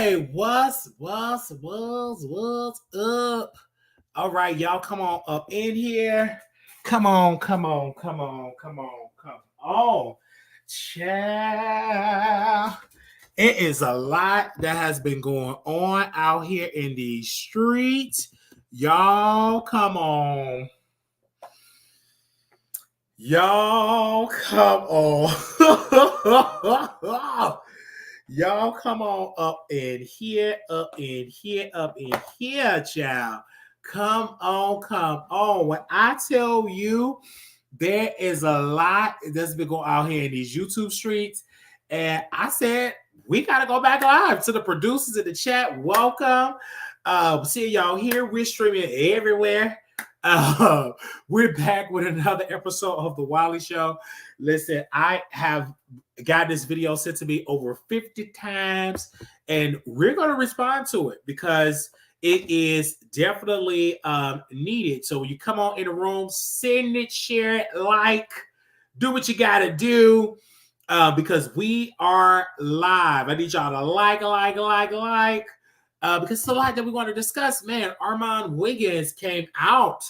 boy. What's up? All right, y'all, come on up in here. Come on. Child. It is a lot that has been going on out here in these streets. Y'all, come on. Y'all, come on. Y'all come on up in here, child. Come on. When I tell you there is a lot that's been going out here in these YouTube streets, and I said we gotta go back live to the producers in the chat. Welcome. See y'all here. We're streaming everywhere. We're back with another episode of The Wiley Show. Listen, I have got this video sent to me over 50 times, and we're going to respond to it because it is definitely needed. So when you come on in the room, send it, share it, like, do what you got to do because we are live. I need y'all to like. Because it's a lot that we want to discuss. Man, Armon Wiggins came out.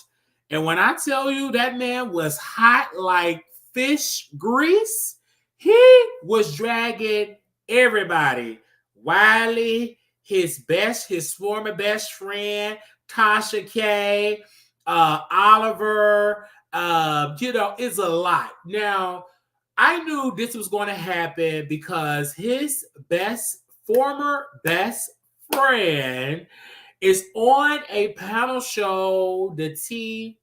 And when I tell you that man was hot like fish grease, he was dragging everybody. Wiley, his former best friend, Tasha K, Oliver, it's a lot. Now, I knew this was going to happen because his former best friend is on a panel show. The tea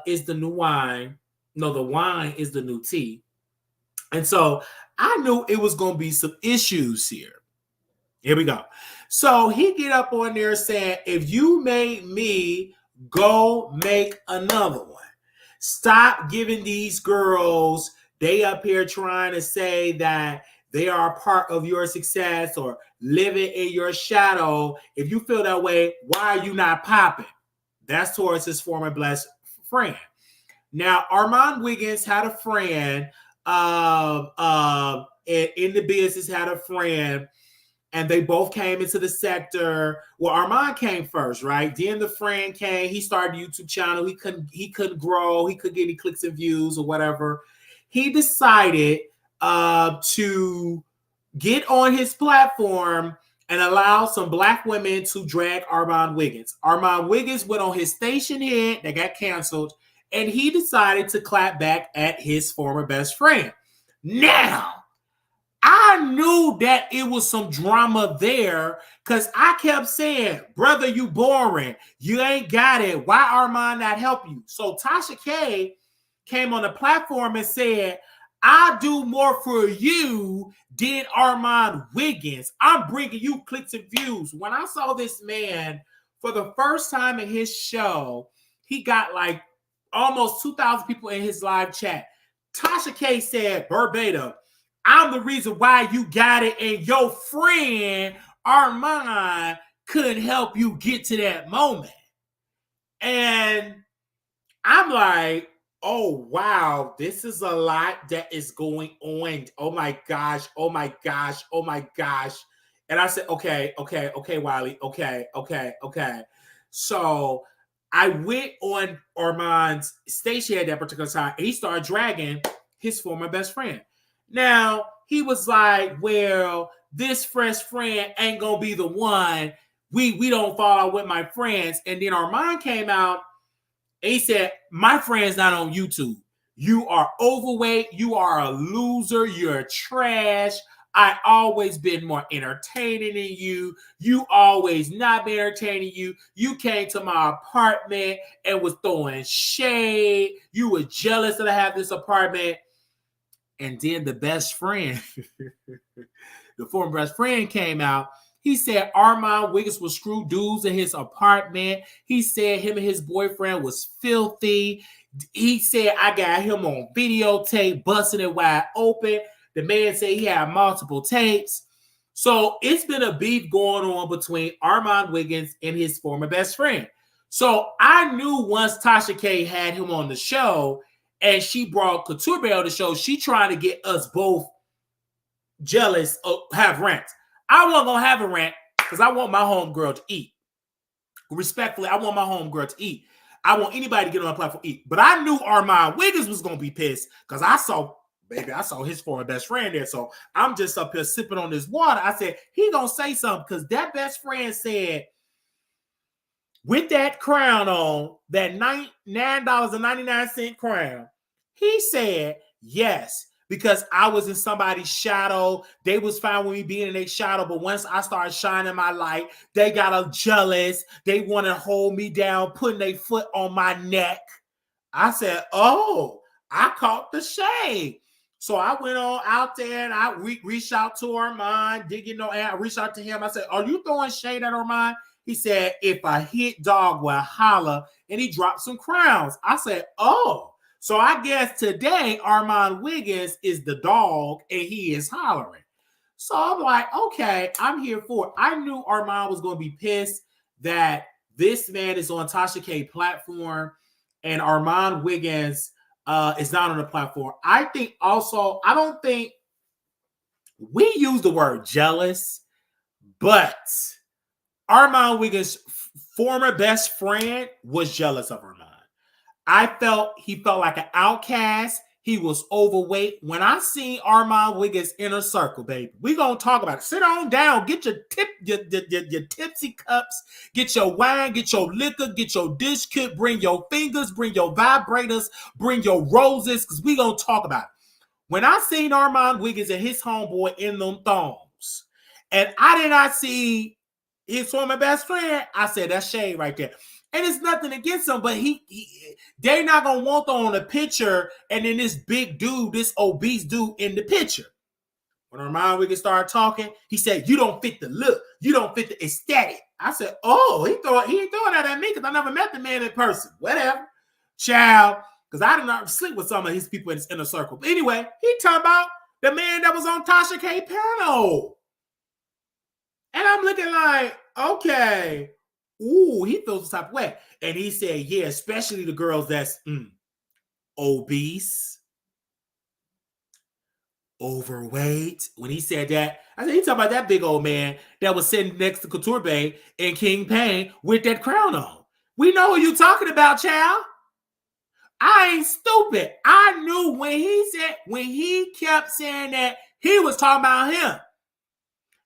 is the new wine. No, the wine is the new tea. And so I knew it was going to be some issues here. Here we go. So he get up on there saying, if you made me, go make another one. Stop giving these girls, they up here trying to say that they are a part of your success or living in your shadow. If you feel that way, why are you not popping? That's towards his former best friend. Now, Armon Wiggins had a friend in the business, had a friend, and they both came into the sector. Well, Armon came first, right? Then the friend came. He started a YouTube channel. He couldn't grow. He couldn't get any clicks and views or whatever. He decided to get on his platform and allow some black women to drag Armon Wiggins. Armon Wiggins went on his station hit that got canceled, and he decided to clap back at his former best friend. Now, I knew that it was some drama there because I kept saying, brother, you boring. You ain't got it. Why Armon not help you? So Tasha K came on the platform and said, I do more for you than Armon Wiggins. I'm bringing you clicks and views. When I saw this man for the first time in his show, he got like almost 2,000 people in his live chat. Tasha K said verbatim, I'm the reason why you got it, and your friend Armon couldn't help you get to that moment. And I'm like, oh, wow, this is a lot that is going on. Oh, my gosh. And I said, okay, Wiley. Okay. So I went on Armon's station at that particular time, and he started dragging his former best friend. Now, he was like, well, this fresh friend ain't going to be the one. We don't fall out with my friends. And then Armon came out, and he said, my friend's not on YouTube. You are overweight. You are a loser. You're trash. I always been more entertaining than you. You always not been entertaining you. You came to my apartment and was throwing shade. You were jealous that I have this apartment. And then the best friend, the former best friend came out. He said Armon Wiggins was screw dudes in his apartment. He said him and his boyfriend was filthy. He said I got him on videotape, busting it wide open. The man said he had multiple tapes. So it's been a beef going on between Armon Wiggins and his former best friend. So I knew once Tasha K had him on the show and she brought Couture Bell on the show, she trying to get us both jealous of have Rant. I wasn't gonna have a rant because I want my homegirl to eat. Respectfully, I want my homegirl to eat. I want anybody to get on my platform to eat. But I knew Armon Wiggins was gonna be pissed because I saw his former best friend there. So I'm just up here sipping on this water. I said, he gonna say something because that best friend said, with that crown on, that $9.99 crown, he said, yes, because I was in somebody's shadow. They was fine with me being in their shadow, but once I started shining my light, they got jealous. They want to hold me down, putting their foot on my neck. I said, oh, I caught the shade. So I went on out there and I reached out to Armon, I reached out to him. I said, are you throwing shade at Armon? He said, if a hit dog will holler, and he dropped some crowns. I said, oh, so I guess today Armon Wiggins is the dog and he is hollering. So I'm like, okay, I'm here for it. I knew Armon was going to be pissed that this man is on Tasha K platform and Armon Wiggins is not on the platform. I think also, I don't think we use the word jealous, but Armon Wiggins' former best friend was jealous of Armon. He felt like an outcast. He was overweight. When I seen Armon Wiggins' inner circle, baby, we gonna talk about it. Sit on down, get your tipsy cups, get your wine, get your liquor, get your dish kit, bring your fingers, bring your vibrators, bring your roses, because we gonna talk about it. When I seen Armon Wiggins and his homeboy in them thongs, and I did not see his former best friend, I said, that's shade right there. And it's nothing against him, but they're not going to want them on the picture and then this big dude, this obese dude in the picture. When Armon Wiggins started talking, he said, you don't fit the look. You don't fit the aesthetic. I said, oh, he ain't throwing that at me because I never met the man in person. Whatever. Child, because I did not sleep with some of his people in his inner circle. But anyway, he talking about the man that was on Tasha K panel. And I'm looking like, okay, ooh, he feels the type of way. And he said, yeah, especially the girls that's obese, overweight. When he said that, I said, he talking about that big old man that was sitting next to Couture Bay and King Payne with that crown on. We know who you talking about, child. I ain't stupid. I knew when he kept saying that, he was talking about him.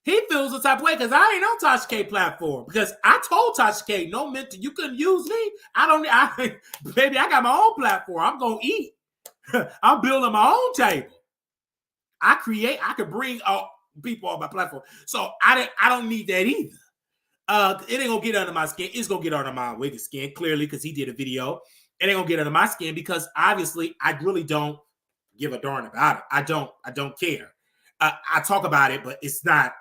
He feels the type of way because I ain't on Tasha K platform. Because I told Tasha K, no mentor, you couldn't use me. Baby, I got my own platform. I'm gonna eat. I'm building my own table. I could bring people on my platform. So I don't need that either. It ain't gonna get under my skin. It's gonna get under my Wiggins skin, clearly, because he did a video. It ain't gonna get under my skin because obviously I really don't give a darn about it. I don't care. I talk about it, but it's not.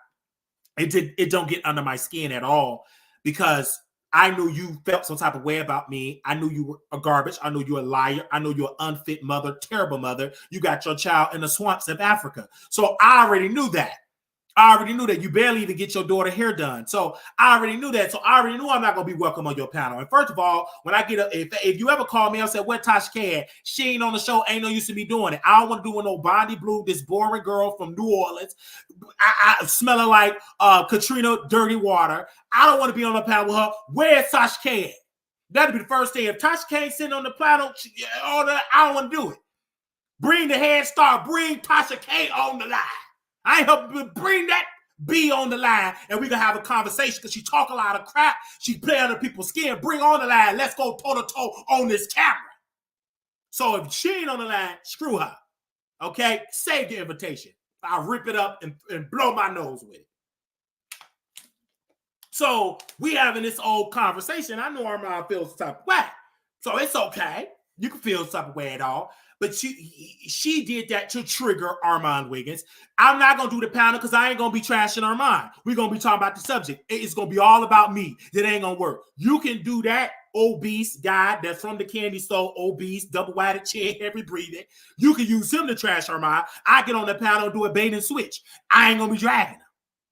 It don't get under my skin at all because I knew you felt some type of way about me. I knew you were a garbage. I knew you were a liar. I knew you're an unfit mother, terrible mother. You got your child in the swamps of Africa. So I already knew that. I already knew that you barely even get your daughter hair done. So I already knew that. So I already knew I'm not going to be welcome on your panel. And first of all, when I get if you ever call me and say, what Tasha K? She ain't on the show. Ain't no use to me doing it. I don't want to do with no Bonnie Blue, this boring girl from New Orleans. I smelling like Katrina dirty water. I don't want to be on the panel with her. Where's Tasha K? That'd be the first thing. If Tasha K sitting on the panel, I don't want to do it. Bring the head start. Bring Tasha K on the line. I ain't helping bring that B on the line and we can have a conversation because she talk a lot of crap. She play under people's skin. Bring on the line. Let's go toe-to-toe on this camera. So if she ain't on the line, screw her. Okay? Save the invitation. I'll rip it up and blow my nose with it. So we having this old conversation. I know Armon feels the type of way. So it's okay. You can feel the type of way at all. But she did that to trigger Armon Wiggins. I'm not going to do the panel because I ain't going to be trashing Armon. We're going to be talking about the subject. It's going to be all about me. That ain't going to work. You can do that obese guy that's from the candy store, obese, double-whited chin, heavy breathing. You can use him to trash Armon. I get on the panel and do a bait and switch. I ain't going to be dragging him.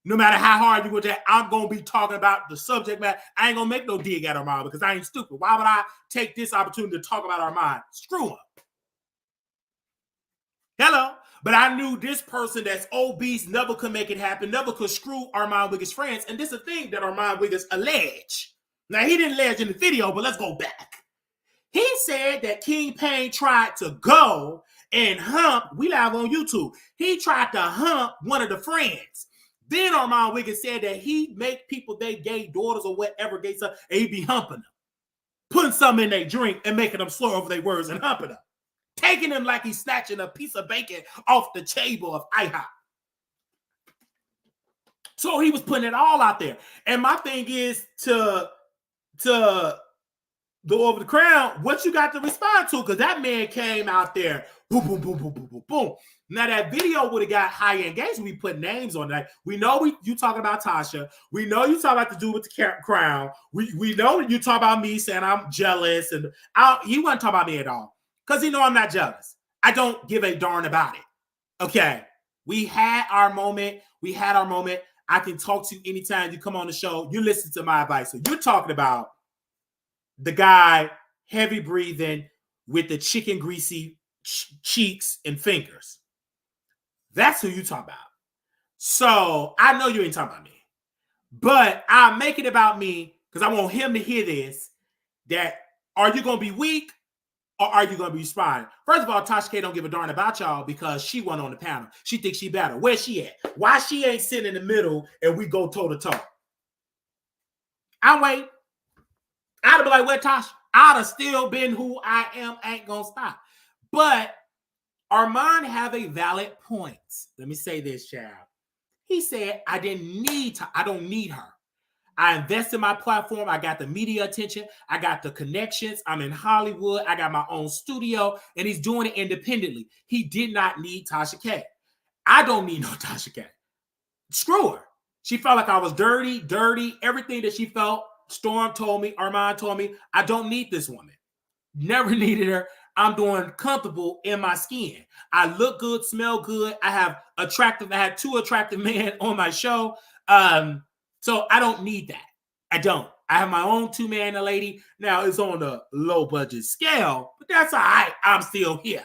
No matter how hard you go that, I'm going to be talking about the subject matter. I ain't going to make no dig at Armon because I ain't stupid. Why would I take this opportunity to talk about Armon? Screw him. Hello. But I knew this person that's obese never could make it happen, never could screw Armon Wiggins' friends. And this is the thing that Armon Wiggins alleged. Now, he didn't allege in the video, but let's go back. He said that King Payne tried to go and hump. We live on YouTube. He tried to hump one of the friends. Then Armon Wiggins said that he'd make people they gay daughters or whatever gay stuff, and he'd be humping them, putting something in their drink and making them slur over their words and humping them, taking them like he's snatching a piece of bacon off the table of IHOP. So he was putting it all out there. And my thing is to go over the crown, what you got to respond to? Because that man came out there, boom, boom, boom, boom, boom, boom, boom. Now that video would have got higher engagement. We put names on that. We know you talking about Tasha. We know you talking about the dude with the crown. We know you talk about me saying I'm jealous, and he wasn't talking about me at all because he know I'm not jealous. I don't give a darn about it. Okay, we had our moment. I can talk to you anytime you come on the show. You listen to my advice. So you're talking about the guy heavy breathing with the chicken greasy cheeks and fingers. That's who you talk about. So I know you ain't talking about me, but I'll make it about me because I want him to hear this. That are you going to be weak or are you going to be responding? First of all, Tasha K don't give a darn about y'all because she went on the panel. She thinks she better. Where's she at? Why she ain't sitting in the middle and we go toe to toe? I wait. I'd have been like, where Tasha? I'd have still been who I am, ain't gonna stop. But Armon have a valid point. Let me say this, child. He said, I don't need her. I invest in my platform. I got the media attention. I got the connections. I'm in Hollywood. I got my own studio, and he's doing it independently. He did not need Tasha K. I don't need no Tasha K. Screw her. She felt like I was dirty, everything that she felt. Storm told me, Armon told me, I don't need this woman. Never needed her. I'm doing comfortable in my skin. I look good, smell good. I had 2 attractive men on my show. So I don't need that. I don't. I have my own 2-man and lady. Now it's on a low budget scale, but that's all right. I'm still here.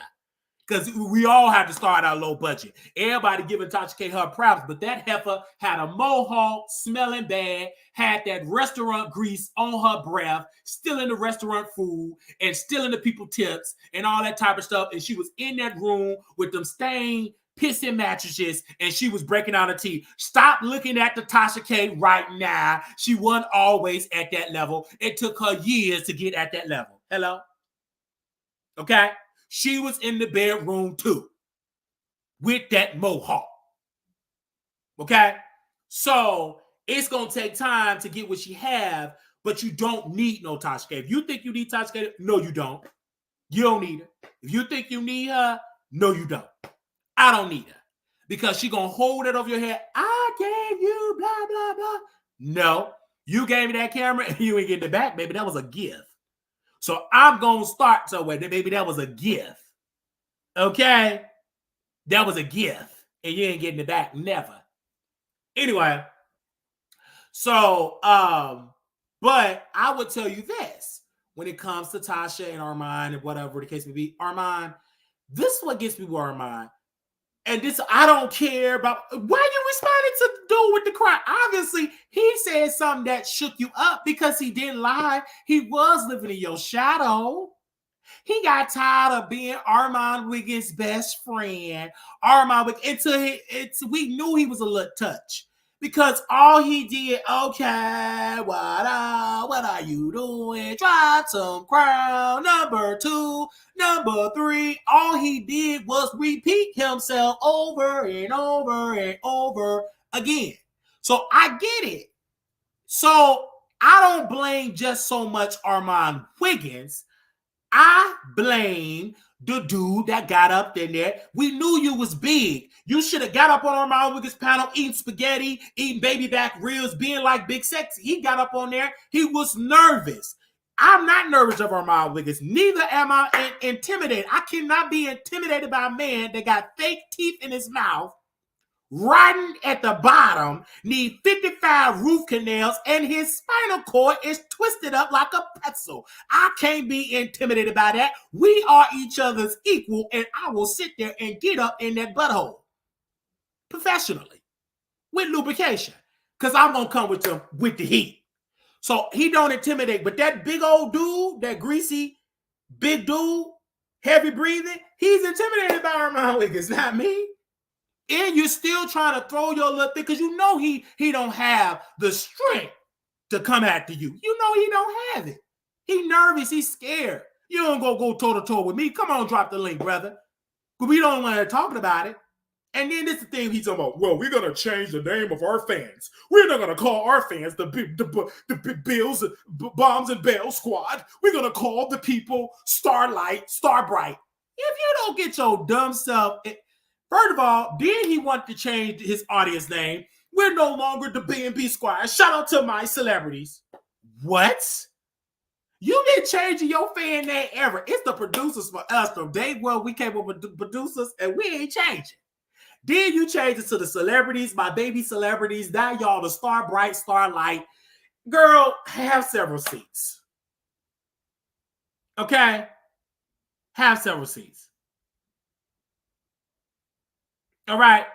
Because we all have to start out low budget. Everybody giving Tasha K her props, but that heifer had a mohawk, smelling bad, had that restaurant grease on her breath, stealing the restaurant food, and stealing the people tips, and all that type of stuff. And she was in that room with them stained, pissing mattresses, and she was breaking out her teeth. Stop looking at the Tasha K right now. She wasn't always at that level. It took her years to get at that level. Hello? Okay? She was in the bedroom too with that mohawk. Okay? So it's going to take time to get what she have, but you don't need no Tasha K. If you think you need Tasha K, no, you don't. You don't need her. If you think you need her, no, you don't. I don't need her because she going to hold it over your head. I gave you blah, blah, blah. No, you gave me that camera and you ain't getting it back, baby. That was a gift. So I'm going to start somewhere. Baby, that was a gift. Okay? That was a gift. And you ain't getting it back. Never. Anyway. So, but I would tell you this. When it comes to Tasha and Armon and whatever the case may be, Armon, this is what gets me with Armon. And this, I don't care about. Why you responding to the dude with the cry? Obviously, he said something that shook you up because he didn't lie. He was living in your shadow. He got tired of being Armon Wiggins' best friend. Armon Wiggins, until we knew he was a little touch. Because all he did, okay, what are you doing? Try some crown. Number 2, number 3. All he did was repeat himself over and over and over again. So I get it. So I don't blame just so much Armon Wiggins. I blame the dude that got up in there. We knew you was big. You should have got up on Armon Wiggins' panel, eating spaghetti, eating baby back ribs, being like Big Sexy. He got up on there. He was nervous. I'm not nervous of Armon Wiggins. Neither am I intimidated. I cannot be intimidated by a man that got fake teeth in his mouth, riding at the bottom, need 55 root canals, and his spinal cord is twisted up like a pretzel. I can't be intimidated by that. We are each other's equal, and I will sit there and get up in that butthole professionally with lubrication, because I'm going to come with him with the heat. So he don't intimidate, but that big old dude, that greasy big dude, heavy breathing, he's intimidated by Armon Wiggins, not me. And you're still trying to throw your little thing because you know he don't have the strength to come after you. You know he don't have it. He nervous. He's scared. You don't go toe-to-toe with me. Come on, drop the link, brother. But we don't want to talk about it. And then this is the thing he's talking about. Well, we're going to change the name of our fans. We're not going to call our fans the Bills, Bombs and Bell Squad. We're going to call the people Starlight, Starbright. If you don't get your dumb self... First of all, then he wanted to change his audience name. We're no longer the B&B Squad. Shout out to my celebrities. What? You didn't change your fan name ever. It's the producers for us. From day one, we came up with producers, and we ain't changing. Then you change it to the celebrities, my baby celebrities. Now y'all the Star Bright, Starlight. Girl, have several seats. Okay? Have several seats. All right?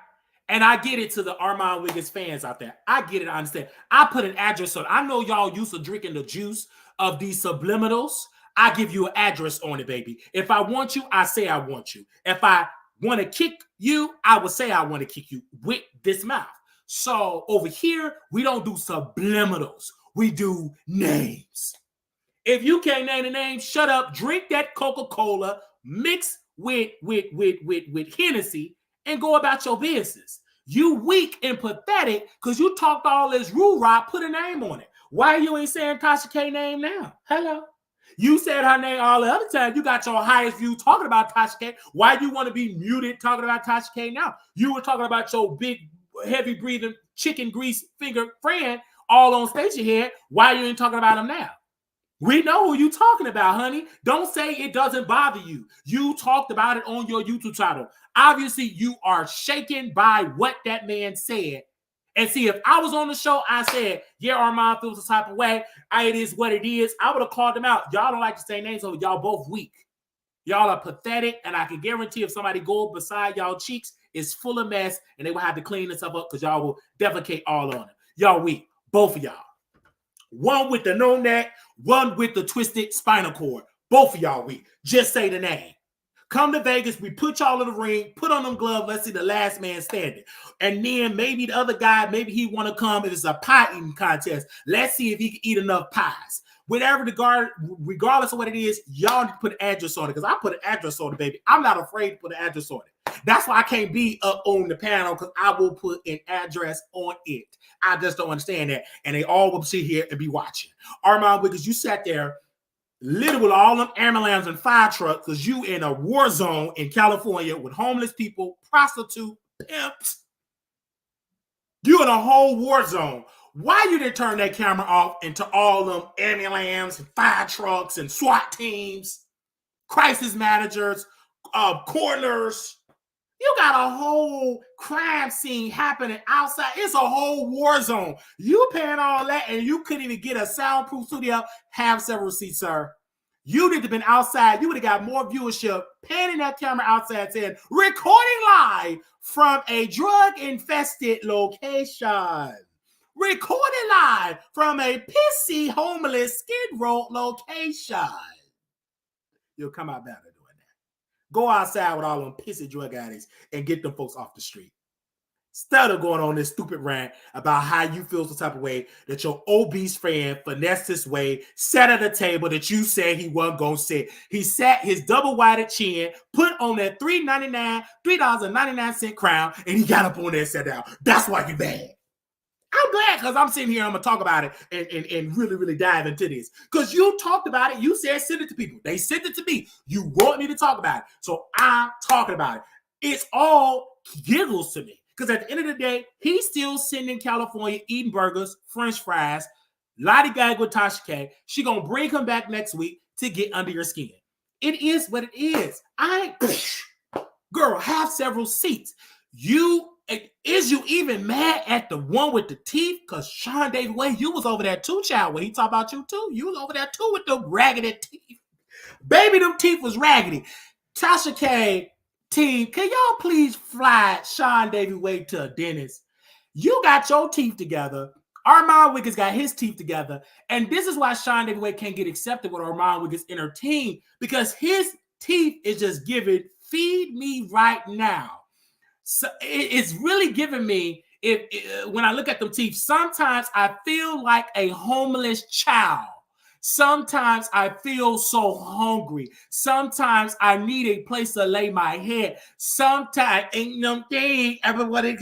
And I get it to the Armon Wiggins fans out there. I get it. I understand. I put an address on it. I know y'all used to drinking the juice of these subliminals. I give you an address on it, baby. If I want you, I say I want you. If I want to kick you, I would say I want to kick you with this mouth. So over here, we don't do subliminals. We do names. If you can't name the name, shut up. Drink that Coca-Cola, mix with Hennessy, and go about your business. You weak and pathetic because you talked all this roo-rah, put a name on it. Why you ain't saying Tasha K name now? Hello. You said her name all the other time. You got your highest view talking about Tasha K. Why you want to be muted talking about Tasha K now? You were talking about your big, heavy breathing, chicken grease finger friend all on station here. Why you ain't talking about him now? We know who you talking about, honey. Don't say it doesn't bother you. You talked about it on your YouTube channel. Obviously, you are shaken by what that man said. And see, if I was on the show, I said, yeah, Armon feels the type of way. It is what it is. I would have called them out. Y'all don't like to say names, so y'all both weak. Y'all are pathetic, and I can guarantee if somebody go beside y'all cheeks, it's full of mess, and they will have to clean this up because y'all will defecate all on it. Y'all weak, both of y'all. One with the no neck, one with the twisted spinal cord. Both of y'all weak. Just say the name. Come to Vegas, we put y'all in the ring, put on them gloves, let's see the last man standing. And then maybe the other guy, maybe he want to come if it's a pie eating contest. Let's see if he can eat enough pies. Whatever regardless of what it is, y'all need to put an address on it because I put an address on it, baby. I'm not afraid to put an address on it. That's why I can't be up on the panel because I will put an address on it. I just don't understand that. And they all will sit here and be watching. Armon Wiggins, you sat there literally with all them ambulance and fire trucks because you in a war zone in California with homeless people, prostitute, pimps. You in a whole war zone. Why you didn't turn that camera off into all them ambulance and fire trucks and SWAT teams, crisis managers, coroners? You got a whole crime scene happening outside. It's a whole war zone. You paying all that and you couldn't even get a soundproof studio. Have several seats, sir. You need to have been outside. You would have got more viewership panning that camera outside saying, recording live from a drug-infested location. Recording live from a pissy, homeless, skid row location. You'll come out better. Go outside with all them pissy drug addicts and get them folks off the street. Instead of going on this stupid rant about how you feel some type of way that your obese friend finessed his way, sat at a table that you said he wasn't going to sit. He sat his double-wided chin, put on that $3.99 crown, and he got up on there and sat down. That's why you bad. I'm glad because I'm sitting here, I'm going to talk about it and really, really dive into this. Because you talked about it. You said send it to people. They sent it to me. You want me to talk about it. So I'm talking about it. It's all giggles to me. Because at the end of the day, he's still sitting in California eating burgers, French fries, lollygag with Tasha K. She going to bring him back next week to get under your skin. It is what it is. Girl, have several seats. Is you even mad at the one with the teeth? Because Sean David Wade, you was over there too, child. When he talk about you too, you was over there too with the raggedy teeth. Baby, them teeth was raggedy. Tasha K, team, can y'all please fly Sean David Wade to a dentist? You got your teeth together. Armon Wiggins got his teeth together. And this is why Sean David Wade can't get accepted with Armon Wiggins in her team, because his teeth is just giving, feed me right now. So it's really giving me, when I look at them teeth, sometimes I feel like a homeless child. Sometimes I feel so hungry. Sometimes I need a place to lay my head. Sometimes ain't no thing everybody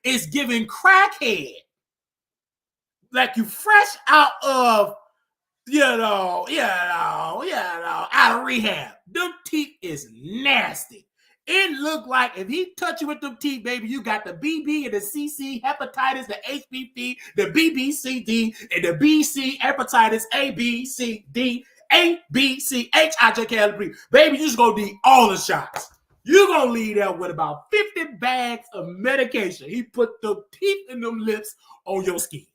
is giving crackhead. Like you fresh out of, out of rehab. Them teeth is nasty. It looked like if he touch you with them teeth, baby, you got the BB and the CC hepatitis, the HPV, the BBCD, and the BC hepatitis A, B, C, D, A, B, C, H, I, J, K, L, B. Baby, you just gonna need all the shots. You're gonna leave there with about 50 bags of medication. He put the teeth in them lips on your skin.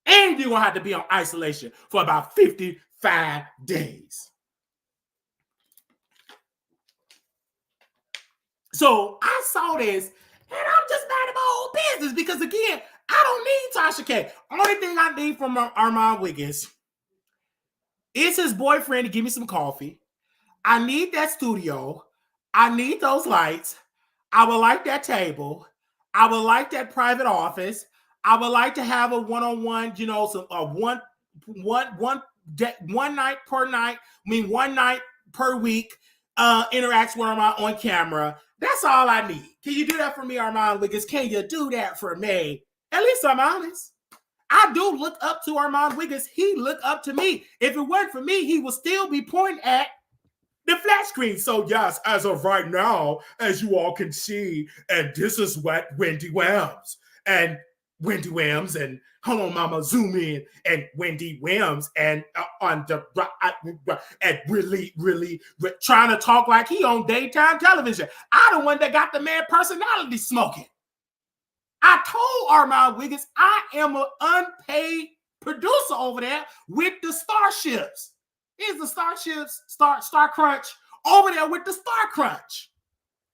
And you're gonna have to be on isolation for about 55 days. So I saw this, and I'm just mad at my own business because, again, I don't need Tasha K. Only thing I need from Armon Wiggins is his boyfriend to give me some coffee. I need that studio. I need those lights. I would like that table. I would like that private office. I would like to have a one-on-one, one night per night. One night per week. Interacts with Armon on camera. That's all I need. Can you do that for me, Armon Wiggins? Can you do that for me? At least I'm honest. I do look up to Armon Wiggins. He look up to me. If it weren't for me, he would still be pointing at the flat screen. So yes, as of right now, as you all can see, and this is what Wendy Williams and hold on, mama, zoom in, and Wendy Williams and on the and really trying to talk like he on daytime television. I the one that got the man personality smoking. I told Armon Wiggins I am an unpaid producer over there with the Starships. Here's the Starships, Star Crunch over there with the Star Crunch.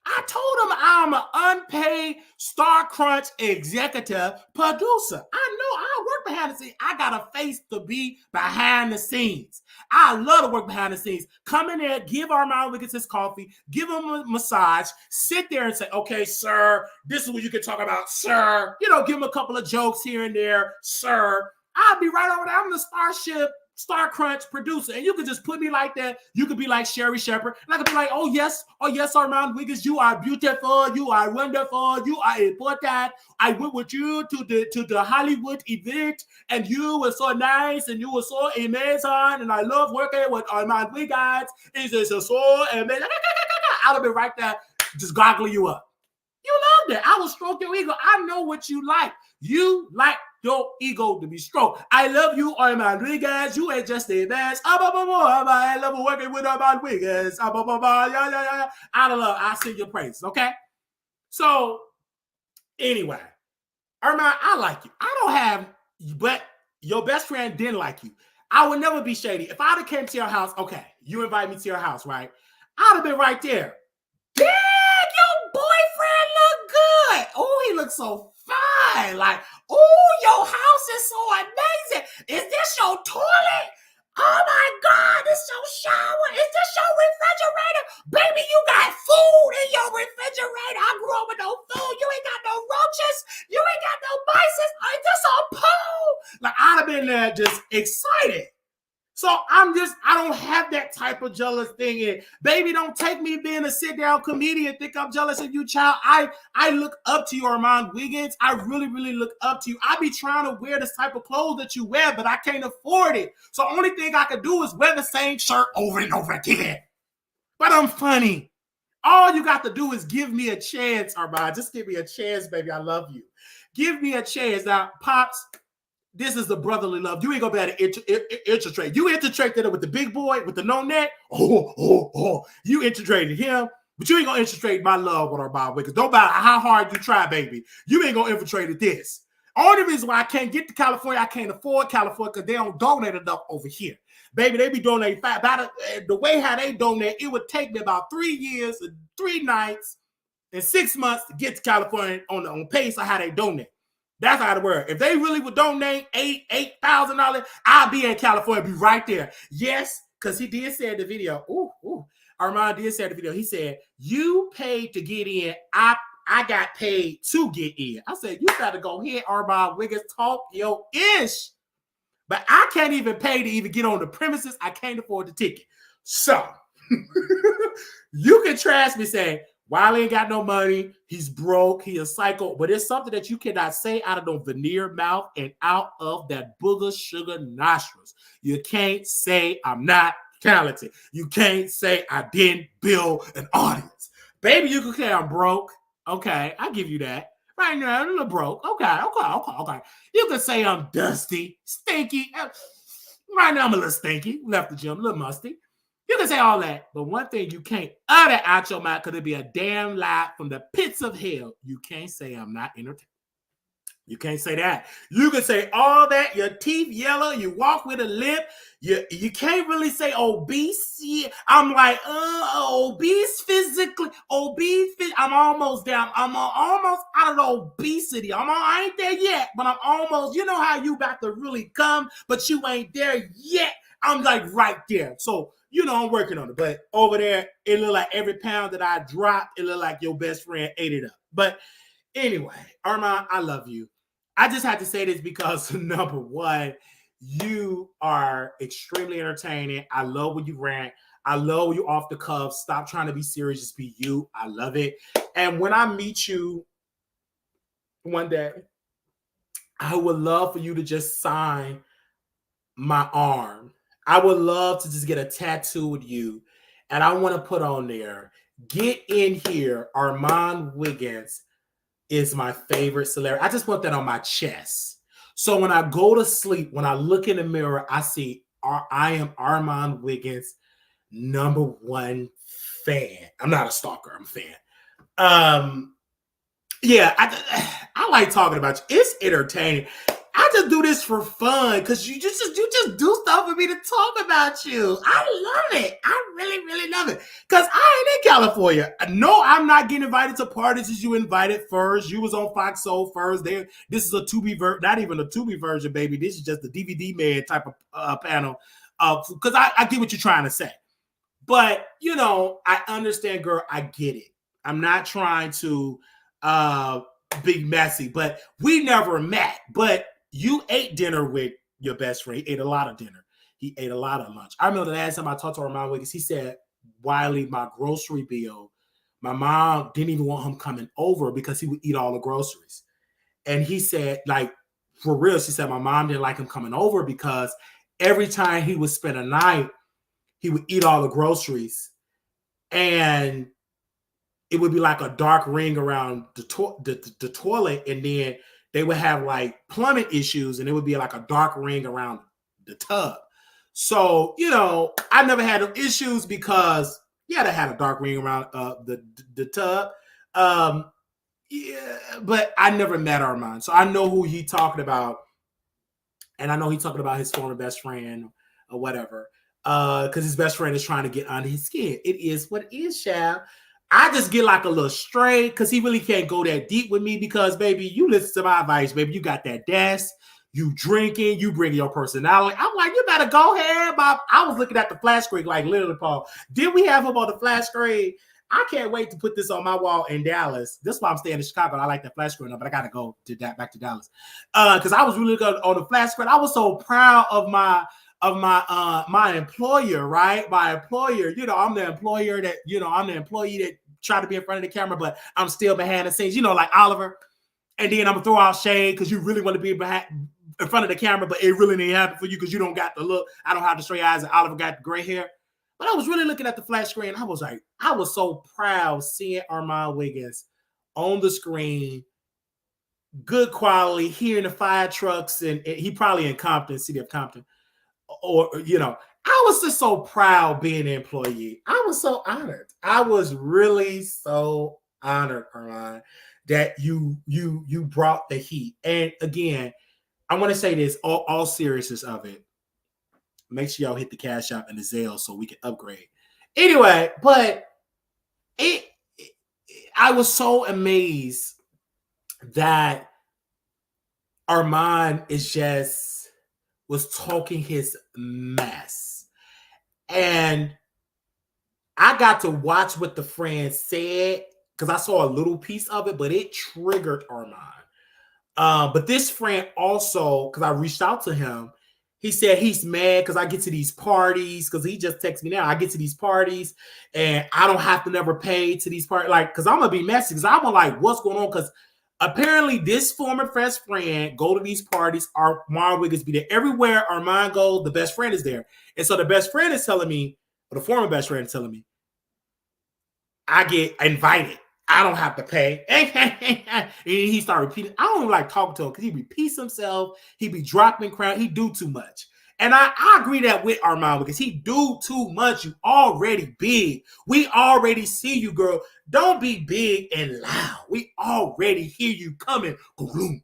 I told him I'm an unpaid Star Crunch executive producer. I know I work behind the scenes. I got a face to be behind the scenes. I love to work behind the scenes. Come in there, give Armon Wiggins his coffee, give him a massage, sit there and say, okay, sir, this is what you can talk about, sir. Give him a couple of jokes here and there, sir. I'll be right over there. I'm the Starship Star Crunch producer, and you could just put me like that. You could be like Sherry Shepherd, and I could be like, oh yes, Armon Wiggins, you are beautiful, you are wonderful, you are important. I went with you to the Hollywood event, and you were so nice, and you were so amazing, and I love working with Armon Wiggins. It's just so amazing. I'll be right there, just goggling you up. You love that. I will stroke your ego. I know what you like. You like your ego to be stroked. I love you, Armon Wiggins. You ain't just the best. I love working with Armon Wiggins. I don't know. I sing your praise, okay? So, anyway, Armon, I like you. I don't have, but your best friend didn't like you. I would never be shady. If I'd have came to your house, okay, you invite me to your house, right? I'd have been right there. Dang, your boyfriend look good. Oh, he looks so fine. Like, oh, your house is so amazing. Is this your toilet? Oh my God, this your shower. Is this your refrigerator? Baby, you got food in your refrigerator. I grew up with no food. You ain't got no roaches. You ain't got no mice. Is this a pool? Like, I'd have been there just excited. So I don't have that type of jealous thing. And baby, don't take me being a sit-down comedian, think I'm jealous of you, child. I look up to you, Armon Wiggins. I really, really look up to you. I be trying to wear this type of clothes that you wear, but I can't afford it. So only thing I can do is wear the same shirt over and over again. But I'm funny. All you got to do is give me a chance, Armon. Just give me a chance, baby. I love you. Give me a chance. Now, Pops, this is the brotherly love. You ain't gonna be able to infiltrate. You infiltrated it with the big boy with the no neck. You infiltrated him But you ain't gonna infiltrate my love with Armon Wiggins. No matter how hard you try, baby, you ain't gonna infiltrate this. Only reason why I can't get to California, I can't afford California because they don't donate enough over here. Baby, they be donating the way how they donate, it would take me about 3 years, 3 nights, and 6 months to get to California on pace of how they donate. That's how it works. If they really would donate $8,000, I'll be in California, be right there. Yes, because he did say in the video, Armon did say in the video, he said, you paid to get in, I got paid to get in. I said, you got to go ahead, Armon Wiggins, talk your ish. But I can't even pay to even get on the premises. I can't afford the ticket. So you can trash me saying, Wiley ain't got no money. He's broke. He a psycho. But it's something that you cannot say out of the veneer mouth and out of that booger sugar nostrils. You can't say I'm not talented. You can't say I didn't build an audience. Baby, you can say I'm broke. Okay, I give you that. Right now, I'm a little broke. Okay. You can say I'm dusty, stinky. Right now, I'm a little stinky. Left the gym, a little musty. You can say all that, but one thing you can't utter out your mouth because it'd be a damn lie from the pits of hell. You can't say I'm not entertained. You can't say that. You can say all that. Your teeth yellow. You walk with a limp. You can't really say obese. Yeah, I'm like, obese physically. Obese. I'm almost down. I'm almost out of the obesity. I ain't there yet, but I'm almost. You know how you about to really come, but you ain't there yet. I'm like right there. So, I'm working on it. But over there, it look like every pound that I dropped, it look like your best friend ate it up. But anyway, Armon, I love you. I just had to say this because, number one, you are extremely entertaining. I love when you rant. I love when you off the cuff. Stop trying to be serious. Just be you. I love it. And when I meet you one day, I would love for you to just sign my arm. I would love to just get a tattoo with you. And I want to put on there, get in here, Armon Wiggins is my favorite celebrity. I just want that on my chest. So when I go to sleep, when I look in the mirror, I see I am Armon Wiggins' #1 fan. I'm not a stalker. I'm a fan. Yeah, I like talking about you. It's entertaining. I just do this for fun because you just do stuff for me to talk about you. I love it. I really, really love it. Because I ain't in California. No, I'm not getting invited to parties as you invited first. You was on Fox Soul first. This is a Tubi version, not even a Tubi version, baby. This is just the DVD man type of panel. Because I get what you're trying to say. But, I understand, girl. I get it. I'm not trying to be messy, but we never met. But you ate dinner with your best friend. He ate a lot of dinner. He ate a lot of lunch. I remember the last time I talked to Armon Wiggins, he said, Wiley, my grocery bill, my mom didn't even want him coming over because he would eat all the groceries. And he said, like, for real, she said, my mom didn't like him coming over because every time he would spend a night, he would eat all the groceries. And it would be like a dark ring around the toilet, and then they would have like plumbing issues, and it would be like a dark ring around the tub. So, I never had no issues because, they had a dark ring around the tub. But I never met Armon. So I know who he talking about, and I know he talking about his former best friend or whatever, because his best friend is trying to get under his skin. It is what it is, child. I just get like a little stray because he really can't go that deep with me because, baby, you listen to my advice, baby. You got that desk, you drinking, you bring your personality. I'm like, you better go ahead, Bob. I was looking at the flash screen like literally, Paul. Did we have him on the flash screen? I can't wait to put this on my wall in Dallas. This is why I'm staying in Chicago. I like that flash screen, but I got to go to back to Dallas because I was really good on the flash screen. I was so proud of my employer, right? My employer, I'm the employer that, I'm the employee that try to be in front of the camera, but I'm still behind the scenes, like Oliver. And then I'm gonna throw out shade because you really want to be in front of the camera, but it really didn't happen for you because you don't got the look. I don't have the straight eyes and Oliver got the gray hair. But I was really looking at the flash screen. I was like, I was so proud seeing Armon Wiggins on the screen, good quality, hearing the fire trucks, and he probably in Compton, city of Compton. Or, I was just so proud being an employee. I was so honored. I was really so honored, Armon, that you brought the heat. And again, I want to say this, all seriousness of it. Make sure y'all hit the Cash App and the Zelle so we can upgrade. Anyway, but it I was so amazed that Armon was talking his mess. And I got to watch what the friend said because I saw a little piece of it, but it triggered Armon. But this friend also, because I reached out to him, he said he's mad because I get to these parties, because he just texted me now. I get to these parties and I don't have to never pay to these parties. Like, because I'm going to be messy, because I'm like, what's going on? Because apparently this former best friend go to these parties. Armon Wiggins be there. Everywhere Armon goes, the best friend is there. And so the best friend is telling me, or the former best friend is telling me, I get invited. I don't have to pay. And he started repeating. I don't like talking to him because he repeats himself. He be dropping crowd. He do too much. And I agree that with Armon because he do too much. You already big. We already see you, girl. Don't be big and loud. We already hear you coming. We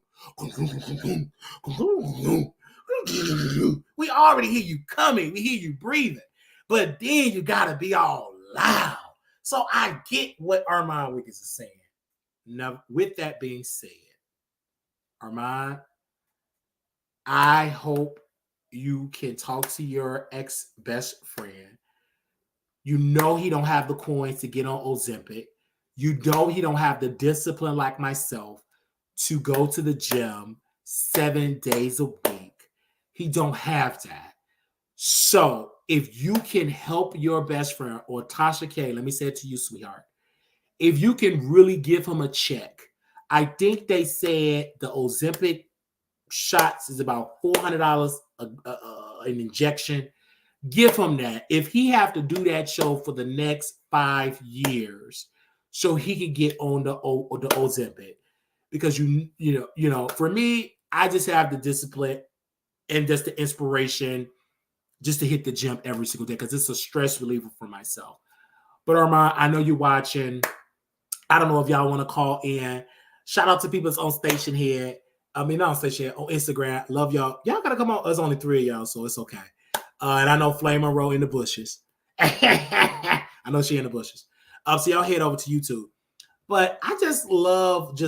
already hear you coming. We hear you breathing. But then you got to be all loud. So I get what Armon Wiggins is saying. Now, with that being said, Armon, I hope you can talk to your ex-best friend. You know he don't have the coins to get on Ozempic. You know he don't have the discipline like myself to go to the gym 7 days a week. He don't have that. So if you can help your best friend, or Tasha K, let me say it to you, sweetheart. If you can really give him a check, I think they said the Ozempic shots is about $400 an injection. Give him that. If he have to do that show for the next 5 years, so he can get on the Ozempic, because you know, for me, I just have the discipline and just the inspiration just to hit the gym every single day because it's a stress reliever for myself. But Armon, I know you're watching. I don't know if y'all want to call in. Shout out to people that's on Station Head. I mean, not on Station Head, on Instagram. Love y'all. Y'all got to come on. There's only 3 of y'all, so it's okay. And I know Flame Monroe in the bushes. I know she in the bushes. So y'all head over to YouTube. But I just love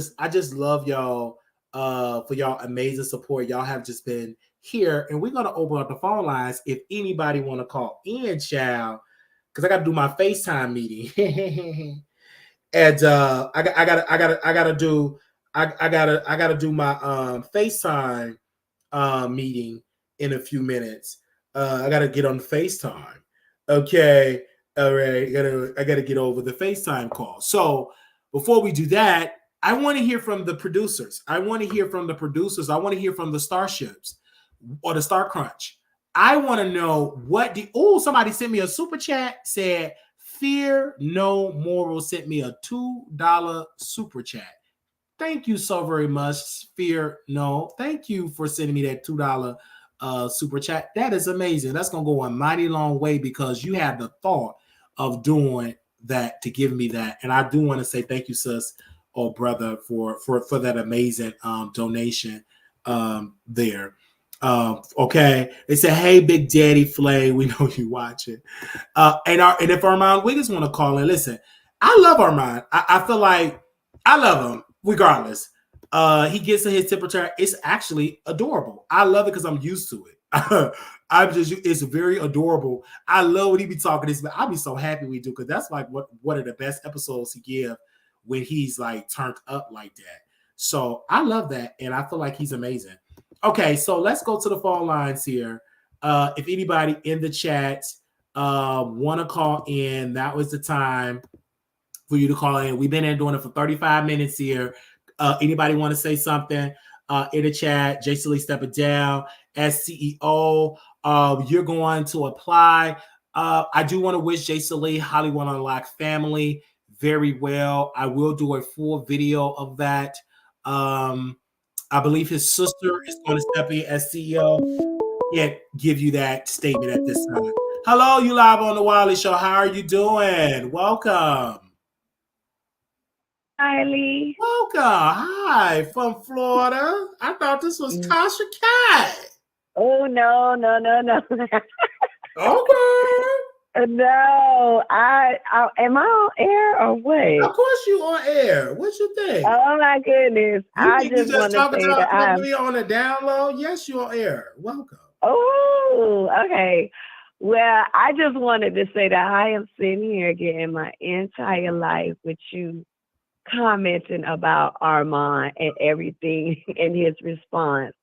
y'all for y'all amazing support. Y'all have just been here, and we're gonna open up the phone lines if anybody want to call in, child, because I got to do my FaceTime meeting, and I gotta do my FaceTime meeting in a few minutes. I gotta get on the FaceTime. Okay, all right. I gotta get over the FaceTime call. So before we do that, I want to hear from the producers. I want to hear from the Starships or the Star Crunch. I want to know somebody sent me a super chat, said Fear No Moral sent me a $2 super chat. Thank you so very much, Fear No. Thank you for sending me that $2 super chat. That is amazing. That's going to go a mighty long way because you had the thought of doing that to give me that. And I do want to say thank you, sis or brother, for that amazing donation there. Okay. They said, hey, Big Daddy Flay, we know you watching. And if Armon Wiggins want to call in, listen, I love Armon. I feel like I love him regardless. He gets in his temperature. It's actually adorable. I love it because I'm used to it. It's very adorable. I love when he be talking this, but I'll be so happy we do, because that's like one of the best episodes he give when he's like turned up like that. So I love that, and I feel like he's amazing. Okay, so let's go to the phone lines here. If anybody in the chat want to call in, that was the time for you to call in. We've been in doing it for 35 minutes here. Anybody want to say something in the chat? Jason Lee stepping down as CEO. You're going to apply. I do want to wish Jason Lee Hollywood Unlocked family very well. I will do a full video of that. I believe his sister is going to step in as CEO. can't give you that statement at this time. Hello, you live on the Wiley Show. How are you doing? Welcome. Riley. Welcome. Hi, from Florida. I thought this was Tasha Cat. Oh, no. Okay. No, I am I on air or what? Of course you on air. What you think? Oh my goodness. You I think you just just want to talking say that to me on a down low? Yes, you're on air. Welcome. Oh, okay. Well, I just wanted to say that I am sitting here getting my entire life with you commenting about Armon and everything in his response.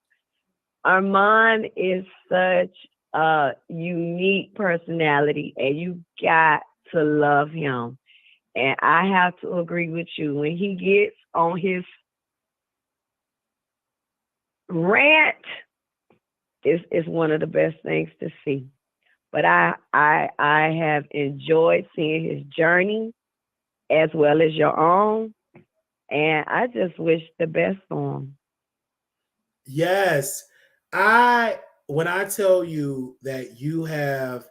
Armon is such a unique personality, and you got to love him. And I have to agree with you. When he gets on his rant, is one of the best things to see. But I have enjoyed seeing his journey as well as your own, and I just wish the best for him. Yes. When I tell you that you have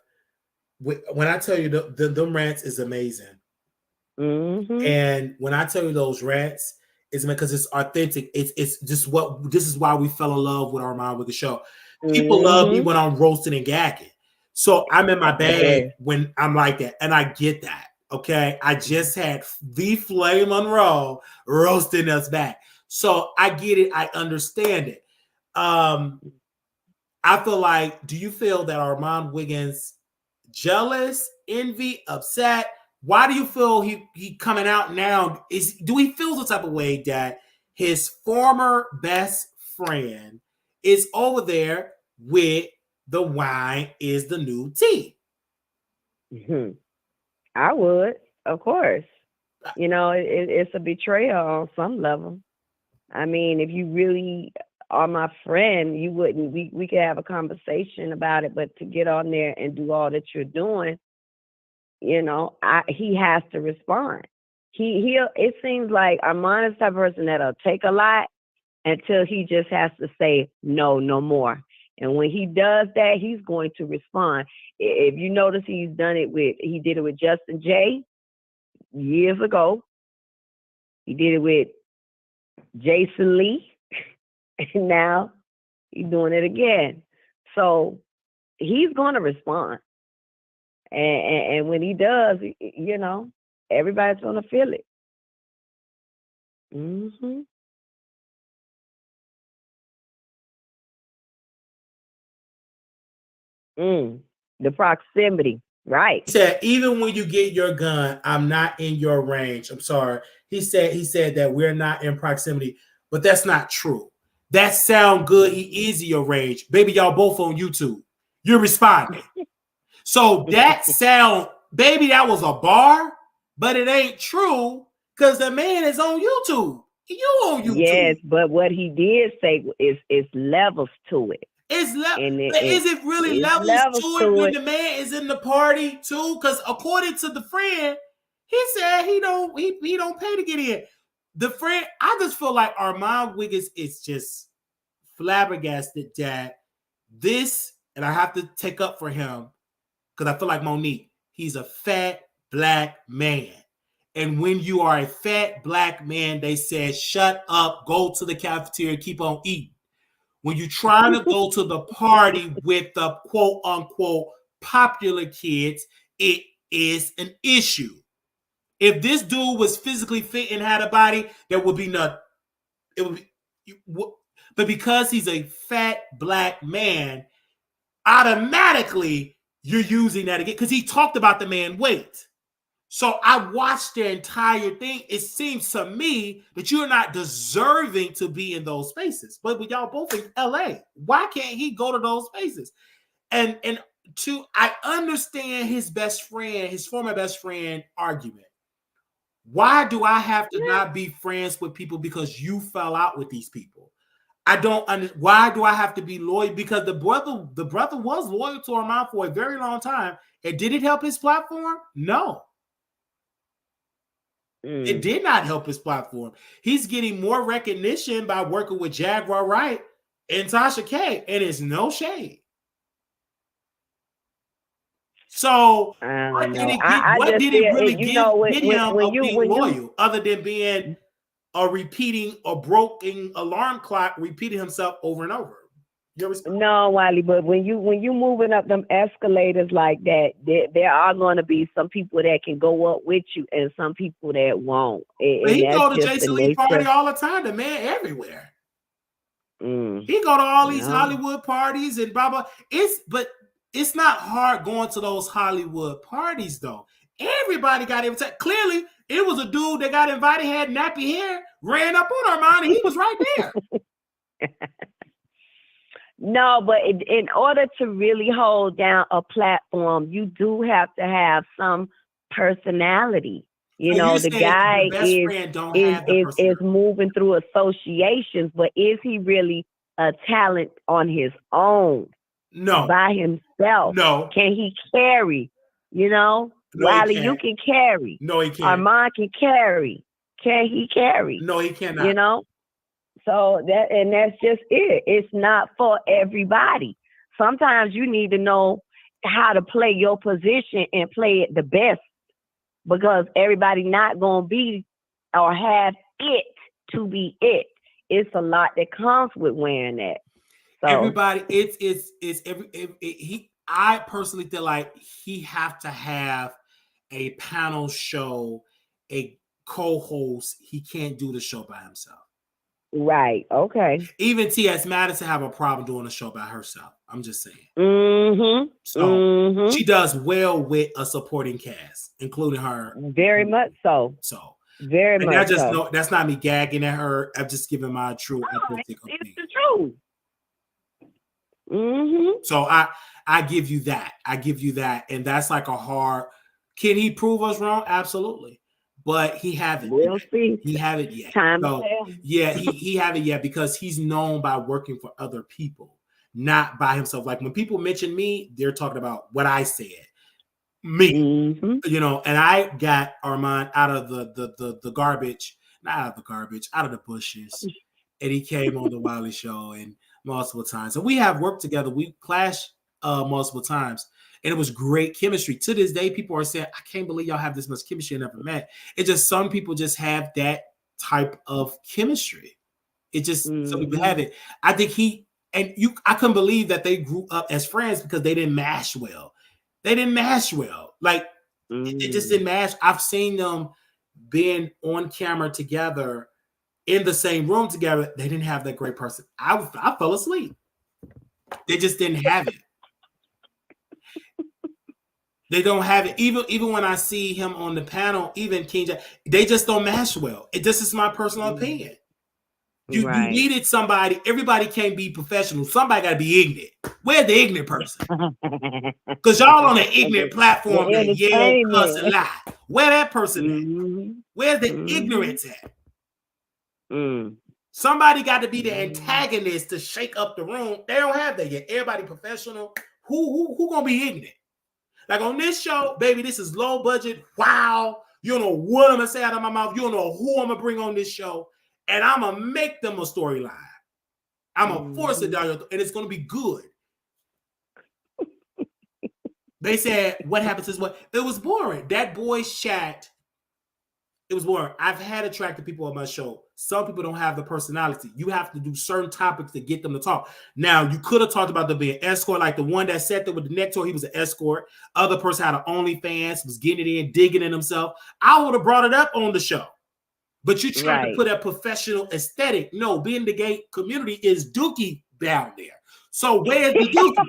when I tell you the rants is amazing. Mm-hmm. And when I tell you those rants, it's because it's authentic. It's just what this is why we fell in love with Armon Wiggins show. People love me when I'm roasting and gagging. So I'm in my bag when I'm like that. And I get that. Okay. I just had the Flame Monroe roasting us back. So I get it. I understand it. I feel like, do you feel that Armon Wiggins jealous, envy, upset? Why do you feel he coming out now? Do he feel the type of way that his former best friend is over there with the wine is the new tea? Mm-hmm. I would, of course. You know, it's a betrayal on some level. I mean, if you really are my friend, you wouldn't. We could have a conversation about it, but to get on there and do all that you're doing, you know, he has to respond. He it seems like Armand is the type of person that'll take a lot until he just has to say no, no more. And when he does that, he's going to respond. If you notice, he did it with Justin J years ago. He did it with Jason Lee, and now he's doing it again. So he's going to respond. And when he does, you know, everybody's going to feel it. Mm-hmm. The proximity, right? He said, even when you get your gun, I'm not in your range. I'm sorry. He said that we're not in proximity, but that's not true. That sound good. He is in your range. Baby, y'all both on YouTube. You're responding. So that sound, baby, that was a bar, but it ain't true because the man is on YouTube. You on YouTube. Yes, but what he did say is levels to it. Is it really levels to it when the man is in the party too? Because according to the friend, he said he don't pay to get in. The friend, I just feel like Armon Wiggins is just flabbergasted that this, and I have to take up for him because I feel like Monique, he's a fat black man. And when you are a fat black man, they said, shut up, go to the cafeteria, keep on eating. When you're trying to go to the party with the quote unquote popular kids, it is an issue. If this dude was physically fit and had a body, there would be nothing. It would be, but because he's a fat black man, automatically you're using that again because he talked about the man weight. So I watched the entire thing. It seems to me that you're not deserving to be in those spaces. But with y'all both in LA, why can't he go to those spaces? And I understand his best friend, his former best friend argument. Why do I have to not be friends with people because you fell out with these people? I don't understand. Why do I have to be loyal? Because the brother was loyal to Armon for a very long time. And did it help his platform? No. It did not help his platform. He's getting more recognition by working with Jaguar Wright and Tasha K, and it's no shade. So I what don't did know. it get? I What just did it feel really it, you know, get him of being when you loyal, other than being a repeating a broken alarm clock, repeating himself over and over? no, Wiley, but when you moving up them escalators like that, there are going to be some people that can go up with you, and some people that won't. But And he that's go to just the Jason Lee party nature. all the time. The man everywhere. Mm, He go to all these no. Hollywood parties and blah blah. It's not hard going to those Hollywood parties though. Everybody got invited. Clearly, it was a dude that got invited, had nappy hair, ran up on Armon, and he was right there. No, but in order to really hold down a platform, you do have to have some personality. You So know, you're the saying guy the best friend don't is have the is is personality? moving through associations, but is he really a talent on his own No, by himself? no, Can he carry? You know, no, he Wiley, you can't. can carry. No, he can't. Armand can carry. Can he carry? No, he You cannot. know? So that's just it. It's not for everybody. Sometimes you need to know how to play your position and play it the best, because everybody not gonna be or have it to be it. It's a lot that comes with wearing that. So Everybody, I personally feel like he have to have a panel show, a co-host. He can't do the show by himself. right, okay. Even T.S. Madison have a problem doing a show by herself. I'm just saying. Mm-hmm. So Mm-hmm. she does well with a supporting cast, including her. Very much so. So, Very and much so. that's not me gagging at her. I'm just giving my true No, authentic it's opinion. the truth. Mm-hmm. So I give you that. I give you that. And that's like a hard. Can he prove us wrong? Absolutely. But he haven't. We'll see. He haven't yet. Time So, to tell. yeah, he haven't yet because he's known by working for other people, not by himself. Like when people mention me, they're talking about what I said. Me. Mm-hmm. You know, and I got Armon out of the garbage, not out of the garbage, out of the bushes. And he came on the Wiley show and multiple times. And we have worked together. We clashed multiple times. And it was great chemistry. To this day, people are saying, I can't believe y'all have this much chemistry I never met. It's just some people just have that type of chemistry. It just some people have it. I think I couldn't believe that they grew up as friends because they didn't mash well. They didn't mash well. Like it just didn't mash. I've seen them being on camera together in the same room together. They didn't have that great person. I fell asleep. They just didn't have it. They don't have it. Even when I see him on the panel, even King Jack, they just don't mash well. This is my personal opinion. You needed somebody. Everybody can't be professional. Somebody got to be ignorant. Where's the ignorant person? Because y'all on an ignorant platform that yell, cuss, and lie. Where that person at? Where's the ignorance at? Somebody got to be the antagonist to shake up the room. They don't have that yet. Everybody professional. Who gonna be ignorant? Like on this show, baby, this is low budget. Wow. You don't know what I'm gonna say out of my mouth. You don't know who I'm gonna bring on this show. And I'm gonna make them a storyline. I'm gonna force it down your throat, and it's gonna be good. They said, what happens is what? It was boring. That boy's chat, it was boring. I've had attractive people on my show. Some people don't have the personality. You have to do certain topics to get them to talk. Now, you could have talked about them being escort, like the one that sat there with the neck tour, he was an escort. Other person had an OnlyFans, was getting it in, digging in himself. I would have brought it up on the show. But you trying to put a professional aesthetic. No, being the gay community is dookie down there. So where's the dookie?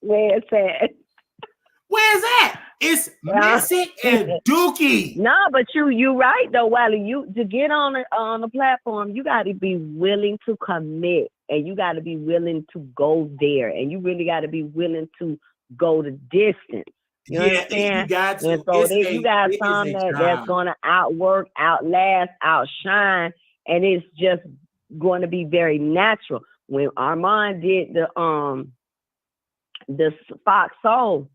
Where's that? Where's that? It's messy and dookie. No, but you right though, Wiley. You to get on the platform, you got to be willing to commit, and you got to be willing to go there, and you really got to be willing to go the distance. You understand? You got to. And so you got some that's gonna outwork, outlast, outshine, and it's just going to be very natural. When Armon did the Fox Soul,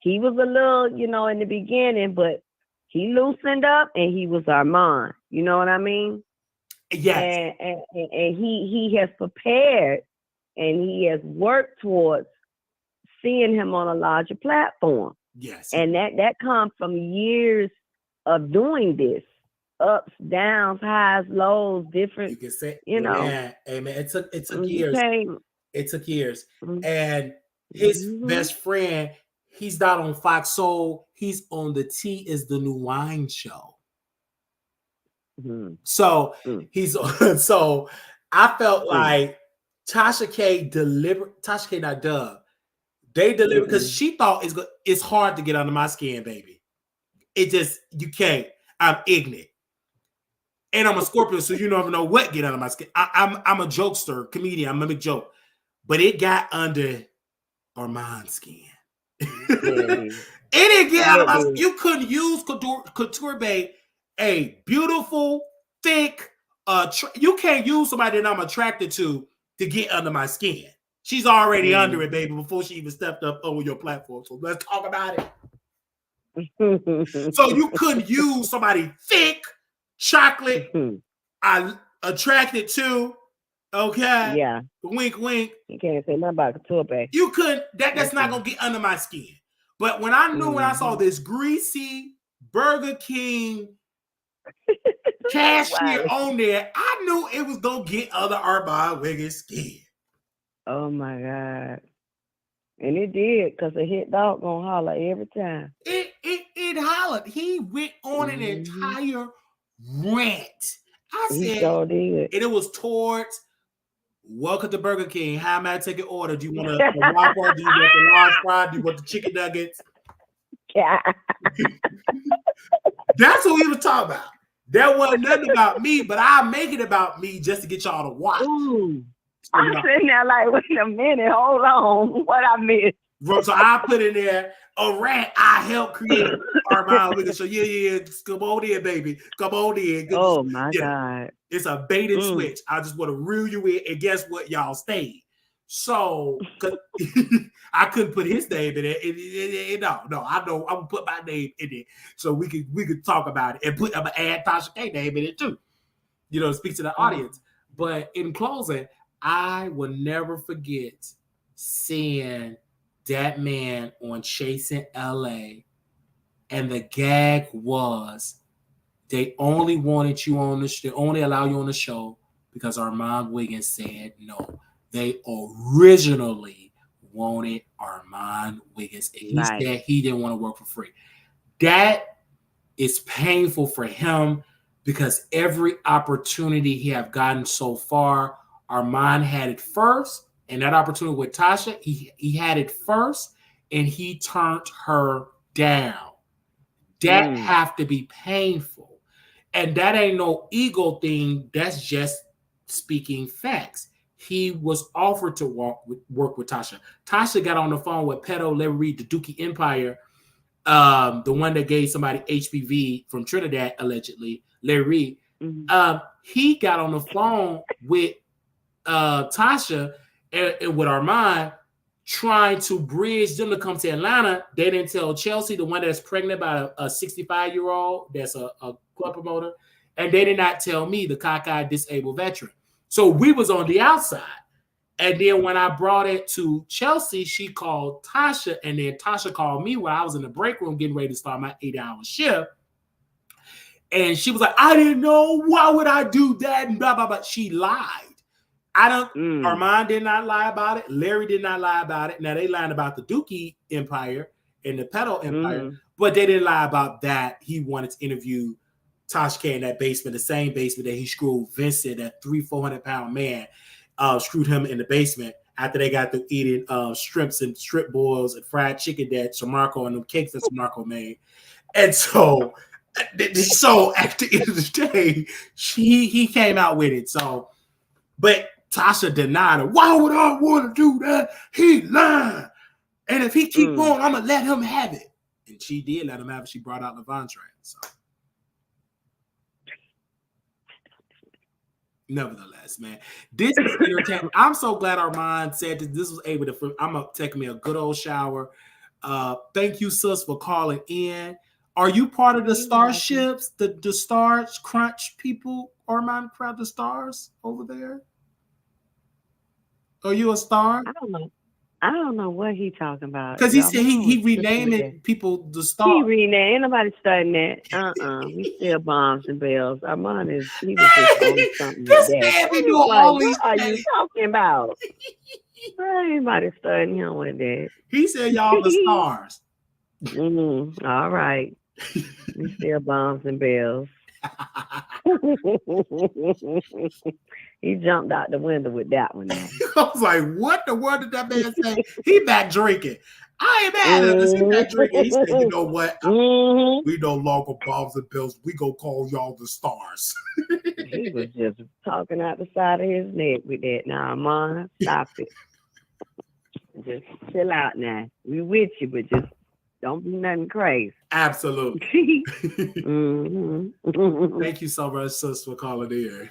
he was a little, in the beginning, but he loosened up and he was Armon. You know what I mean? Yes. And he has prepared and he has worked towards seeing him on a larger platform. Yes. And that comes from years of doing this. Ups, downs, highs, lows, different, You can say, you know. amen. Amen. It took You years. can't. It took years. Mm-hmm. And his best friend, he's not on Fox Soul. He's on the T is the New Wine show. Mm-hmm. So he's so I felt like Tasha K not Dub. They delivered because she thought it's hard to get under my skin, baby. It just you can't. I'm ignorant. And I'm a Scorpio, so you never know what get under my skin. I'm a jokester, comedian. I'm a big joke. But it got under Armon's skin. It didn't get out of my skin. You couldn't use Couture Bay, a beautiful, thick, you can't use somebody that I'm attracted to get under my skin. She's already under it, baby, before she even stepped up on your platform. So let's talk about it. So you couldn't use somebody thick, chocolate, I attracted to. Okay. Yeah. Wink, wink. You can't say nothing about Couture Bay. You couldn't. That's not gonna get under my skin. But when I knew when I saw this greasy Burger King cashier on there, I knew it was gonna get under Armon Wiggins' skin. Oh my God. And it did, because a hit dog gonna holler every time. It hollered. He went on an entire rant. I said, he sure did. And it was towards welcome to Burger King. How am I taking order? Do you want a Whopper? Do you want the large fry? Do you want the chicken nuggets? Yeah. That's what we were talking about. There wasn't nothing about me, but I make it about me just to get y'all to watch. Ooh. So, I'm sitting there like, wait a minute, hold on, what I missed? So I put in there a rant. I helped create Armon Wiggins. So yeah, come on in, baby. Come on in. Oh my God. It's a bait and switch. I just want to reel you in, and guess what? Y'all stayed. So I couldn't put his name in it. No, I know I'm gonna put my name in it so we could talk about it, and I'm gonna add Tasha K name in it too. You know, speak to the audience. But in closing, I will never forget seeing that man on Chasing LA, and the gag was they only wanted you on they only allow you on the show because Armon Wiggins said no. They originally wanted Armon Wiggins, and he said he didn't want to work for free. That is painful for him because every opportunity he have gotten so far, Armon had it first, and that opportunity with Tasha, he had it first, and he turned her down. That have to be painful. And that ain't no ego thing. That's just speaking facts. He was offered to work with Tasha. Tasha got on the phone with Pedo Larry Reid, the Dookie Empire, the one that gave somebody HPV from Trinidad, allegedly, Larry Reid. He got on the phone with Tasha and with Armon, trying to bridge them to come to Atlanta. They didn't tell Chelsea, the one that's pregnant by a 65-year-old that's a club promoter, and they did not tell me, the cockeyed disabled veteran. So we was on the outside. And then when I brought it to Chelsea, she called Tasha, and then Tasha called me when I was in the break room getting ready to start my 8-hour shift. And she was like, I didn't know. Why would I do that? And blah, blah, blah. She lied. Armon did not lie about it. Larry did not lie about it. Now they lied about the Dookie Empire and the Pedo Empire, but they didn't lie about that. He wanted to interview Tasha K in that basement, the same basement that he screwed Vincent, that 400-pound man, screwed him in the basement after they got to eating shrimps and strip boils and fried chicken that Shamarco and them cakes that Shamarco made. And so at the end of the day, he came out with it. So, but Tasha denied it. Why would I want to do that? He lied. And if he keep on, I'm going to let him have it. And she did let him have it. She brought out Levantran. So, nevertheless, man, this is entertaining. I'm so glad Armon said that this was able to. I'm taking me a good old shower. Thank you, sis, for calling in. Are you part of the starships, the stars crunch people? Armon, proud the stars over there? Are you a star? I don't know. I don't know what he talking about. Because he Y'all said mom was he tripping with that. renaming people the He star. reading that. Ain't nobody studying that. We still bombs and bells. He was just on something with This that. man I be was doing like, all what these are you things. talking about? Ain't nobody studying him with that. He said y'all the stars. All right. We still bombs and bells. He jumped out the window with that one now. I was like, what the world did that man say? He back drinking. I ain't mad at us. He back drinking. He said, you know what? We no longer bombs and pills. We gonna call y'all the stars. He was just talking out the side of his neck with that. Now, Armon, stop it. Just chill out now. We with you, but just don't do nothing crazy. Absolutely. Mm-hmm. Thank you so much, sis, for calling in.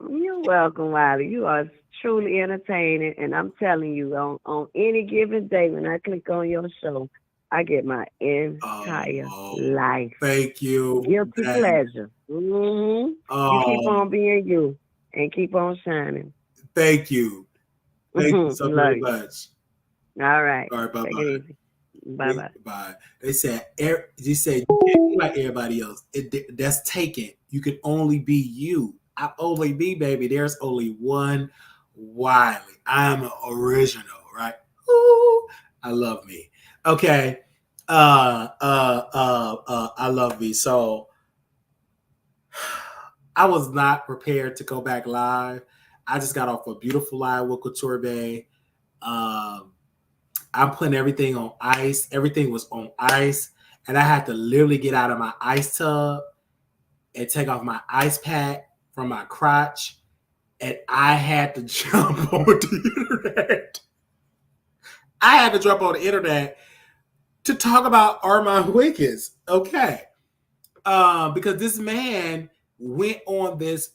You're welcome, Wiley. You are truly entertaining, and I'm telling you, on any given day when I click on your show, I get my entire life. Thank you. Guilty pleasure. You keep on being you and keep on shining. Thank you. Thank you so very much. All right. All right, bye-bye. Take it easy. Bye-bye. Bye. They said you can't be like everybody else. That's taken. You can only be you. I only me, baby. There's only one Wiley. I'm an original, right? Ooh, I love me. Okay. I love me. So I was not prepared to go back live. I just got off a beautiful live with Couture Bay. I'm putting everything on ice. Everything was on ice. And I had to literally get out of my ice tub and take off my ice pack from my crotch. And I had to jump on the internet. I had to jump on the internet to talk about Armon Wiggins. Okay. Because this man went on this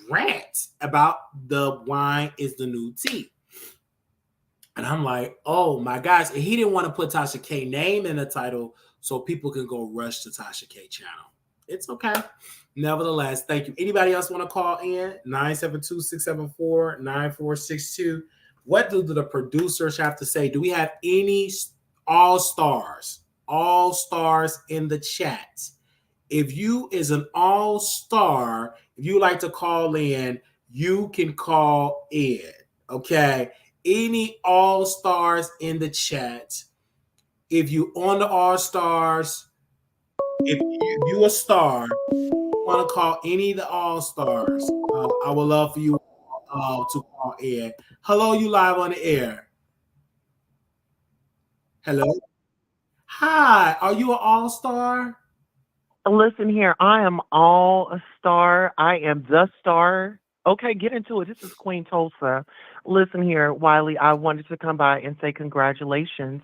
rant about the wine is the new tea. And I'm like, oh my gosh. And he didn't want to put Tasha K name in the title so people can go rush to Tasha K channel. It's okay. Nevertheless, thank you. Anybody else want to call in? 972-674-9462. What do the producers have to say? Do we have any all-stars in the chat? If you is an all-star, if you like to call in, you can call in. Okay. Any all-stars in the chat. If you on the all-stars, if you a star, want to call any of the all-stars, I would love for you to call in. Hello, you live on the air. Hello. Hi, are you an all-star? Listen here, I am all a star. I am the star. Okay, get into it. This is Queen Tulsa. Listen here, Wiley, I wanted to come by and say congratulations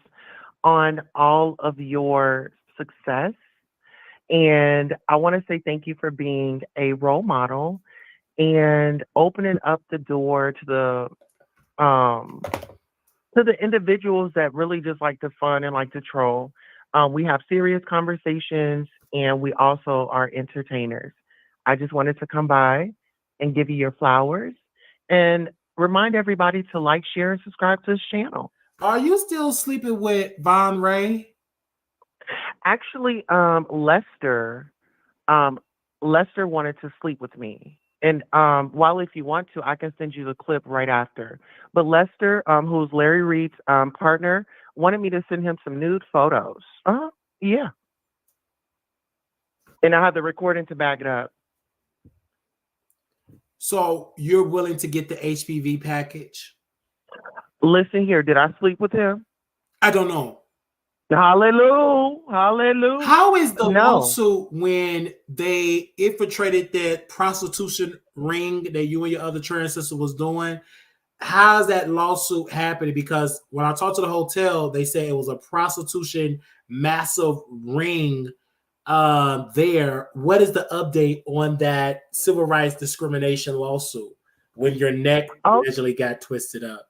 on all of your success. And I want to say thank you for being a role model and opening up the door to the individuals that really just like to fun and like to troll. We have serious conversations and we also are entertainers. I just wanted to come by and give you your flowers and remind everybody to like, share, and subscribe to this channel. Are you still sleeping with Von Ray? Actually, Lester wanted to sleep with me. And while if you want to, I can send you the clip right after. But Lester, who's Larry Reed's partner, wanted me to send him some nude photos. Yeah. And I have the recording to back it up. So you're willing to get the HPV package? Listen here, did I sleep with him? I don't know. Hallelujah. Hallelujah. How is the lawsuit when they infiltrated that prostitution ring that you and your other trans sister was doing? How's that lawsuit happening? Because when I talked to the hotel, they say it was a prostitution massive ring there. What is the update on that civil rights discrimination lawsuit when your neck eventually got twisted up?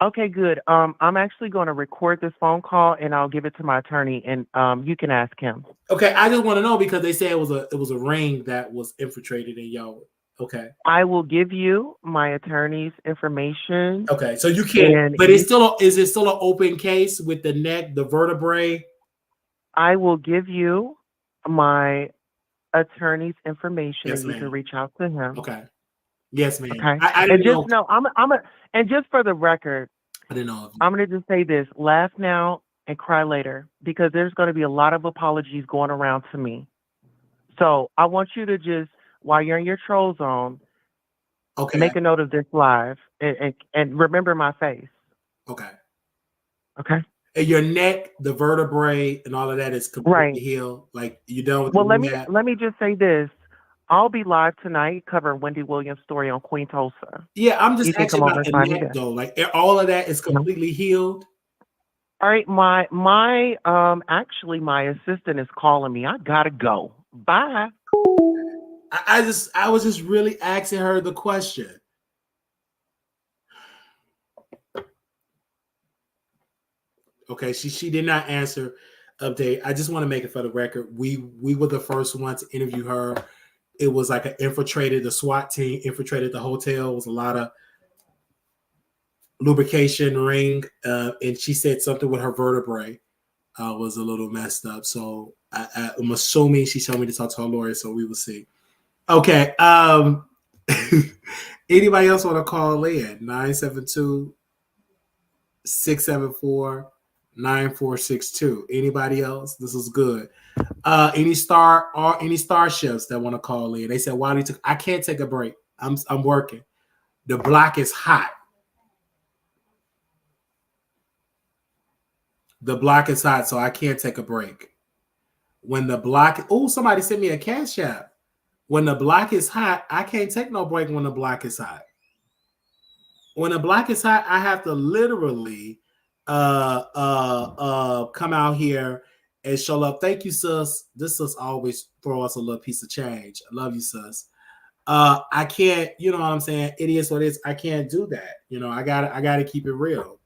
Okay, good. I'm actually going to record this phone call and I'll give it to my attorney and you can ask him. Okay, I just want to know because they say it was a ring that was infiltrated in y'all Okay. I will give you my attorney's information, Okay. So you can't, and but it's still, is it still an open case with the neck, the vertebrae? I will give you my attorney's information, Yes, and you can ma'am. reach out to him. Okay. Yes, ma'am. Okay. I And didn't just know. know, and just for the record, I didn't know. I'm going to just say this: laugh now and cry later, because there's going to be a lot of apologies going around to me. So I want you to just, while you're in your troll zone, Okay. make a note of this live, and remember my face. Okay. Okay. And your neck, the vertebrae, and all of that is completely Right. healed. Like you done with the Well, rehab. let me just say this. I'll be live tonight covering Wendy Williams' story on Queen Tulsa. Yeah, I'm just You can asking come over about and the find me neck there. though. Like all of that is You know? completely healed. All right, my actually my assistant is calling me. I gotta go. Bye. I was just really asking her the question. Okay, she did not answer update. I just want to make it for the record. We were the first one to interview her. It was like the SWAT team infiltrated the hotel. It was a lot of lubrication ring, and she said something with her vertebrae was a little messed up. So I'm assuming she told me to talk to her lawyer. So we will see. Okay. Anybody else want to call in? 972-674-9462. Anybody else? This is good. Any starships that want to call in? They said, "Why do you I can't take a break. I'm working. The block is hot. The block is hot, so I can't take a break. When the block, oh, somebody sent me a cash app. When the block is hot, I can't take no break when the block is hot. When the block is hot, I have to literally come out here and show up. Thank you, sis. This sis always throw us a little piece of change. I love you, sis. I can't, you know what I'm saying? It is what it is. I can't do that. You know, I gotta keep it real.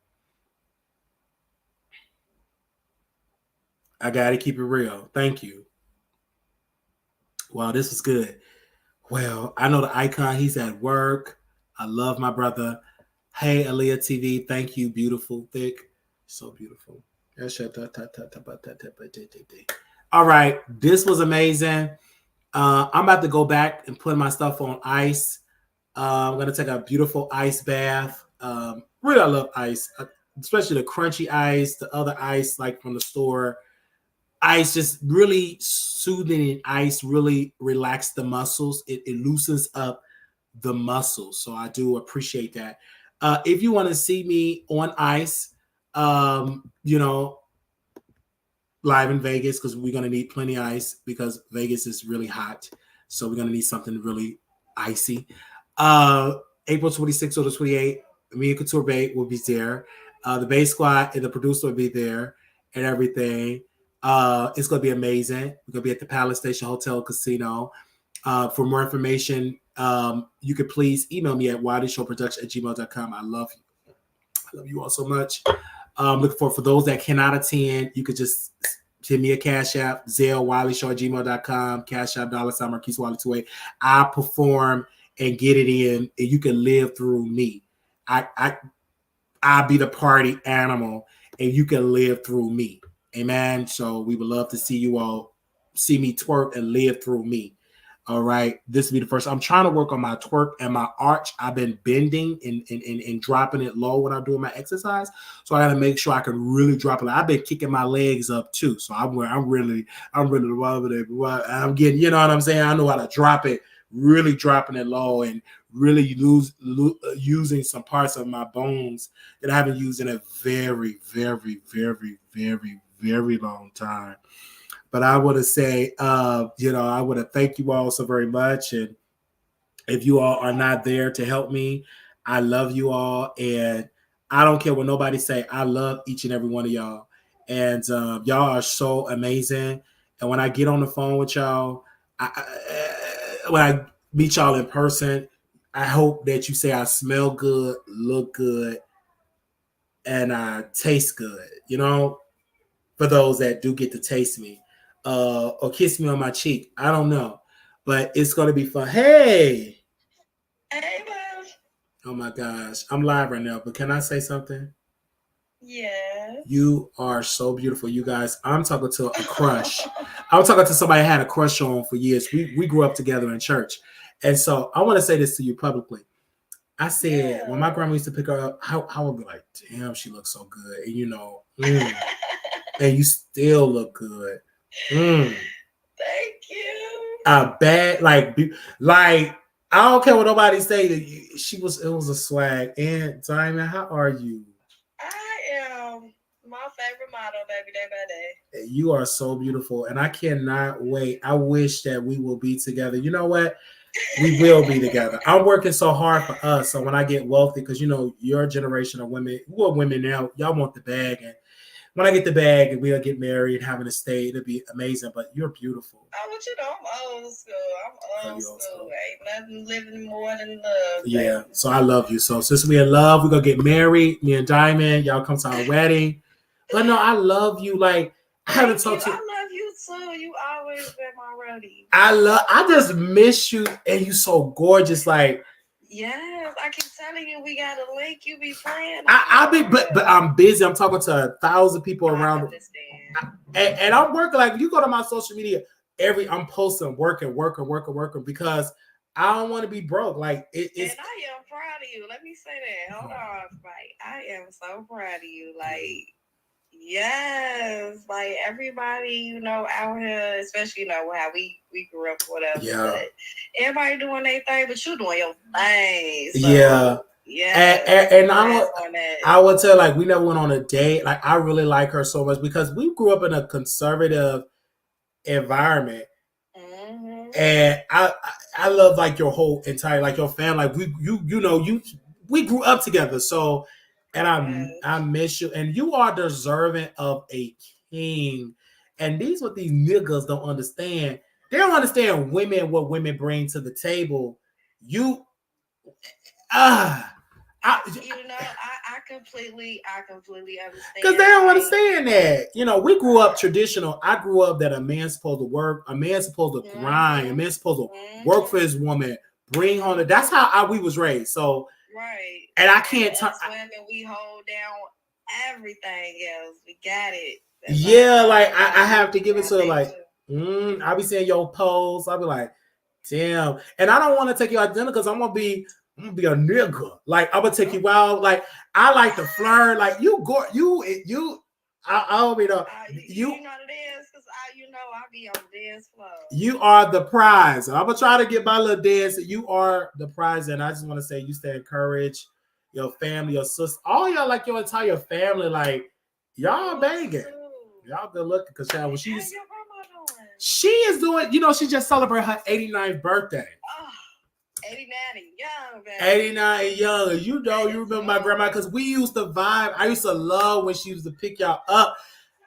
I gotta keep it real. Thank you. Wow, this was good. Well, I know the icon. He's at work. I love my brother. Hey, Aaliyah TV. Thank you. Beautiful, thick. So beautiful. All right. This was amazing. I'm about to go back and put my stuff on ice. I'm going to take a beautiful ice bath. Really, I love ice, especially the crunchy ice, the other ice like from the store. Ice just really soothing, and ice really relax the muscles. It loosens up the muscles. So I do appreciate that. If you want to see me on ice, you know, live in Vegas, because we're going to need plenty of ice because Vegas is really hot. So we're going to need something really icy. April 26th or the 28th, me and Couture Bay will be there. The Bay Squad and the producer will be there and everything. It's going to be amazing. We're going to be at the Palace Station Hotel Casino. For more information, you could please email me at wildishowproduction@gmail.com. I love you. I love you all so much. Looking for those that cannot attend, you could just send me a cash app, Zelle, WileyShow@gmail.com, cash app, $ Marquise Wiley 28. I perform and get it in, and you can live through me. I'll be the party animal, and you can live through me. Amen. So we would love to see you all see me twerk and live through me. All right. This will be the first. I'm trying to work on my twerk and my arch. I've been bending and dropping it low when I'm doing my exercise. So I got to make sure I can really drop it. I've been kicking my legs up too. So I'm really I'm getting, you know what I'm saying? I know how to drop it, really dropping it low and really using some parts of my bones that I haven't used in a very, very, very, very, very long time. But I want to say, I want to thank you all so very much. And if you all are not there to help me, I love you all. And I don't care what nobody say. I love each and every one of y'all. And y'all are so amazing. And when I get on the phone with y'all, when I meet y'all in person, I hope that you say I smell good, look good, and I taste good, you know, for those that do get to taste me. Or kiss me on my cheek. I don't know. But it's going to be fun. Hey, Oh my gosh. I'm live right now, but can I say something? Yes. You are so beautiful, you guys. I'm talking to a crush. I'm talking to somebody I had a crush on for years. We grew up together in church. And so I want to say this to you publicly. I said, when my grandma used to pick her up, I would be like, damn, she looks so good. And you know, and you still look good. Thank you. A bad, like, I don't care what nobody say. It was a swag. And Diamond, how are you? I am my favorite model, baby, day by day. You are so beautiful, and I cannot wait. I wish that we will be together. You know what? We will be together. I'm working so hard for us. So when I get wealthy, because you know your generation of women, who are women now, y'all want the bag, and when I get the bag and we'll get married, having a stay, it'll be amazing. But you're beautiful. Oh, but you know, I'm old school. I'm old school. Ain't nothing living more than love. Yeah. Baby. So I love you. So since we in love, we're gonna get married. Me and Diamond, y'all come to our wedding. But no, I love you. Like I haven't talked to you. I love you too. You always been my roadie. I just miss you, and you so gorgeous. Like yes, I keep telling you we got a link. You be playing. but I'm busy. I'm talking to 1,000 people around. And I'm working. Like you go to my social media, I'm posting working because I don't want to be broke. Like it's. And I am proud of you. Let me say that. Hold on, like I am so proud of you. Like. Yes, like everybody, you know, out here, especially, you know, how we grew up, whatever. Yeah. But everybody doing their thing, but you doing your thing. So, yeah. Yeah. And I would tell, like, we never went on a date. Like, I really like her so much because we grew up in a conservative environment. Mm-hmm. And I love, like, your whole entire, like, your family. Like, we grew up together. So, and I miss you. And you are deserving of a king. And what these niggas don't understand. They don't understand what women bring to the table. I completely understand. Because they don't understand that. You know, we grew up traditional. I grew up that a man's supposed to work, a man's supposed to grind, a man's supposed to work for his woman, bring home. That's how we was raised. So right. And I can't talk. Women, we hold down everything else. We got it. I have to give it to her. Like, I be seeing your posts. I be like, damn. And I don't want to take you out dinner because I'm gonna be a nigga. Like, I'm gonna take you out. Like, I like to flirt. Like, I don't know. You know what it is because I be on the dance floor. You are the prize. I'm gonna try to get my little dance. You are the prize, and I just want to say you stay encouraged. Your family, your sister, all y'all, like your entire family, like y'all banging. Y'all good looking because when she is doing, you know, she just celebrated her 89th birthday. 89 and young, baby. 89 and young. You know, you remember my grandma because we used to vibe. I used to love when she used to pick y'all up.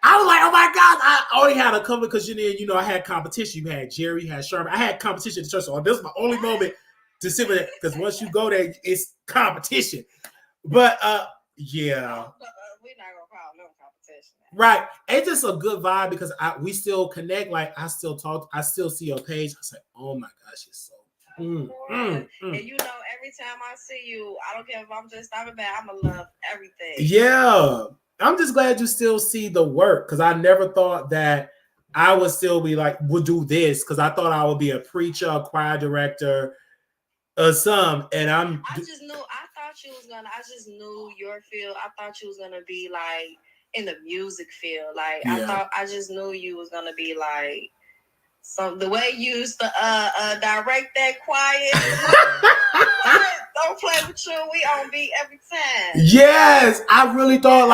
I was like, oh my God, I only had a couple because you know, I had competition. You had Jerry, you had Sherman. I had competition at church. So this is my only moment to sit with it because once you go there, it's competition. But yeah. We're not gonna call no competition. Right. It's just a good vibe because we still connect. Like I still talk, I still see your page. I say, oh my gosh, it's so And you know, every time I see you, I don't care if I'm just stopping back, I'm gonna love everything. Yeah. I'm just glad you still see the work because I never thought that I would still be like, would do this because I thought I would be a preacher, a choir director, or some. And I just knew your field. I thought you was gonna be like in the music field. Like I just knew you was gonna be like the way you used to direct that choir. Don't play with you. We on beat every time. Yes, I really thought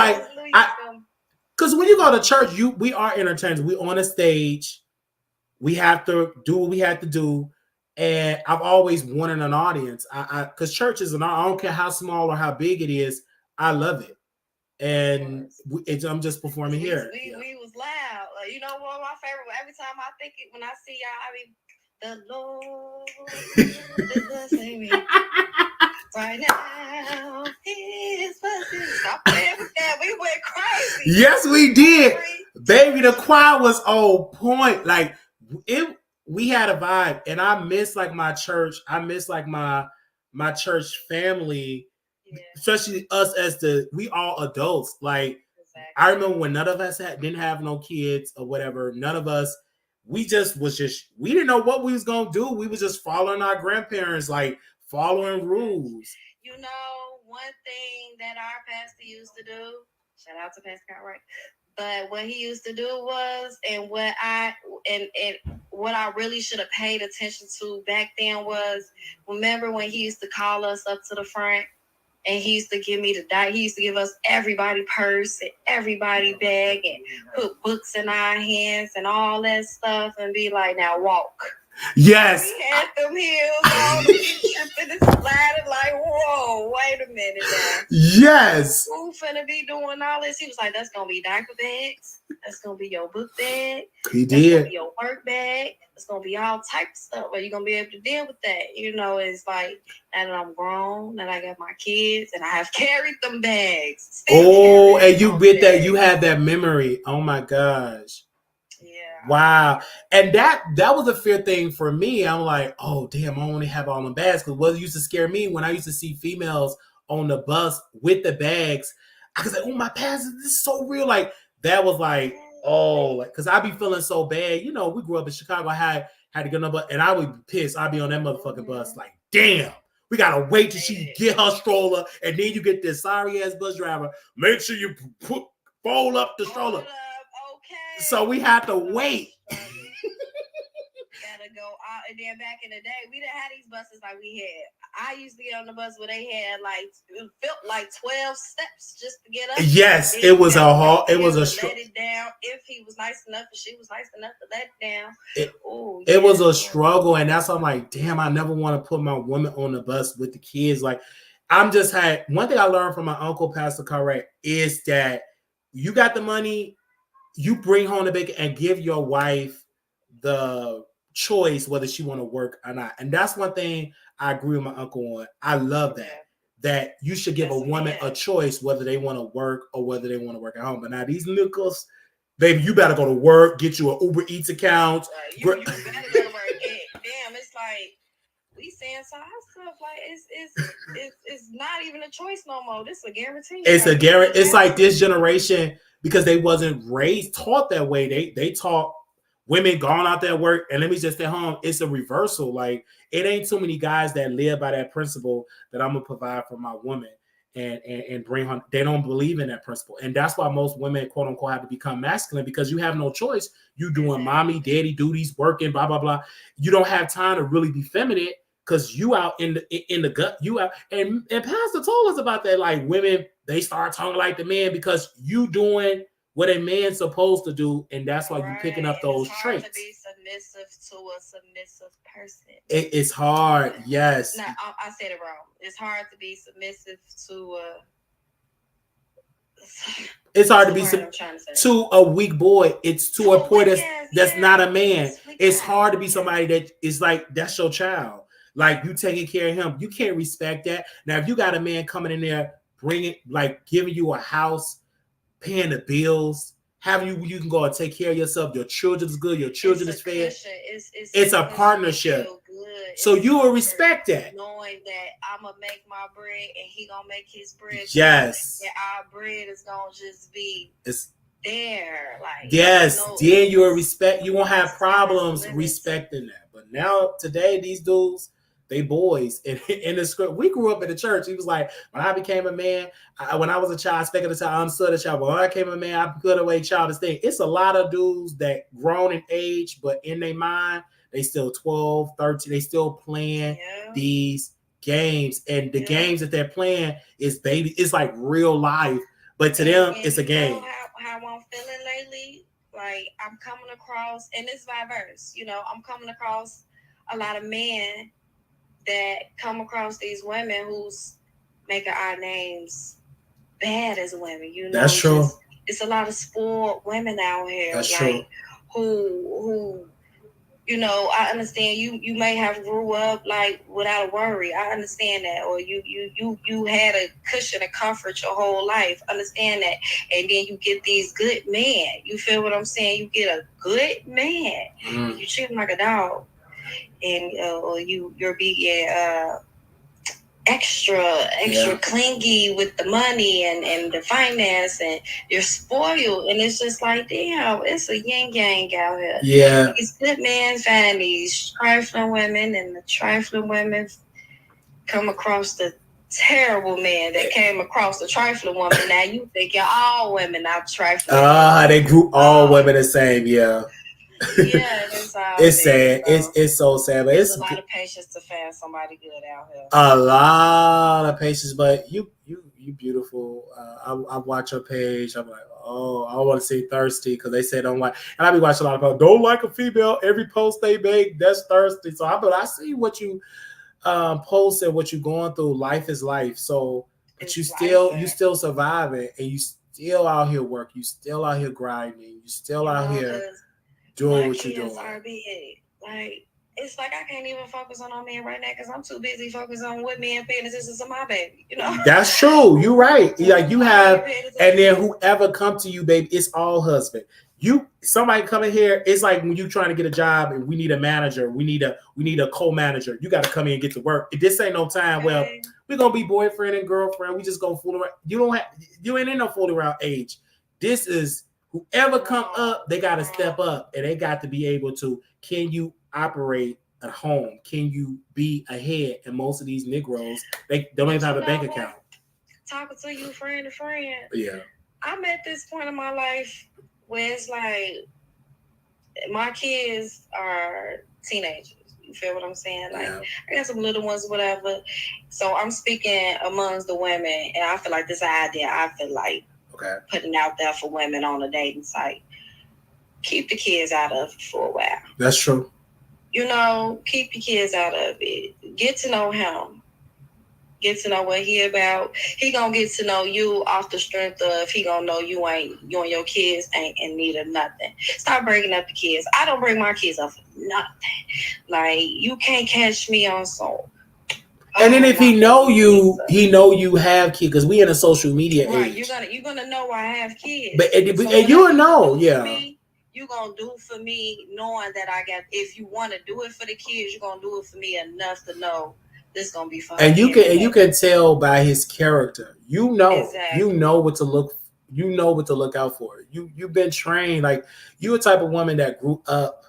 because when you go to church, we are entertainers. We on a stage. We have to do what we have to do. And I've always wanted an audience. Because church is I don't care how small or how big it is. I love it. And I'm just performing here. We was loud. You know what my favorite? Every time I think it, when I see y'all, I mean, the Lord is blessing me right now. Stop playing with that. We went crazy. Yes, we did, baby. The choir was on point. Like we had a vibe, and I miss like my church. I miss like my my church family, Yeah, especially us we all adults. Like exactly. I remember when none of us didn't have no kids or whatever. None of us, we didn't know what we was gonna do. We was just following our grandparents, like following rules. You know, one thing that our pastor used to do, shout out to Pastor Cartwright, but what he used to do was, and what I really should have paid attention to back then was, remember when he used to call us up to the front and he used to give me he used to give us everybody purse and everybody bag and put books in our hands and all that stuff and be like, now walk. Yes. We had them heels on, tripping and sliding like, whoa, wait a minute now. Yes. Who finna be doing all this? He was like, that's gonna be diaper bags. That's gonna be your book bag. He That's did. gonna be your work bag. It's gonna be all type of stuff. But you're gonna be able to deal with that. You know, it's like, now that I'm grown, that I got my kids, and I have carried them bags. Oh, and you with that, you had that memory. Oh my gosh. Yeah. Wow. And that was a fear thing for me. I'm like, oh damn, I only have all the bags. Because what used to scare me when I used to see females on the bus with the bags, I was like, oh my pants, this is so real. Like that was like, oh, like because I be feeling so bad. You know, we grew up in Chicago. I had to get on the bus, and I would be pissed. I'd be on that motherfucking bus, like, damn. We gotta wait till she get her stroller, and then you get this sorry ass bus driver. Make sure you fold up the stroller. Okay. So we had to wait. Gotta go out, and then back in the day, we didn't have these buses like we had. I used to get on the bus where they had it felt like 12 steps just to get up. Yes, it was a hard. It was a let it down if he was nice enough, and she was nice enough to let it down. It was a struggle, and that's why I'm like, damn, I never want to put my woman on the bus with the kids. Like, one thing I learned from my uncle, Pastor Cartwright, is that you got the money, you bring home the bacon and give your wife the choice whether she want to work or not. And that's one thing I agree with my uncle on. I love that you should give a woman a choice whether they want to work or whether they want to work at home. But now these nickels, baby, you better go to work, get you an Uber Eats account. You better go to work. Damn, it's like we saying some stuff like it's not even a choice no more. This is a guarantee. It's a guarantee. It's like this generation, because they wasn't taught that way. They taught women going out there work and let me just stay home. It's a reversal. Like it ain't too many guys that live by that principle that I'm gonna provide for my woman and bring home. They don't believe in that principle, and that's why most women, quote unquote, have to become masculine, because you have no choice. You doing mommy, daddy duties, working, blah blah blah. You don't have time to really be feminine because you out in the gut. You out, and Pastor told us about that. Like women, they start talking like the man because you doing what a man's supposed to do, and that's why you're picking up those traits. It's hard to be submissive to a submissive person. It's hard, yes. No, I said it wrong. It's hard to be submissive to a. It's hard to be to a weak boy. It's to a boy that's not a man. It's hard to be somebody that is like, that's your child. Like you taking care of him. You can't respect that. Now, if you got a man coming in there, giving you a house, paying the bills, having you can go and take care of yourself. Your children's good. Your children is fed. It's a partnership. So you will respect that. Knowing that I'm going to make my bread and he going to make his bread. Yes. And our bread is going to just be there. Like, yes. Then you will respect. You won't have problems respecting that. But now, today, these dudes, they boys in the script. We grew up in the church. He was like, when I became a man, when I was a child, speaking of the child, I understood the child. But when I became a man, I put away childish thing. It's a lot of dudes that grown in age, but in their mind, they still 12, 13. They still playing these games. And the games that they're playing is it's like real life. But to them, it's a game. How I'm feeling lately, like I'm coming across, and it's diverse. You know, I'm coming across a lot of men that come across these women who's making our names bad as women. You know, that's true. It's a lot of spoiled women out here. That's like, true. Who, you know, I understand you may have grew up like without a worry. I understand that. Or you had a cushion of comfort your whole life. Understand that. And then you get these good men. You feel what I'm saying? You get a good man. You treat him like a dog. And or you're being extra clingy with the money and the finance, and you're spoiled, and it's just like, damn, it's a yin yang out here. Yeah. These good men find these trifling women, and the trifling women come across the terrible man that came across the trifling woman. Now you think all women are trifling. They group all women the same, yeah. Yeah, that's all it's sad. So It's so sad, but it's a lot of patience to find somebody good out here. A lot of patience, but you beautiful. I watch your page. I'm like, oh, I want to say thirsty because they say don't like, and I be watching a lot of people don't like a female. Every post they make, that's thirsty. So I see what you post and what you're going through. Life is life. So, but it's you still surviving, and you still out here working. You still out here grinding. You still out here doing what you're doing. Are big. Like, it's like I can't even focus on our man right now because I'm too busy focusing on what me and paying attention to my baby. You know, that's true. You're right. Like you have, and then whoever come to you, baby, it's all husband. Somebody coming here. It's like when you trying to get a job and we need a manager. We need a co-manager. You got to come in and get to work. This ain't no time. Well, we're gonna be boyfriend and girlfriend. We just gonna fool around. You ain't in no fool around age. This is whoever come up. They got to step up, and they got to be able to. Can you operate at home? Can you be ahead? And most of these Negroes, they don't even have a bank account. Talking to you friend to friend. Yeah. I'm at this point in my life where it's like my kids are teenagers. You feel what I'm saying? Like I got some little ones, whatever. So I'm speaking amongst the women, and I feel like this idea I feel like putting out there for women on a dating site. Keep the kids out of it for a while. That's true. You know, keep your kids out of it. Get to know him. Get to know what he about. He gonna get to know you off the strength of he gonna know you and your kids ain't in need of nothing. Stop breaking up the kids. I don't bring my kids up for nothing. Like, you can't catch me on some. And then if he know you have kids, because we in a social media age. You're gonna know I have kids. But and you will know, you gonna do for me knowing that I got. If you want to do it for the kids, you're gonna do it for me enough to know this gonna be fun. And you can tell by his character. You know what to look. You know what to look out for. You've been trained. Like, you're a type of woman that grew up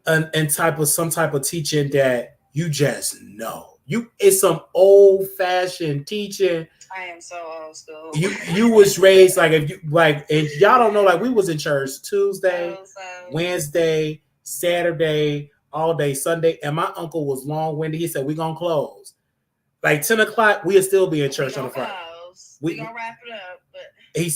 and some type of teaching that you just know. It's some old fashioned teaching. I am so old school. You was raised like, if you like, and y'all don't know, like, we was in church Tuesday, Wednesday, Saturday, all day, Sunday, and my uncle was long-winded. He said, we're gonna close. Like 10 o'clock, we'll still be in church on the Friday. We gonna wrap it up, but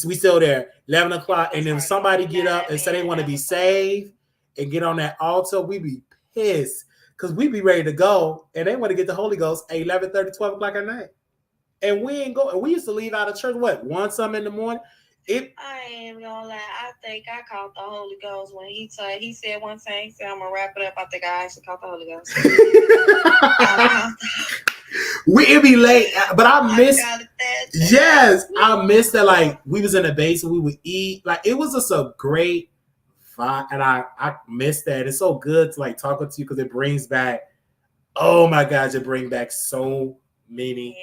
we still there. 11 o'clock, and then somebody get up and say they want to be saved and get on that altar. We be pissed because we be ready to go, and they want to get the Holy Ghost at 11:30, 12 o'clock at night. And we ain't go. And we used to leave out of church, one something in the morning. I ain't gonna lie. I think I caught the Holy Ghost when he said one thing. He said, I'm gonna wrap it up. I think I actually caught the Holy Ghost. It'd be late, but I miss that. Like, we was in the basement, we would eat. Like, it was just a great vibe, and I miss that. It's so good to like talk with you because it brings back. Oh my gosh, it brings back so many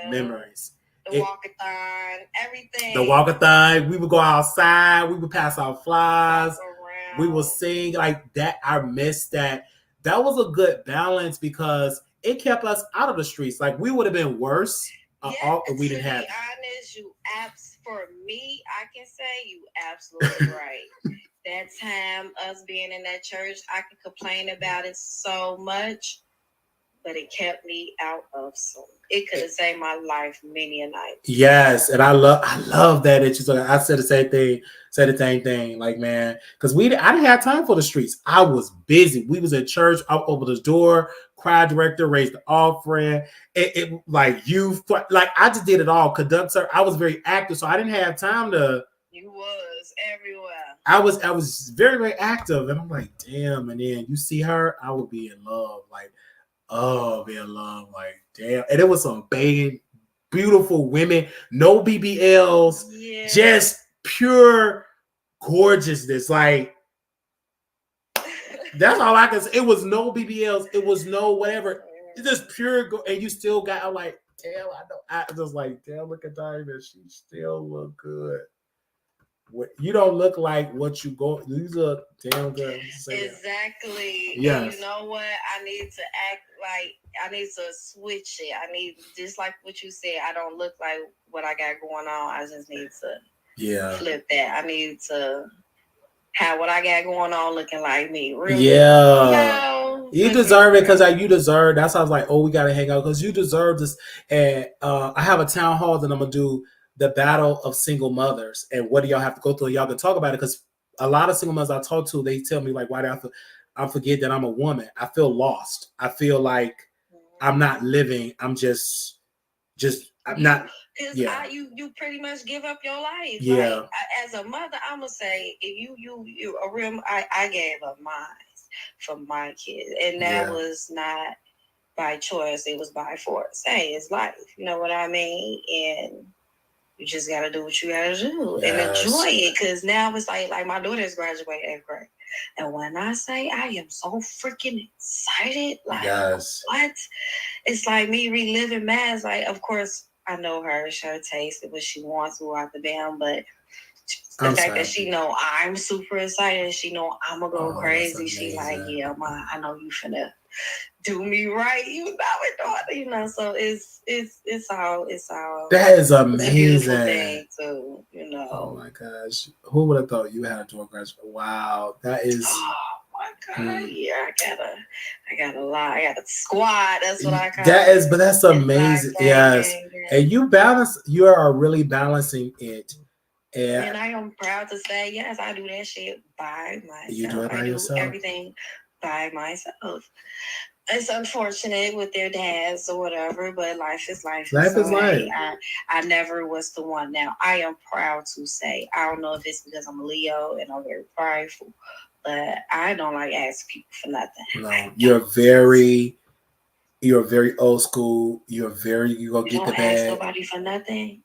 memories. The walkathon, everything. The walkathon. We would go outside. We would pass out flies. We would sing like that. I miss that. That was a good balance because it kept us out of the streets. Like, we would have been worse if we didn't have. To be honest, for me, I can say you absolutely right. That time, us being in that church, I can complain about it so much, but it kept me out of some. It could have saved my life many a night. Yes, and I love that. I said the same thing. Like, man, because I didn't have time for the streets. I was busy. We was at church. I opened the door. Choir director raised the offering. It like youth, like I just did it all. Conductor. I was very active, so I didn't have time to. You was everywhere. I was very, very active, and I'm like, damn. And then you see her, I would be in love. Like, be in love. Like, damn. And it was some banging, beautiful women, no BBLs, just pure gorgeousness. Like, that's all I can say. It was no BBLs. It was no whatever. It's just pure gold, and you still got. I'm like, damn, I know. I just like, damn, look at Diamond. She still look good. You don't look like what you go. You look damn good. Exactly. Yes. And you know what? I need to act like I need to switch it. I need, just like what you said, I don't look like what I got going on. I just need to flip that. I need to have what I got going on looking like me. Really. You deserve it because you deserve. That's why I was like, oh, we gotta hang out because you deserve this. And I have a town hall that I'm gonna do the battle of single mothers. And what do y'all have to go through? Y'all can talk about it because a lot of single mothers I talk to, they tell me like, why do I forget that I'm a woman? I feel lost. I feel like I'm not living. I'm just I'm not. Because you pretty much give up your life. Yeah. Like, as a mother, I'm gonna say if you a real. I gave up mine for my kids, and that was not by choice. It was by force. Hey, it's life. You know what I mean? And you just gotta do what you gotta do and enjoy it. Because now it's like my daughter's graduating 8th grade. And when I say I am so freaking excited, like what? It's like me reliving Mads. Like, of course, I know her, it's her taste, and what she wants throughout the band, but the fact that she know I'm super excited and she know I'm gonna go crazy. She like, yeah, Ma, I know you finna do me right. You know it, daughter. You know, so it's all. That is amazing. It's a beautiful thing too. You know. Oh my gosh, who would have thought you had a daughter graduate? Wow, that is. Oh my God, yeah, I got a lot. I got a squad. That's what I call it. But that's amazing. Yes, and you are really balancing it. And I am proud to say, yes, I do that shit by myself. You do it by yourself. Everything by myself. It's unfortunate with their dads or whatever, but life is life. Life is life. I never was the one. Now, I am proud to say, I don't know if it's because I'm a Leo and I'm very prideful, but I don't like asking people for nothing. No, you're very old school. You go get the bag. Don't ask nobody for nothing.